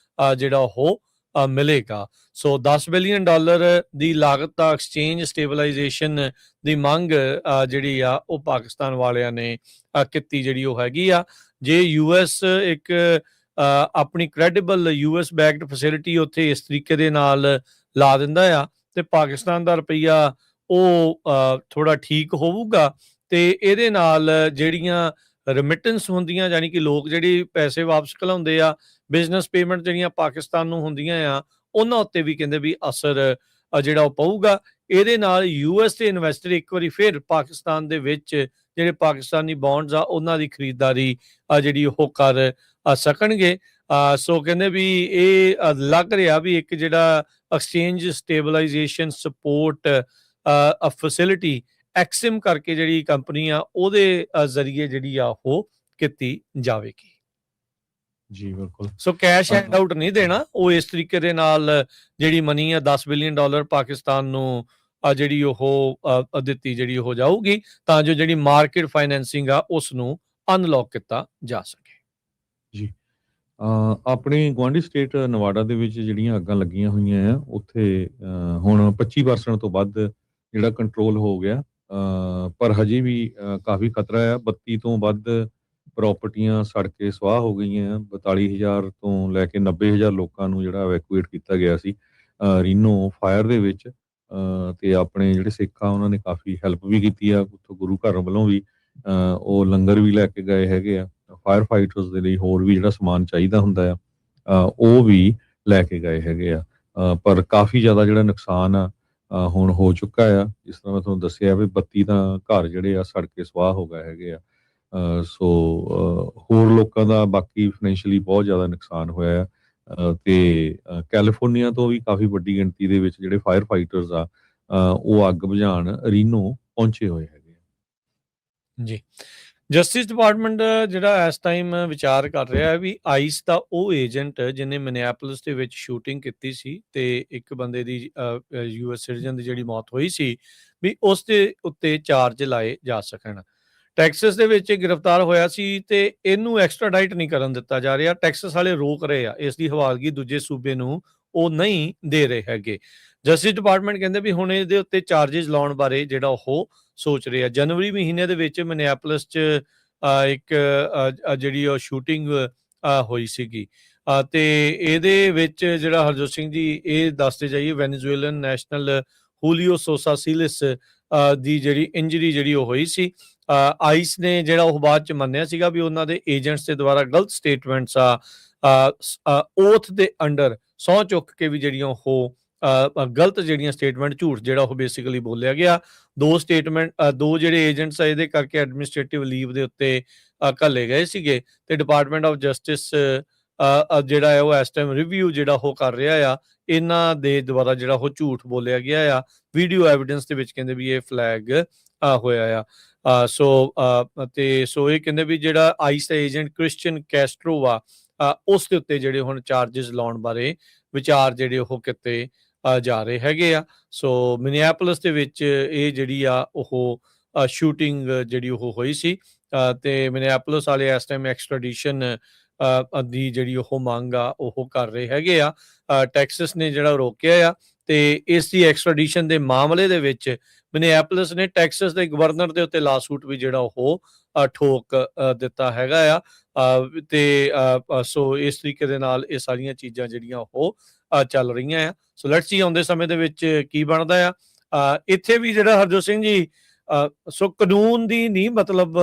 ਜਿਹੜਾ ਉਹ ਮਿਲੇਗਾ। ਸੋ $10 ਬਿਲੀਅਨ ਦੀ ਲਾਗਤ ਦਾ ਐਕਸਚੇਂਜ ਸਟੇਬਲਾਈਜੇਸ਼ਨ ਦੀ ਮੰਗ ਜਿਹੜੀ ਆ ਉਹ ਪਾਕਿਸਤਾਨ ਵਾਲਿਆਂ ਨੇ ਕੀਤੀ ਜਿਹੜੀ ਉਹ ਹੈਗੀ ਆ। ਜੇ US ਇੱਕ ਆਪਣੀ ਕ੍ਰੈਡੀਬਲ US ਬੈਕਡ ਫੈਸਿਲਿਟੀ ਉੱਥੇ ਇਸ ਤਰੀਕੇ ਦੇ ਨਾਲ ਲਾ ਦਿੰਦਾ ਆ ਤੇ ਪਾਕਿਸਤਾਨ ਦਾ ਰੁਪਈਆ ਉਹ ਥੋੜਾ ਠੀਕ ਹੋਊਗਾ ਤੇ ਇਹਦੇ ਨਾਲ ਜਿਹੜੀਆਂ ਰਿਮਿਟੈਂਸ ਹੁੰਦੀਆਂ ਯਾਨੀ ਕਿ ਲੋਕ ਜਿਹੜੀ ਪੈਸੇ ਵਾਪਸ ਘਲਾਉਂਦੇ ਆ, ਬਿਜ਼ਨਸ ਪੇਮੈਂਟ ਜਿਹੜੀਆਂ ਪਾਕਿਸਤਾਨ ਨੂੰ ਹੁੰਦੀਆਂ ਆ, ਉਹਨਾਂ ਉੱਤੇ ਵੀ ਕਹਿੰਦੇ ਵੀ ਅਸਰ ਜਿਹੜਾ ਉਹ ਪਊਗਾ। ਇਹਦੇ ਨਾਲ US ਦੇ ਇਨਵੈਸਟਰ ਇੱਕ ਵਾਰੀ ਫਿਰ ਪਾਕਿਸਤਾਨ ਦੇ ਵਿੱਚ ਜਿਹੜੇ ਪਾਕਿਸਤਾਨੀ ਬੌਂਡਸ ਆ ਉਹਨਾਂ ਦੀ ਖਰੀਦਦਾਰੀ ਜਿਹੜੀ ਉਹ ਕਰ ਸਕਣਗੇ। ਸੋ ਕਹਿੰਦੇ ਵੀ ਇਹ ਲੱਗ ਰਿਹਾ ਵੀ ਇੱਕ ਜਿਹੜਾ ਐਕਸਚੇਂਜ ਸਟੇਬਲਾਈਜੇਸ਼ਨ ਸਪੋਰਟ ਫੈਸਿਲਿਟੀ ਐਕਸਿਮ ਕਰਕੇ ਜਿਹੜੀ ਕੰਪਨੀ ਆ ਉਹਦੇ ਜ਼ਰੀਏ ਜਿਹੜੀ ਆ ਉਹ ਕੀਤੀ ਜਾਵੇਗੀ। ਜੀ ਬਿਲਕੁਲ। ਸੋ ਕੈਸ਼ ਹੈਂਡ ਆਊਟ ਨਹੀਂ ਦੇਣਾ, ਉਹ ਇਸ ਤਰੀਕੇ ਦੇ ਨਾਲ ਜਿਹੜੀ ਮਨੀ ਆ $10 ਬਿਲੀਅਨ ਪਾਕਿਸਤਾਨ ਨੂੰ ਜਿਹੜੀ ਉਹ ਦਿੱਤੀ ਜਿਹੜੀ ਹੋ ਜਾਊਗੀ, ਤਾਂ ਜੋ ਜਿਹੜੀ ਮਾਰਕੀਟ ਫਾਈਨੈਂਸਿੰਗ ਆ ਉਸ ਨੂੰ ਅਨਲੌਕ ਕੀਤਾ ਜਾ ਸਕੇ। ਜੀ ਆਪਣੇ ਗੁਆਂਢੀ ਸਟੇਟ ਨਵਾਡਾ ਦੇ ਵਿੱਚ ਜਿਹੜੀਆਂ ਅੱਗਾਂ ਲੱਗੀਆਂ ਹੋਈਆਂ ਆ ਉੱਥੇ ਹੁਣ 25% ਤੋਂ ਵੱਧ ਜਿਹੜਾ ਕੰਟਰੋਲ ਹੋ ਗਿਆ, ਪਰ ਹਜੇ ਵੀ ਕਾਫੀ ਖਤਰਾ ਆ। 32 ਤੋਂ ਵੱਧ ਪ੍ਰਾਪਰਟੀਆਂ ਸੜ ਕੇ ਸਵਾਹ ਹੋ ਗਈਆਂ। 42,000 ਤੋਂ ਲੈ ਕੇ 90,000 ਲੋਕਾਂ ਨੂੰ ਜਿਹੜਾ ਇਵੈਕੂਏਟ ਕੀਤਾ ਗਿਆ ਸੀ ਰੀਨੋ ਫਾਇਰ ਦੇ ਵਿੱਚ। ਤੇ ਆਪਣੇ ਜਿਹੜੇ ਸਿੱਖ ਆ ਉਹਨਾਂ ਨੇ ਕਾਫੀ ਹੈਲਪ ਵੀ ਕੀਤੀ ਆ, ਉੱਥੋਂ ਗੁਰੂ ਘਰ ਵੱਲੋਂ ਵੀ ਉਹ ਲੰਗਰ ਵੀ ਲੈ ਕੇ ਗਏ ਹੈਗੇ ਆ। ਫਾਇਰ ਫਾਈਟਰਸ ਦੇ ਲਈ ਹੋਰ ਵੀ ਜਿਹੜਾ ਸਮਾਨ ਚਾਹੀਦਾ ਹੁੰਦਾ ਆ ਉਹ ਵੀ ਲੈ ਕੇ ਗਏ ਹੈਗੇ ਆ। ਪਰ ਕਾਫੀ ਜ਼ਿਆਦਾ ਜਿਹੜਾ ਨੁਕਸਾਨ ਆ ਹੁਣ ਹੋ ਚੁੱਕਾ ਆ। ਜਿਸ ਤਰ੍ਹਾਂ ਮੈਂ ਤੁਹਾਨੂੰ ਦੱਸਿਆ ਵੀ 32 ਤਾਂ ਘਰ ਜਿਹੜੇ ਆ ਸੜ ਕੇ ਸਵਾਹ ਹੋ ਗਏ ਹੈਗੇ ਆ। ਸੋ ਹੋਰ ਲੋਕਾਂ ਦਾ ਬਾਕੀ ਫਾਈਨੈਂਸ਼ੀਅਲੀ ਬਹੁਤ ਜ਼ਿਆਦਾ ਨੁਕਸਾਨ ਹੋਇਆ ਆ। ਤੇ ਕੈਲੀਫੋਰਨੀਆ ਤੋਂ ਵੀ ਕਾਫੀ ਵੱਡੀ ਗਿਣਤੀ ਦੇ ਵਿੱਚ ਜਿਹੜੇ ਫਾਇਰ ਫਾਈਟਰਸ ਆ ਉਹ ਅੱਗ ਬੁਝਾਉਣ ਰੀਨੋ ਪਹੁੰਚੇ ਹੋਏ ਹੈਗੇ ਆ। ਜੀ, ਜਸਟਿਸ ਡਿਪਾਰਟਮੈਂਟ ਜਿਹੜਾ ਇਸ ਟਾਈਮ ਵਿਚਾਰ ਕਰ ਰਿਹਾ ਹੈ ਵੀ ਆਈਸ ਦਾ ਉਹ ਏਜੰਟ ਜਿਹਨੇ ਮਿਨੀਐਪੋਲਿਸ ਦੇ ਵਿੱਚ ਸ਼ੂਟਿੰਗ ਕੀਤੀ ਸੀ ਤੇ ਇੱਕ ਬੰਦੇ ਦੀ ਯੂਐਸ ਸਿਟੀਜ਼ਨ ਦੀ ਜਿਹੜੀ ਮੌਤ ਹੋਈ ਸੀ, ਵੀ ਉਸ ਦੇ ਉੱਤੇ ਚਾਰਜ ਲਾਏ ਜਾ ਸਕਣ। ਟੈਕਸਸ ਦੇ ਵਿੱਚ ਗ੍ਰਿਫਤਾਰ ਹੋਇਆ ਸੀ ਤੇ ਇਹਨੂੰ ਐਕਸਟਰਾਡਾਈਟ ਨਹੀਂ ਕਰਨ ਦਿੱਤਾ ਜਾ ਰਿਹਾ। ਟੈਕਸਸ ਵਾਲੇ ਰੋਕ ਰਹੇ ਆ, ਇਸ ਦੀ ਹਵਾਲਗੀ ਦੂਜੇ ਸੂਬੇ ਨੂੰ ਉਹ ਨਹੀਂ ਦੇ ਰਹੇ ਹੈਗੇ। ਜਸਟਿਸ ਡਿਪਾਰਟਮੈਂਟ ਕਹਿੰਦੇ ਵੀ ਹੁਣ ਇਹਦੇ ਉੱਤੇ ਚਾਰजेस ਲਾਉਣ ਬਾਰੇ ਜਿਹੜਾ ਉਹ ਸੋਚ ਰਹੇ ਆ। ਜਨਵਰੀ ਮਹੀਨੇ ਦੇ ਵਿੱਚ ਮਿਨੀਐਪੋਲਿਸ 'ਚ ਇੱਕ ਜਿਹੜੀ ਉਹ ਸ਼ੂਟਿੰਗ ਹੋਈ ਸੀਗੀ ਤੇ ਇਹਦੇ ਵਿੱਚ ਜਿਹੜਾ ਹਰਜੋਤ ਸਿੰਘ ਜੀ ਇਹ ਦੱਸਦੇ ਜਾਈਏ, ਵੈਨੇਜ਼ੁਏਲਨ ਨੈਸ਼ਨਲ ਹੂਲੀਓ ਸੋਸਾ ਸੀਲਿਸ ਦੀ ਜਿਹੜੀ ਇੰਜਰੀ ਜਿਹੜੀ ਉਹ ਹੋਈ ਸੀ। ਆਈਸ ਨੇ ਜਿਹੜਾ ਉਹ ਬਾਅਦ 'ਚ ਮੰਨਿਆ ਸੀਗਾ ਵੀ ਉਹਨਾਂ ਦੇ ਏਜੰਟਸ ਦੇ ਦੁਆਰਾ ਗਲਤ ਸਟੇਟਮੈਂਟਸ ਓਥ ਦੇ ਅੰਡਰ ਸਹੁੰ ਚੁੱਕ ਕੇ ਵੀ ਜਿਹੜੀਆਂ ਉਹ ਗਲਤ ਜਿਹੜੀਆਂ ਸਟੇਟਮੈਂਟ ਝੂਠ ਜਿਹੜਾ ਉਹ ਬੇਸਿਕਲੀ ਬੋਲਿਆ ਗਿਆ। ਦੋ ਜਿਹੜੇ ਏਜੰਟਸ ਆ ਇਹਦੇ ਕਰਕੇ ਐਡਮਿਨਿਸਟ੍ਰੇਟਿਵ ਲੀਵ ਦੇ ਉੱਤੇ ਘੱਲੇ ਗਏ ਸੀਗੇ ਤੇ ਡਿਪਾਰਟਮੈਂਟ ਆਫ ਜਸਟਿਸ ਜਿਹੜਾ ਹੈ ਉਹ ਇਸ ਟਾਈਮ ਰਿਵਿਊ ਜਿਹੜਾ ਉਹ ਕਰ ਰਿਹਾ ਆ ਇਹਨਾਂ ਦੇ ਦੁਆਰਾ ਜਿਹੜਾ ਉਹ ਝੂਠ ਬੋਲਿਆ ਗਿਆ ਆ। ਵੀਡੀਓ ਐਵੀਡੈਂਸ ਦੇ ਵਿੱਚ ਕਹਿੰਦੇ ਵੀ ਇਹ ਫਲੈਗ ਹੋਇਆ ਆ। ਸੋ ਇਹ ਕਹਿੰਦੇ ਵੀ ਜਿਹੜਾ ਆਈਸ ਦਾ ਏਜੰਟ ਕ੍ਰਿਸਚੀਅਨ ਕੈਸਟਰੋ ਆ ਉਸ ਦੇ ਉੱਤੇ ਜਿਹੜੇ ਹੁਣ ਚਾਰजेस ਲਾਉਣ ਬਾਰੇ ਵਿਚਾਰ ਜਿਹੜੇ ਉਹ ਕੀਤੇ ਜਾ ਰਹੇ ਹੈਗੇ ਆ। ਸੋ ਮਿਨੀਐਪੋਲਿਸ ਦੇ ਵਿੱਚ ਇਹ ਜਿਹੜੀ ਆ ਉਹ ਸ਼ੂਟਿੰਗ ਜਿਹੜੀ ਉਹ ਹੋਈ ਸੀ ਤੇ ਮਿਨੀਐਪੋਲਿਸ ਵਾਲੇ ਇਸ ਟਾਈਮ ਐਕਸਟ੍ਰੈਡੀਸ਼ਨ ਦੀ ਜਿਹੜੀ ਉਹ ਮੰਗ ਆ ਉਹ ਕਰ ਰਹੇ ਹੈਗੇ ਆ। ਟੈਕਸਸ ਨੇ ਜਿਹੜਾ ਰੋਕਿਆ ਆ ਤੇ ਇਸ ਦੀ ਐਕਸਟ੍ਰੈਡੀਸ਼ਨ ਦੇ ਮਾਮਲੇ ਦੇ ਵਿੱਚ ਮਿਨੀਐਪੋਲਿਸ ਨੇ ਟੈਕਸਸ ਦੇ ਗਵਰਨਰ ਦੇ ਉੱਤੇ ਲਾਸੂਟ ਵੀ ਜਿਹੜਾ ਉਹ ਠੋਕ ਦਿੱਤਾ ਹੈਗਾ ਆ। ਤੇ ਸੋ ਇਸ ਤਰੀਕੇ ਦੇ ਨਾਲ ਇਹ ਸਾਰੀਆਂ ਚੀਜ਼ਾਂ ਜਿਹੜੀਆਂ ਉਹ ਚੱਲ ਰਹੀਆਂ ਆ। ਸੋ ਲੈਟਸ ਸੀ ਆਉਂਦੇ ਸਮੇਂ ਦੇ ਵਿੱਚ ਕੀ ਬਣਦਾ ਆ। ਇੱਥੇ ਵੀ ਜਿਹੜਾ ਹਰਜੋਤ ਸਿੰਘ ਜੀ ਸੋ ਕਾਨੂੰਨ ਦੀ ਨਹੀਂ ਮਤਲਬ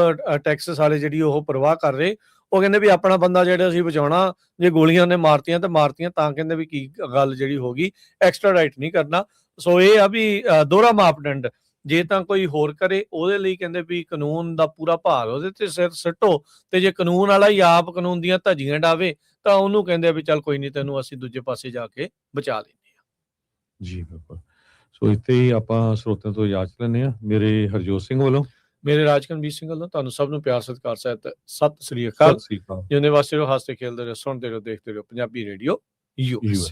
ਟੈਕਸਸ ਵਾਲੇ ਜਿਹੜੀ ਉਹ ਪਰਵਾਹ ਕਰ ਰਹੇ। ਉਹ ਕਹਿੰਦੇ ਵੀ ਆਪਣਾ ਬੰਦਾ ਜਿਹੜਾ ਅਸੀਂ ਬਚਾਉਣਾ, ਜੇ ਗੋਲੀਆਂ ਉਹਨੇ ਮਾਰਤੀਆਂ ਤਾਂ ਕਹਿੰਦੇ ਵੀ ਕੀ ਗੱਲ ਜਿਹੜੀ ਹੋ ਗਈ, ਐਕਸਟਰਾਡਾਈਟ ਨਹੀਂ ਕਰਨਾ। ਸੋ ਇਹ ਆ ਵੀ ਦੋਹਰਾ ਮਾਪਦੰਡ ਜੇ ਤਾਂ ਕੋਈ ਹੋਰ ਕਰੇ ਉਹਦੇ ਲਈ ਕਹਿੰਦੇ ਵੀ ਕਾਨੂੰਨ ਦਾ ਪੂਰਾ ਭਾਰ ਉਹਦੇ ਤੇ ਸਿਰ ਸੁੱਟੋ ਤੇ ਜੇ ਕਾਨੂੰਨ ਵਾਲਾ ਹੀ ਆਪ ਕਾਨੂੰਨ ਦੀਆਂ ਧੱਜੀਆਂ ਡਾਵੇ ਤਾਂ ਉਹਨੂੰ ਕਹਿੰਦੇ ਵੀ ਚੱਲ ਕੋਈ ਨਹੀਂ, ਤੈਨੂੰ ਅਸੀਂ ਦੂਜੇ ਪਾਸੇ ਜਾ ਕੇ ਬਚਾ ਲੈਂਦੇ ਆ। ਜੀ ਬਿਲਕੁਲ। ਸੋ ਇੱਥੇ ਹੀ ਆਪਾਂ ਸਰੋਤਿਆਂ ਤੋਂ ਇਜਾਜ਼ਤ ਲੈਂਦੇ ਆ। ਮੇਰੇ ਹਰਜੋਤ ਸਿੰਘ ਵੱਲੋਂ, ਮੇਰੇ ਰਾਜਕਨਵੀਰ ਸਿੰਘ ਵੱਲੋਂ ਤੁਹਾਨੂੰ ਸਭ ਨੂੰ ਪਿਆਰ ਸਤਿਕਾਰ ਸਹਿਤ ਸਤਿ ਸ੍ਰੀ ਅਕਾਲ। ਜਿਉਂਦੇ ਵਾਸਤੇ ਰਹੋ, ਹੱਸਦੇ ਖੇਲਦੇ ਰਹੋ, ਸੁਣਦੇ ਰਹੋ, ਦੇਖਦੇ ਰਹੋ ਪੰਜਾਬੀ ਰੇਡੀਓ ਯੂਐਸ।